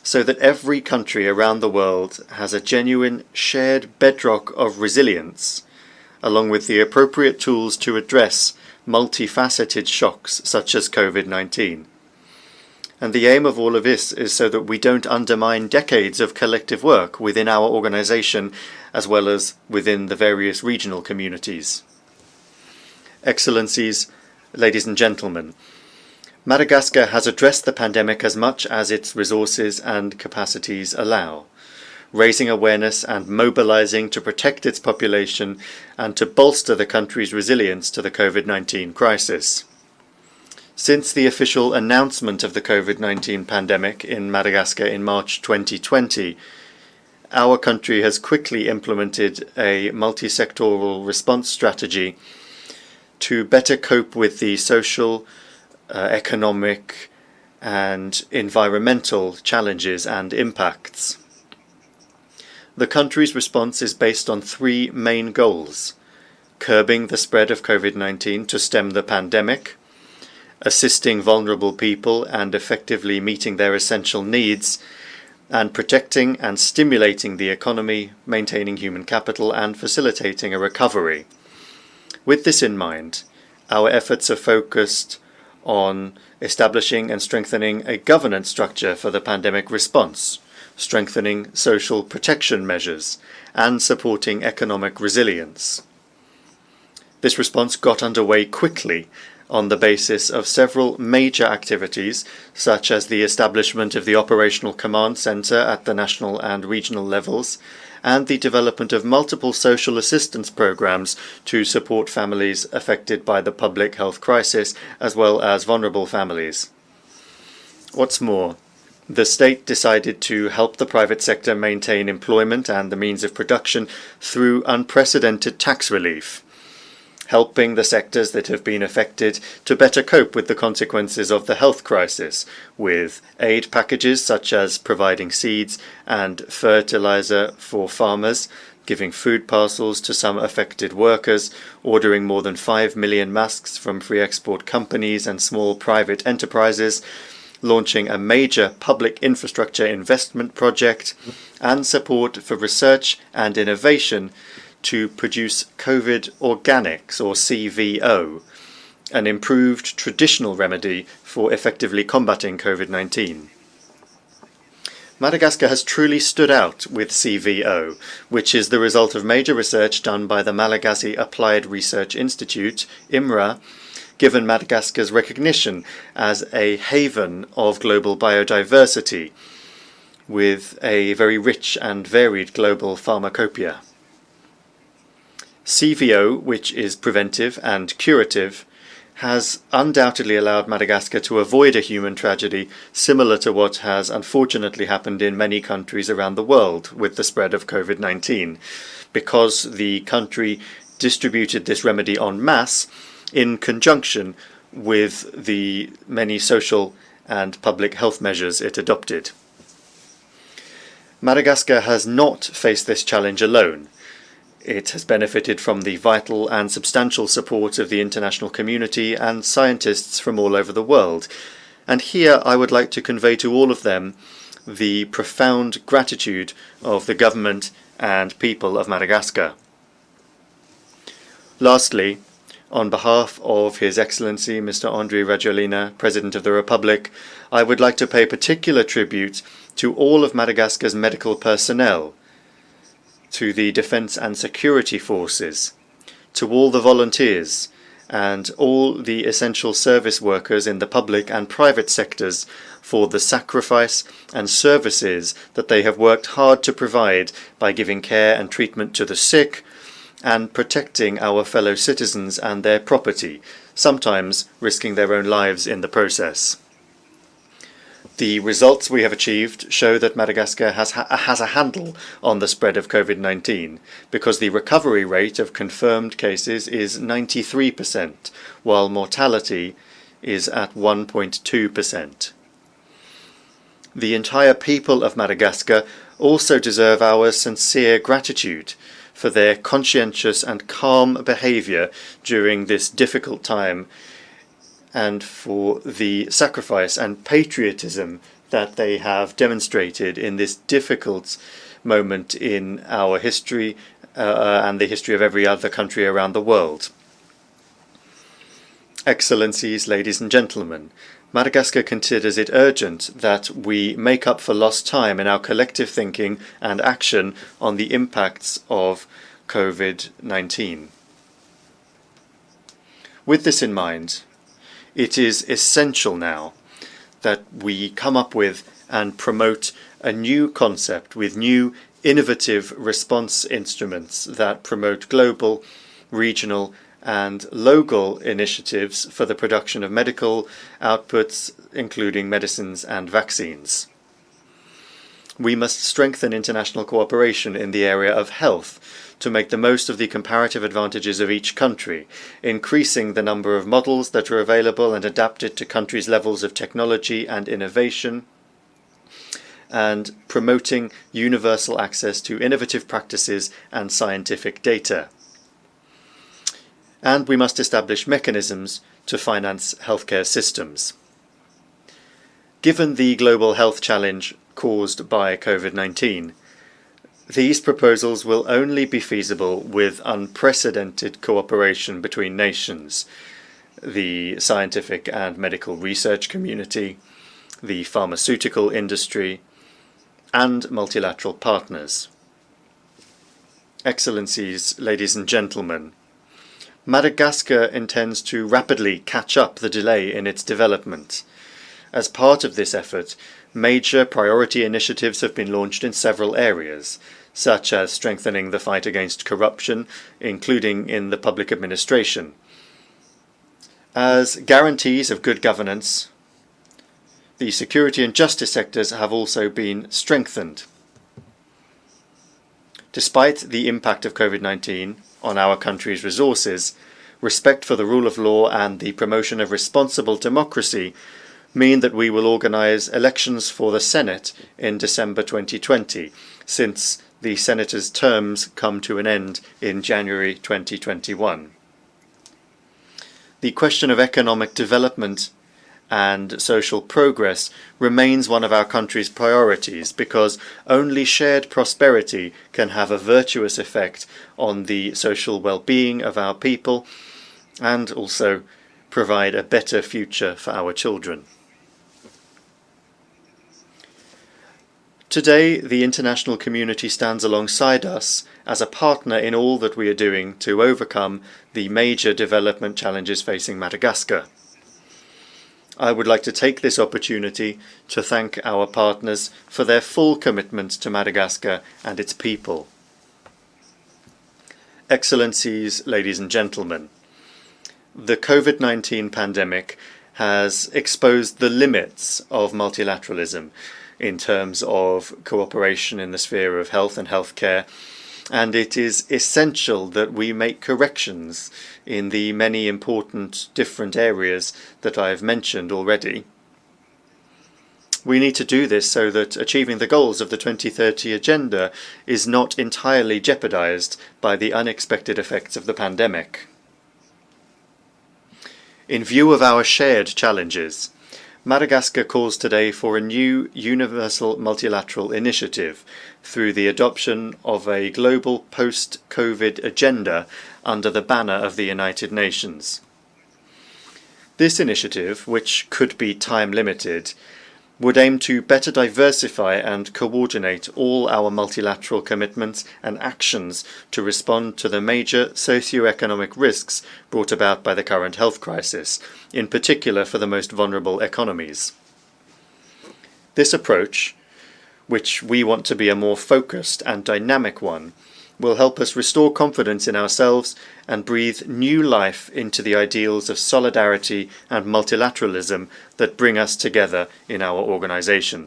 so that every country around the world has a genuine shared bedrock of resilience, along with the appropriate tools to address multifaceted shocks such as COVID-19. And the aim of all of this is so that we don't undermine decades of collective work within our organization as well as within the various regional communities. Excellencies, ladies and gentlemen, Madagascar has addressed the pandemic as much as its resources and capacities allow, raising awareness and mobilizing to protect its population and to bolster the country's resilience to the COVID-19 crisis. Since the official announcement of the COVID-19 pandemic in Madagascar in March 2020, our country has quickly implemented a multi-sectoral response strategy to better cope with the social, economic, and environmental challenges and impacts. The country's response is based on three main goals: curbing the spread of COVID-19 to stem the pandemic, assisting vulnerable people and effectively meeting their essential needs, and protecting and stimulating the economy, maintaining human capital, and facilitating a recovery. With this in mind, our efforts are focused on establishing and strengthening a governance structure for the pandemic response, strengthening social protection measures, and supporting economic resilience. This response got underway quickly on the basis of several major activities, such as the establishment of the Operational Command Centre at the national and regional levels, and the development of multiple social assistance programs to support families affected by the public health crisis, as well as vulnerable families. What's more, the state decided to help the private sector maintain employment and the means of production through unprecedented tax relief, helping the sectors that have been affected to better cope with the consequences of the health crisis, with aid packages such as providing seeds and fertilizer for farmers giving food parcels to some affected workers, ordering more than 5 million masks from free export companies and small private enterprises, launching a major public infrastructure investment project, and support for research and innovation to produce COVID organics, or CVO, an improved traditional remedy for effectively combating COVID-19. Madagascar has truly stood out with CVO, which is the result of major research done by the Malagasy Applied Research Institute, IMRA, given Madagascar's recognition as a haven of global biodiversity, with a very rich and varied global pharmacopoeia. CVO, which is preventive and curative, has undoubtedly allowed Madagascar to avoid a human tragedy similar to what has unfortunately happened in many countries around the world with the spread of COVID-19, because the country distributed this remedy en masse in conjunction with the many social and public health measures it adopted. Madagascar has not faced this challenge alone. It has benefited from the vital and substantial support of the international community and scientists from all over the world. And here I would like to convey to all of them the profound gratitude of the government and people of Madagascar. Lastly, on behalf of His Excellency Mr. Andry Rajoelina, President of the Republic, I would like to pay particular tribute to all of Madagascar's medical personnel, to the defence and security forces, to all the volunteers, and all the essential service workers in the public and private sectors for the sacrifice and services that they have worked hard to provide by giving care and treatment to the sick and protecting our fellow citizens and their property, sometimes risking their own lives in the process. The results we have achieved show that Madagascar has a handle on the spread of COVID-19, because the recovery rate of confirmed cases is 93%, while mortality is at 1.2%. The entire people of Madagascar also deserve our sincere gratitude for their conscientious and calm behaviour during this difficult time, and for the sacrifice and patriotism that they have demonstrated in this difficult moment in our history and the history of every other country around the world. Excellencies, ladies and gentlemen, Madagascar considers it urgent that we make up for lost time in our collective thinking and action on the impacts of COVID-19. With this in mind, it is essential now that we come up with and promote a new concept with new innovative response instruments that promote global, regional and local initiatives for the production of medical outputs, including medicines and vaccines. We must strengthen international cooperation in the area of health to make the most of the comparative advantages of each country, increasing the number of models that are available and adapted to countries' levels of technology and innovation, and promoting universal access to innovative practices and scientific data. And we must establish mechanisms to finance healthcare systems. Given the global health challenge caused by COVID-19, these proposals will only be feasible with unprecedented cooperation between nations, the scientific and medical research community, the pharmaceutical industry, and multilateral partners. Excellencies, ladies and gentlemen, Madagascar intends to rapidly catch up the delay in its development. As part of this effort, major priority initiatives have been launched in several areas, such as strengthening the fight against corruption, including in the public administration. As guarantees of good governance, the security and justice sectors have also been strengthened. Despite the impact of COVID-19 on our country's resources, respect for the rule of law and the promotion of responsible democracy mean that we will organise elections for the Senate in December 2020, since the Senator's terms come to an end in January 2021. The question of economic development and social progress remains one of our country's priorities, because only shared prosperity can have a virtuous effect on the social well-being of our people and also provide a better future for our children. Today, the international community stands alongside us as a partner in all that we are doing to overcome the major development challenges facing Madagascar. I would like to take this opportunity to thank our partners for their full commitment to Madagascar and its people. Excellencies, ladies and gentlemen, the COVID-19 pandemic has exposed the limits of multilateralism in terms of cooperation in the sphere of health and healthcare, and it is essential that we make corrections in the many important different areas that I have mentioned already. We need to do this so that achieving the goals of the 2030 Agenda is not entirely jeopardized by the unexpected effects of the pandemic. In view of our shared challenges, Madagascar calls today for a new universal multilateral initiative through the adoption of a global post-COVID agenda under the banner of the United Nations. This initiative, which could be time-limited, would aim to better diversify and coordinate all our multilateral commitments and actions to respond to the major socio-economic risks brought about by the current health crisis, in particular for the most vulnerable economies. This approach, which we want to be a more focused and dynamic one, will help us restore confidence in ourselves and breathe new life into the ideals of solidarity and multilateralism that bring us together in our organization.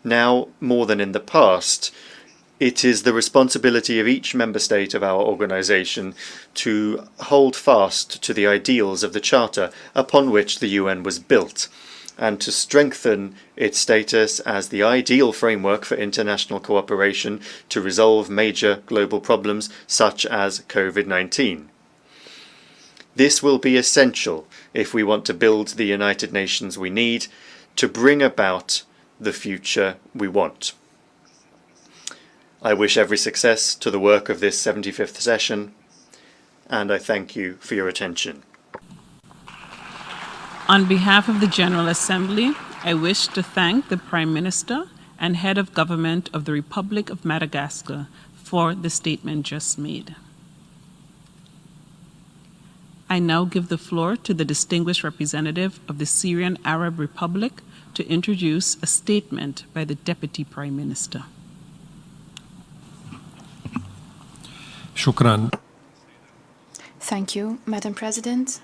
Now, more than in the past, it is the responsibility of each member state of our organization to hold fast to the ideals of the Charter upon which the UN was built, and to strengthen its status as the ideal framework for international cooperation to resolve major global problems such as COVID-19. This will be essential if we want to build the United Nations we need to bring about the future we want. I wish every success to the work of this 75th session, and I thank you for your attention. On behalf of the General Assembly, I wish to thank the Prime Minister and Head of Government of the Republic of Madagascar for the statement just made. I now give the floor to the distinguished representative of the Syrian Arab Republic to introduce a statement by the Deputy Prime Minister. Shukran. Thank you, Madam President.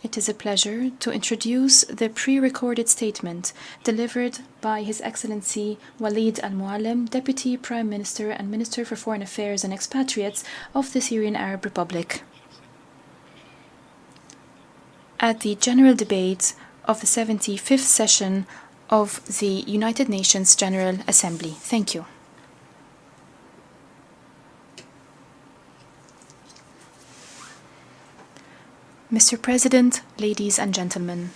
It is a pleasure to introduce the pre-recorded statement delivered by His Excellency Walid Al-Muallim, Deputy Prime Minister and Minister for Foreign Affairs and Expatriates of the Syrian Arab Republic. At the General Debate of the 75th session of the United Nations General Assembly. Thank you. Mr. President, ladies and gentlemen,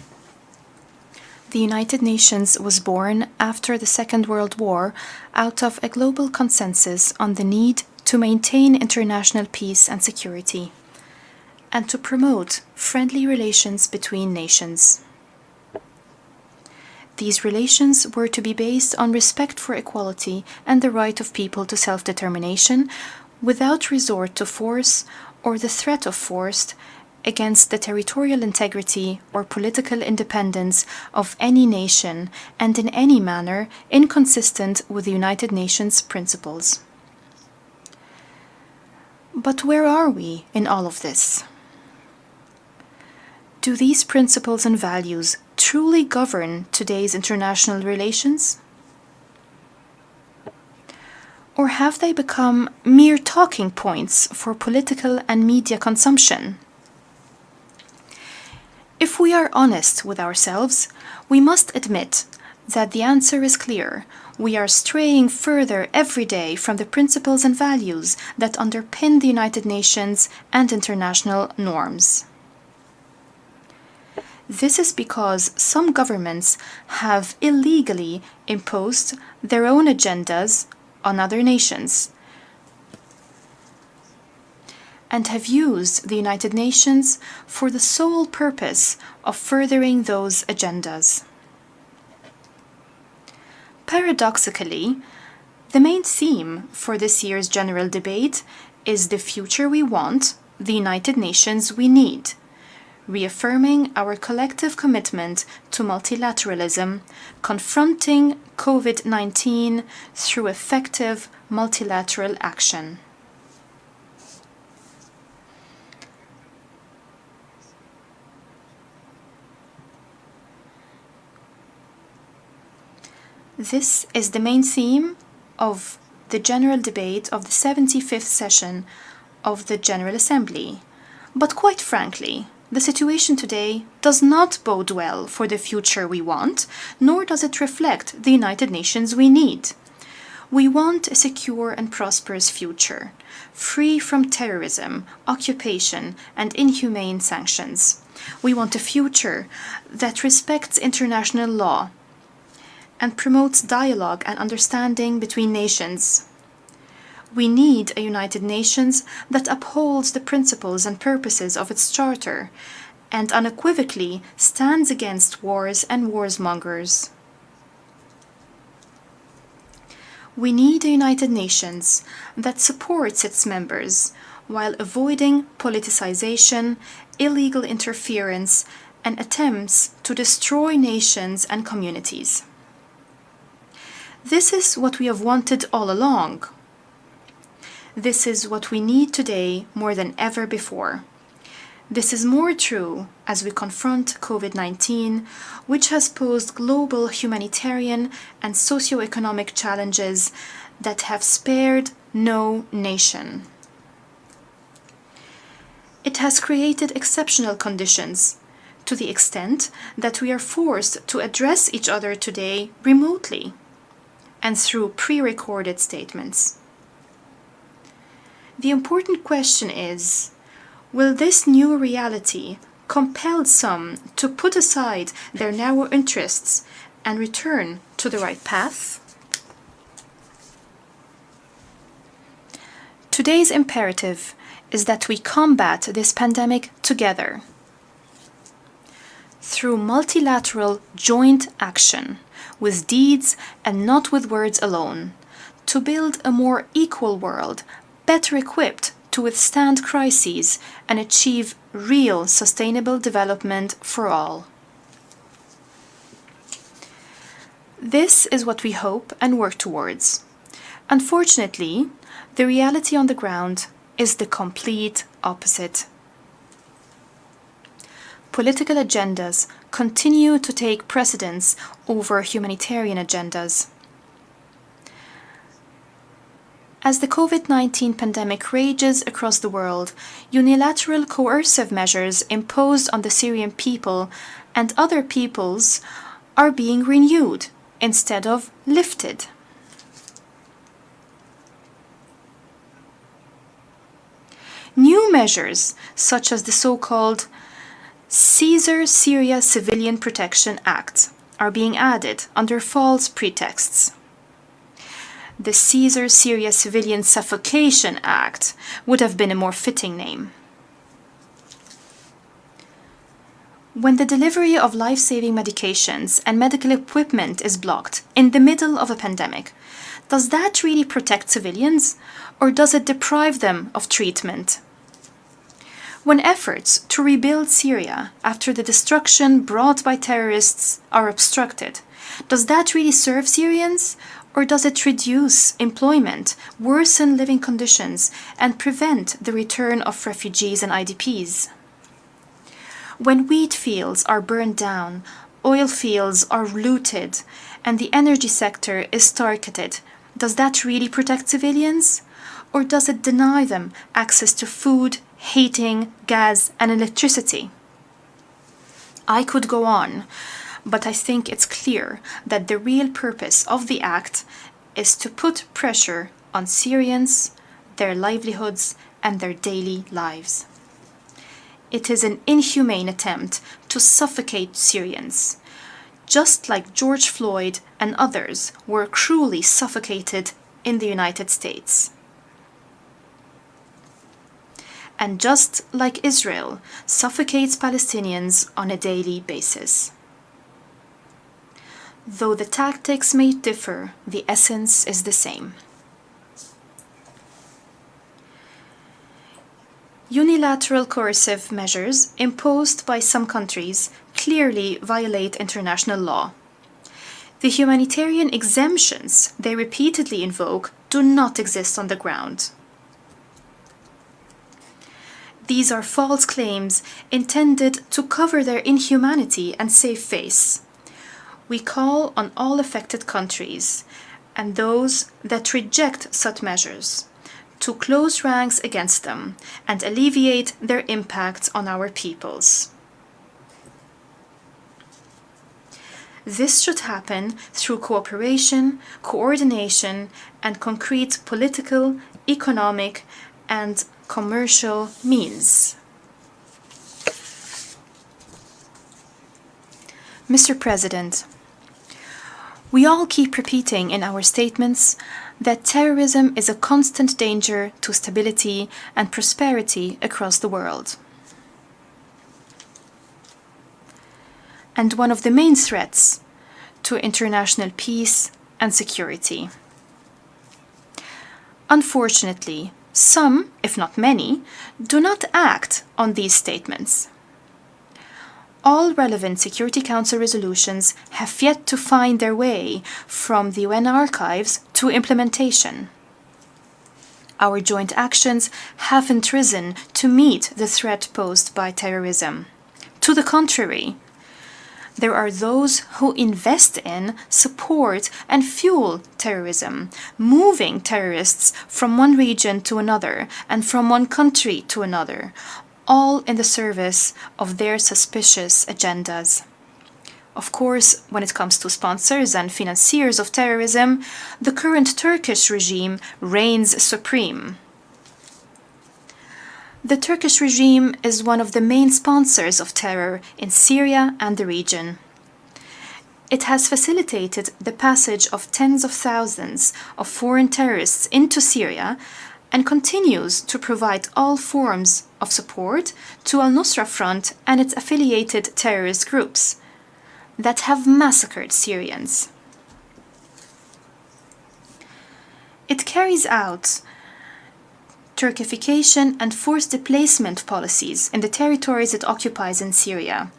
the United Nations was born after the Second World War out of a global consensus on the need to maintain international peace and security, and to promote friendly relations between nations. These relations were to be based on respect for equality and the right of people to self-determination, without resort to force or the threat of force against the territorial integrity or political independence of any nation, and in any manner inconsistent with the United Nations principles. But where are we in all of this? Do these principles and values truly govern today's international relations? Or have they become mere talking points for political and media consumption? If we are honest with ourselves, we must admit that the answer is clear. We are straying further every day from the principles and values that underpin the United Nations and international norms. This is because some governments have illegally imposed their own agendas on other nations and have used the United Nations for the sole purpose of furthering those agendas. Paradoxically, the main theme for this year's general debate is the future we want, the United Nations we need, reaffirming our collective commitment to multilateralism, confronting COVID-19 through effective multilateral action. This is the main theme of the general debate of the 75th session of the General Assembly. But quite frankly, the situation today does not bode well for the future we want, nor does it reflect the United Nations we need. We want a secure and prosperous future, free from terrorism, occupation, and inhumane sanctions. We want a future that respects international law and promotes dialogue and understanding between nations. We need a United Nations that upholds the principles and purposes of its charter and unequivocally stands against wars and warmongers. We need a United Nations that supports its members while avoiding politicization, illegal interference, and attempts to destroy nations and communities. This is what we have wanted all along. This is what we need today more than ever before. This is more true as we confront COVID-19, which has posed global humanitarian and socio-economic challenges that have spared no nation. It has created exceptional conditions to the extent that we are forced to address each other today remotely and through pre-recorded statements. The important question is, will this new reality compel some to put aside their narrow interests and return to the right path? Today's imperative is that we combat this pandemic together through multilateral joint action, with deeds and not with words alone, to build a more equal world, better equipped to withstand crises and achieve real sustainable development for all. This is what we hope and work towards. Unfortunately, the reality on the ground is the complete opposite. Political agendas continue to take precedence over humanitarian agendas. As the COVID-19 pandemic rages across the world, unilateral coercive measures imposed on the Syrian people and other peoples are being renewed instead of lifted. New measures, such as the so-called Caesar Syria Civilian Protection Act, are being added under false pretexts. The Caesar Syria Civilian Suffocation Act would have been a more fitting name. When the delivery of life-saving medications and medical equipment is blocked in the middle of a pandemic, does that really protect civilians, or does it deprive them of treatment? When efforts to rebuild Syria after the destruction brought by terrorists are obstructed, does that really serve Syrians, or does it reduce employment, worsen living conditions, and prevent the return of refugees and IDPs? When wheat fields are burned down, oil fields are looted, and the energy sector is targeted, does that really protect civilians? Or does it deny them access to food, heating, gas, and electricity? I could go on, but I think it's clear that the real purpose of the act is to put pressure on Syrians, their livelihoods, and their daily lives. It is an inhumane attempt to suffocate Syrians, just like George Floyd and others were cruelly suffocated in the United States. And just like Israel suffocates Palestinians on a daily basis. Though the tactics may differ, the essence is the same. Unilateral coercive measures imposed by some countries clearly violate international law. The humanitarian exemptions they repeatedly invoke do not exist on the ground. These are false claims intended to cover their inhumanity and save face. We call on all affected countries and those that reject such measures to close ranks against them and alleviate their impact on our peoples. This should happen through cooperation, coordination, and concrete political, economic, and commercial means. Mr. President, we all keep repeating in our statements that terrorism is a constant danger to stability and prosperity across the world, and one of the main threats to international peace and security. Unfortunately, some, if not many, do not act on these statements. All relevant Security Council resolutions have yet to find their way from the UN archives to implementation. Our joint actions haven't risen to meet the threat posed by terrorism. To the contrary, there are those who invest in, support, and fuel terrorism, moving terrorists from one region to another and from one country to another, all in the service of their suspicious agendas. Of course, when it comes to sponsors and financiers of terrorism, the current Turkish regime reigns supreme. The Turkish regime is one of the main sponsors of terror in Syria and the region. It has facilitated the passage of tens of thousands of foreign terrorists into Syria and continues to provide all forms of support to Al-Nusra Front and its affiliated terrorist groups that have massacred Syrians. It carries out Turkification and forced displacement policies in the territories it occupies in Syria,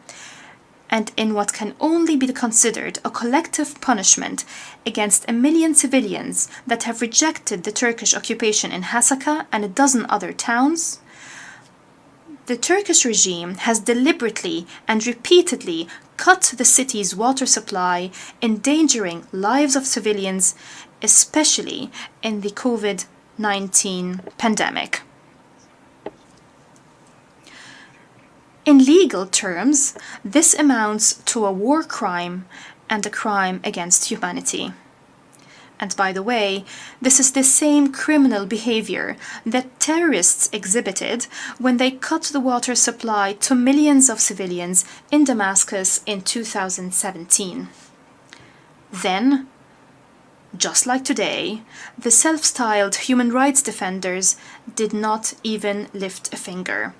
and in what can only be considered a collective punishment against 1 million civilians that have rejected the Turkish occupation in Hasaka and a dozen other towns. The Turkish regime has deliberately and repeatedly cut the city's water supply, endangering lives of civilians, especially in the COVID-19 pandemic. In legal terms, this amounts to a war crime and a crime against humanity. And by the way, this is the same criminal behavior that terrorists exhibited when they cut the water supply to millions of civilians in Damascus in 2017. Then, just like today, the self-styled human rights defenders did not even lift a finger.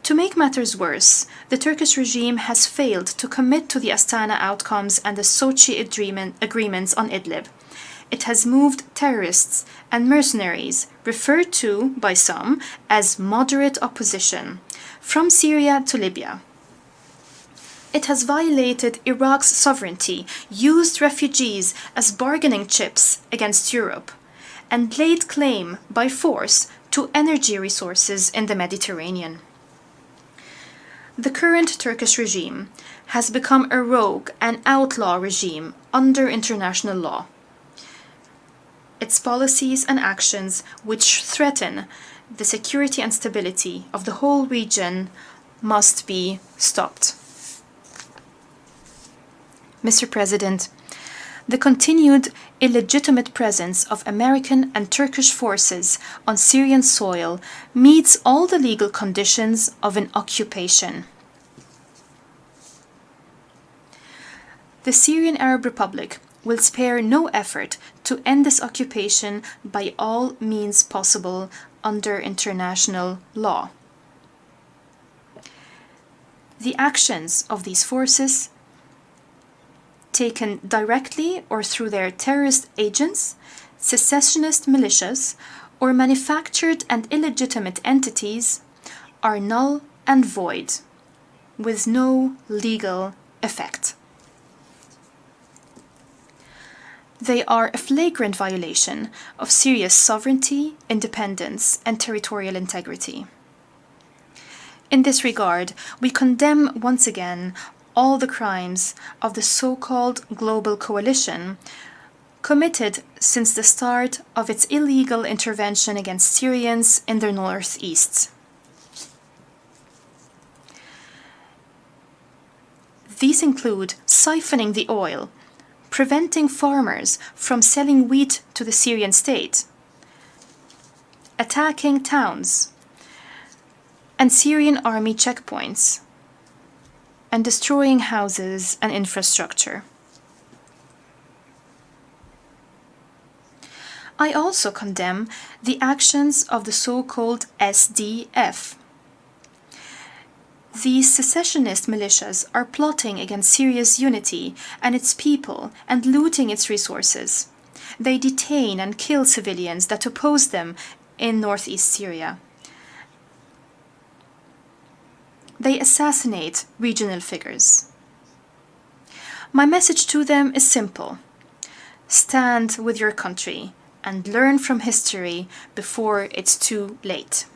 To make matters worse, the Turkish regime has failed to commit to the Astana outcomes and the Sochi agreements on Idlib. It has moved terrorists and mercenaries, referred to by some as moderate opposition, from Syria to Libya. It has violated Iraq's sovereignty, used refugees as bargaining chips against Europe, and laid claim by force to energy resources in the Mediterranean. The current Turkish regime has become a rogue and outlaw regime under international law. Its policies and actions, which threaten the security and stability of the whole region, must be stopped. Mr. President, the continued illegitimate presence of American and Turkish forces on Syrian soil meets all the legal conditions of an occupation. The Syrian Arab Republic will spare no effort to end this occupation by all means possible under international law. The actions of these forces, taken directly or through their terrorist agents, secessionist militias, or manufactured and illegitimate entities, are null and void, with no legal effect. They are a flagrant violation of Syria's sovereignty, independence, and territorial integrity. In this regard, we condemn once again all the crimes of the so-called global coalition committed since the start of its illegal intervention against Syrians in the northeast. These include siphoning the oil, preventing farmers from selling wheat to the Syrian state, attacking towns and Syrian army checkpoints, and destroying houses and infrastructure. I also condemn the actions of the so-called SDF. These secessionist militias are plotting against Syria's unity and its people and looting its resources. They detain and kill civilians that oppose them in northeast Syria. They assassinate regional figures. My message to them is simple. Stand with your country and learn from history before it's too late.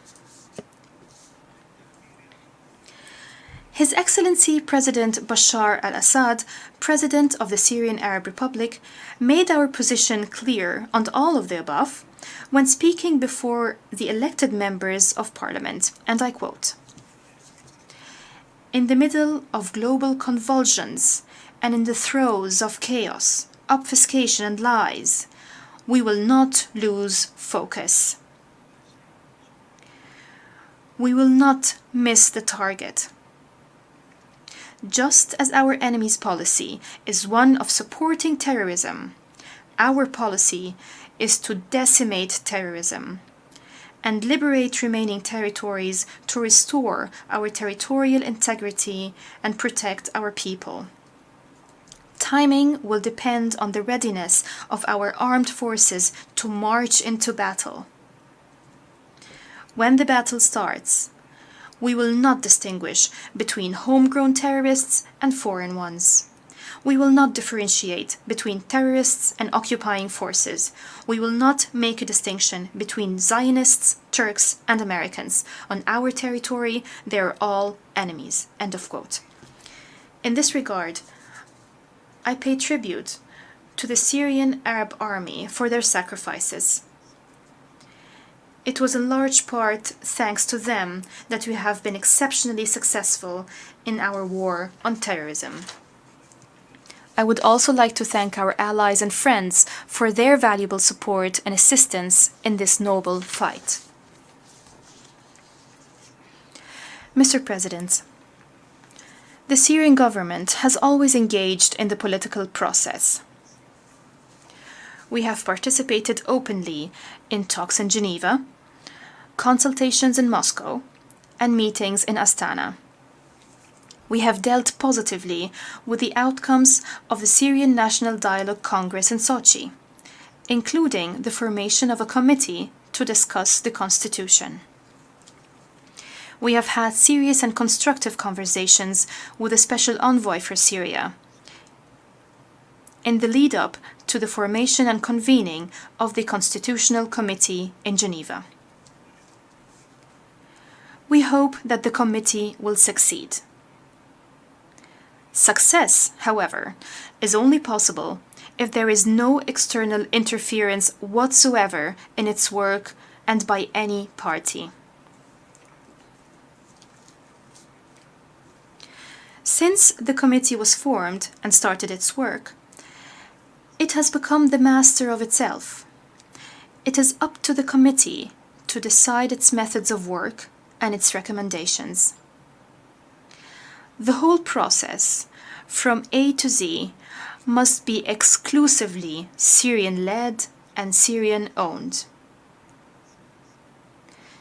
His Excellency President Bashar al-Assad, President of the Syrian Arab Republic, made our position clear on all of the above when speaking before the elected members of Parliament, and I quote, "In the middle of global convulsions and in the throes of chaos, obfuscation and lies, we will not lose focus. We will not miss the target. Just as our enemy's policy is one of supporting terrorism, our policy is to decimate terrorism and liberate remaining territories to restore our territorial integrity and protect our people. Timing will depend on the readiness of our armed forces to march into battle. When the battle starts, we will not distinguish between homegrown terrorists and foreign ones. We will not differentiate between terrorists and occupying forces. We will not make a distinction between Zionists, Turks, and Americans. On our territory, they are all enemies." End of quote. In this regard, I pay tribute to the Syrian Arab Army for their sacrifices. It was in large part thanks to them that we have been exceptionally successful in our war on terrorism. I would also like to thank our allies and friends for their valuable support and assistance in this noble fight. Mr. President, the Syrian government has always engaged in the political process. We have participated openly in talks in Geneva, consultations in Moscow, and meetings in Astana. We have dealt positively with the outcomes of the Syrian National Dialogue Congress in Sochi, including the formation of a committee to discuss the constitution. We have had serious and constructive conversations with the Special Envoy for Syria in the lead-up to the formation and convening of the Constitutional Committee in Geneva. We hope that the committee will succeed. Success, however, is only possible if there is no external interference whatsoever in its work and by any party. Since the committee was formed and started its work, it has become the master of itself. It is up to the committee to decide its methods of work and its recommendations. The whole process, from A to Z, must be exclusively Syrian-led and Syrian-owned.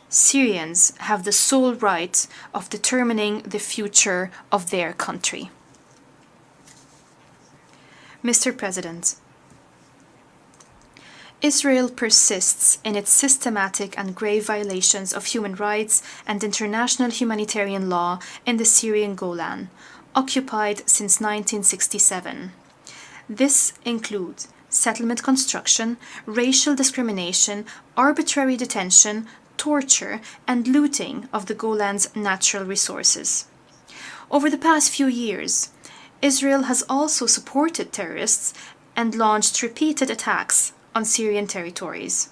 Syrians have the sole right of determining the future of their country. Mr. President, Israel persists in its systematic and grave violations of human rights and international humanitarian law in the Syrian Golan, occupied since 1967. This includes settlement construction, racial discrimination, arbitrary detention, torture, and looting of the Golan's natural resources. Over the past few years, Israel has also supported terrorists and launched repeated attacks on Syrian territories.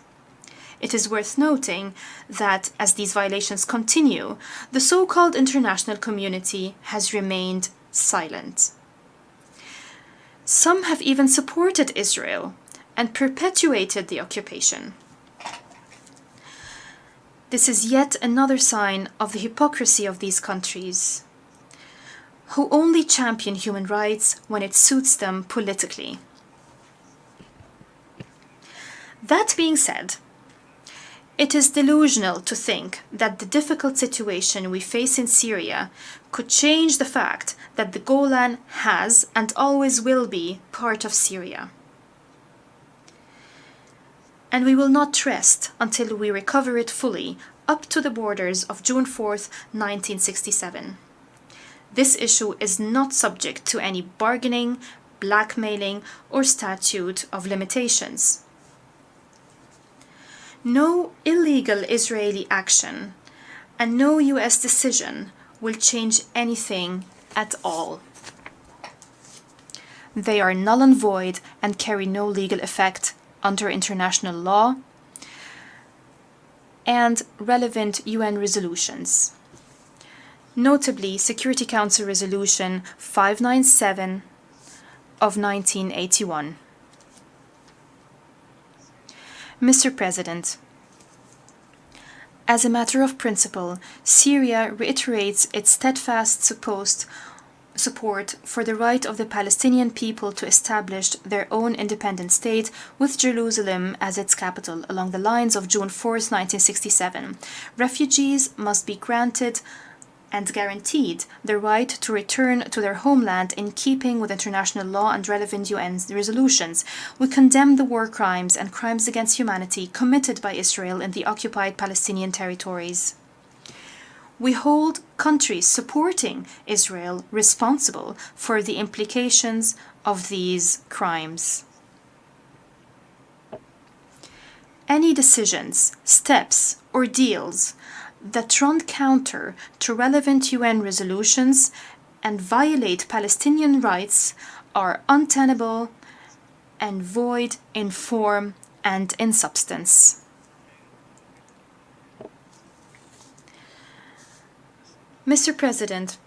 It is worth noting that as these violations continue, the so-called international community has remained silent. Some have even supported Israel and perpetuated the occupation. This is yet another sign of the hypocrisy of these countries, who only champion human rights when it suits them politically. That being said, it is delusional to think that the difficult situation we face in Syria could change the fact that the Golan has and always will be part of Syria. And we will not rest until we recover it fully up to the borders of June 4th, 1967. This issue is not subject to any bargaining, blackmailing, or statute of limitations. No illegal Israeli action and no US decision will change anything at all. They are null and void and carry no legal effect under international law and relevant UN resolutions, notably Security Council Resolution 597 of 1981. Mr. President, as a matter of principle, Syria reiterates its steadfast support for the right of the Palestinian people to establish their own independent state with Jerusalem as its capital along the lines of June 4, 1967. Refugees must be granted and guaranteed the right to return to their homeland in keeping with international law and relevant UN resolutions. We condemn the war crimes and crimes against humanity committed by Israel in the occupied Palestinian territories. We hold countries supporting Israel responsible for the implications of these crimes. Any decisions, steps, or deals that run counter to relevant UN resolutions and violate Palestinian rights are untenable and void in form and in substance. Mr. President,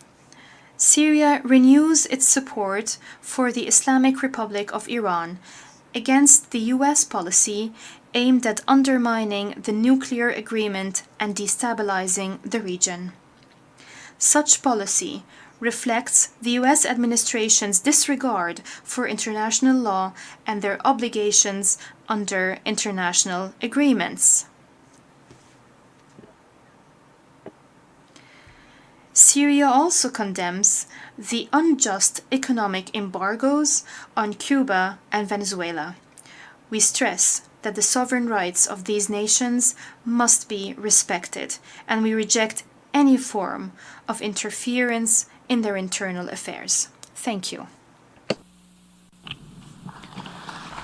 Syria renews its support for the Islamic Republic of Iran against the US policy aimed at undermining the nuclear agreement and destabilizing the region. Such policy reflects the US administration's disregard for international law and their obligations under international agreements. Syria also condemns the unjust economic embargoes on Cuba and Venezuela. We stress that the sovereign rights of these nations must be respected, and we reject any form of interference in their internal affairs. Thank you.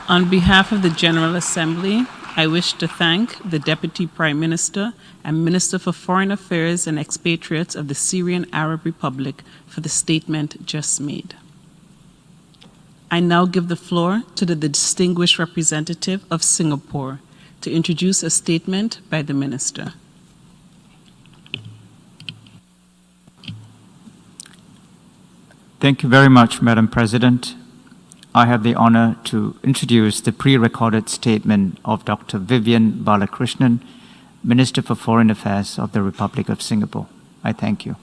On behalf of the General Assembly, I wish to thank the Deputy Prime Minister and Minister for Foreign Affairs and Expatriates of the Syrian Arab Republic for the statement just made. I now give the floor to the distinguished representative of Singapore to introduce a statement by the Minister. Thank you very much, Madam President. I have the honor to introduce the pre-recorded statement of Dr. Vivian Balakrishnan, Minister for Foreign Affairs of the Republic of Singapore. I thank you.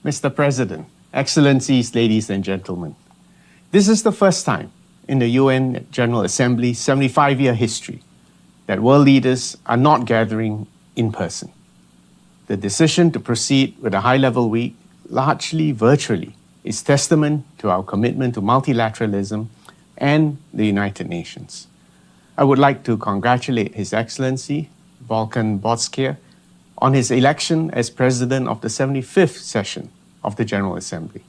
Mr. President, Excellencies, ladies and gentlemen, this is the first time in the UN General Assembly's 75-year history that world leaders are not gathering in person. The decision to proceed with a high-level week, largely virtually, is testament to our commitment to multilateralism and the United Nations. I would like to congratulate His Excellency Volkan Bozkir on his election as President of the 75th session of the General Assembly.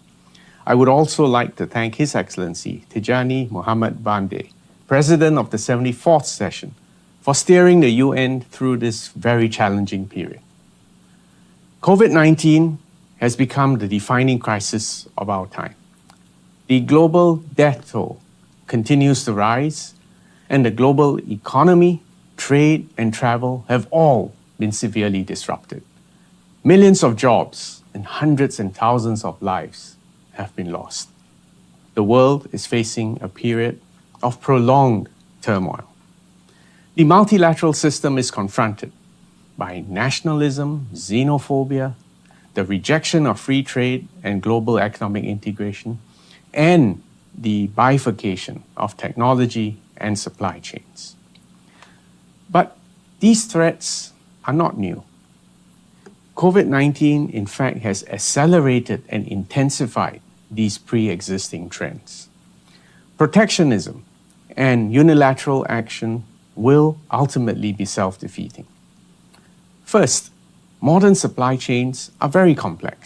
I would also like to thank His Excellency Tijani Muhammad Bande, President of the 74th session, for steering the UN through this very challenging period. COVID-19 has become the defining crisis of our time. The global death toll continues to rise, and the global economy, trade, and travel have all been severely disrupted. Millions of jobs and hundreds and thousands of lives have been lost. The world is facing a period of prolonged turmoil. The multilateral system is confronted by nationalism, xenophobia, the rejection of free trade and global economic integration, and the bifurcation of technology and supply chains. But these threats are not new. COVID-19, in fact, has accelerated and intensified these pre-existing trends. Protectionism and unilateral action will ultimately be self-defeating. First, modern supply chains are very complex.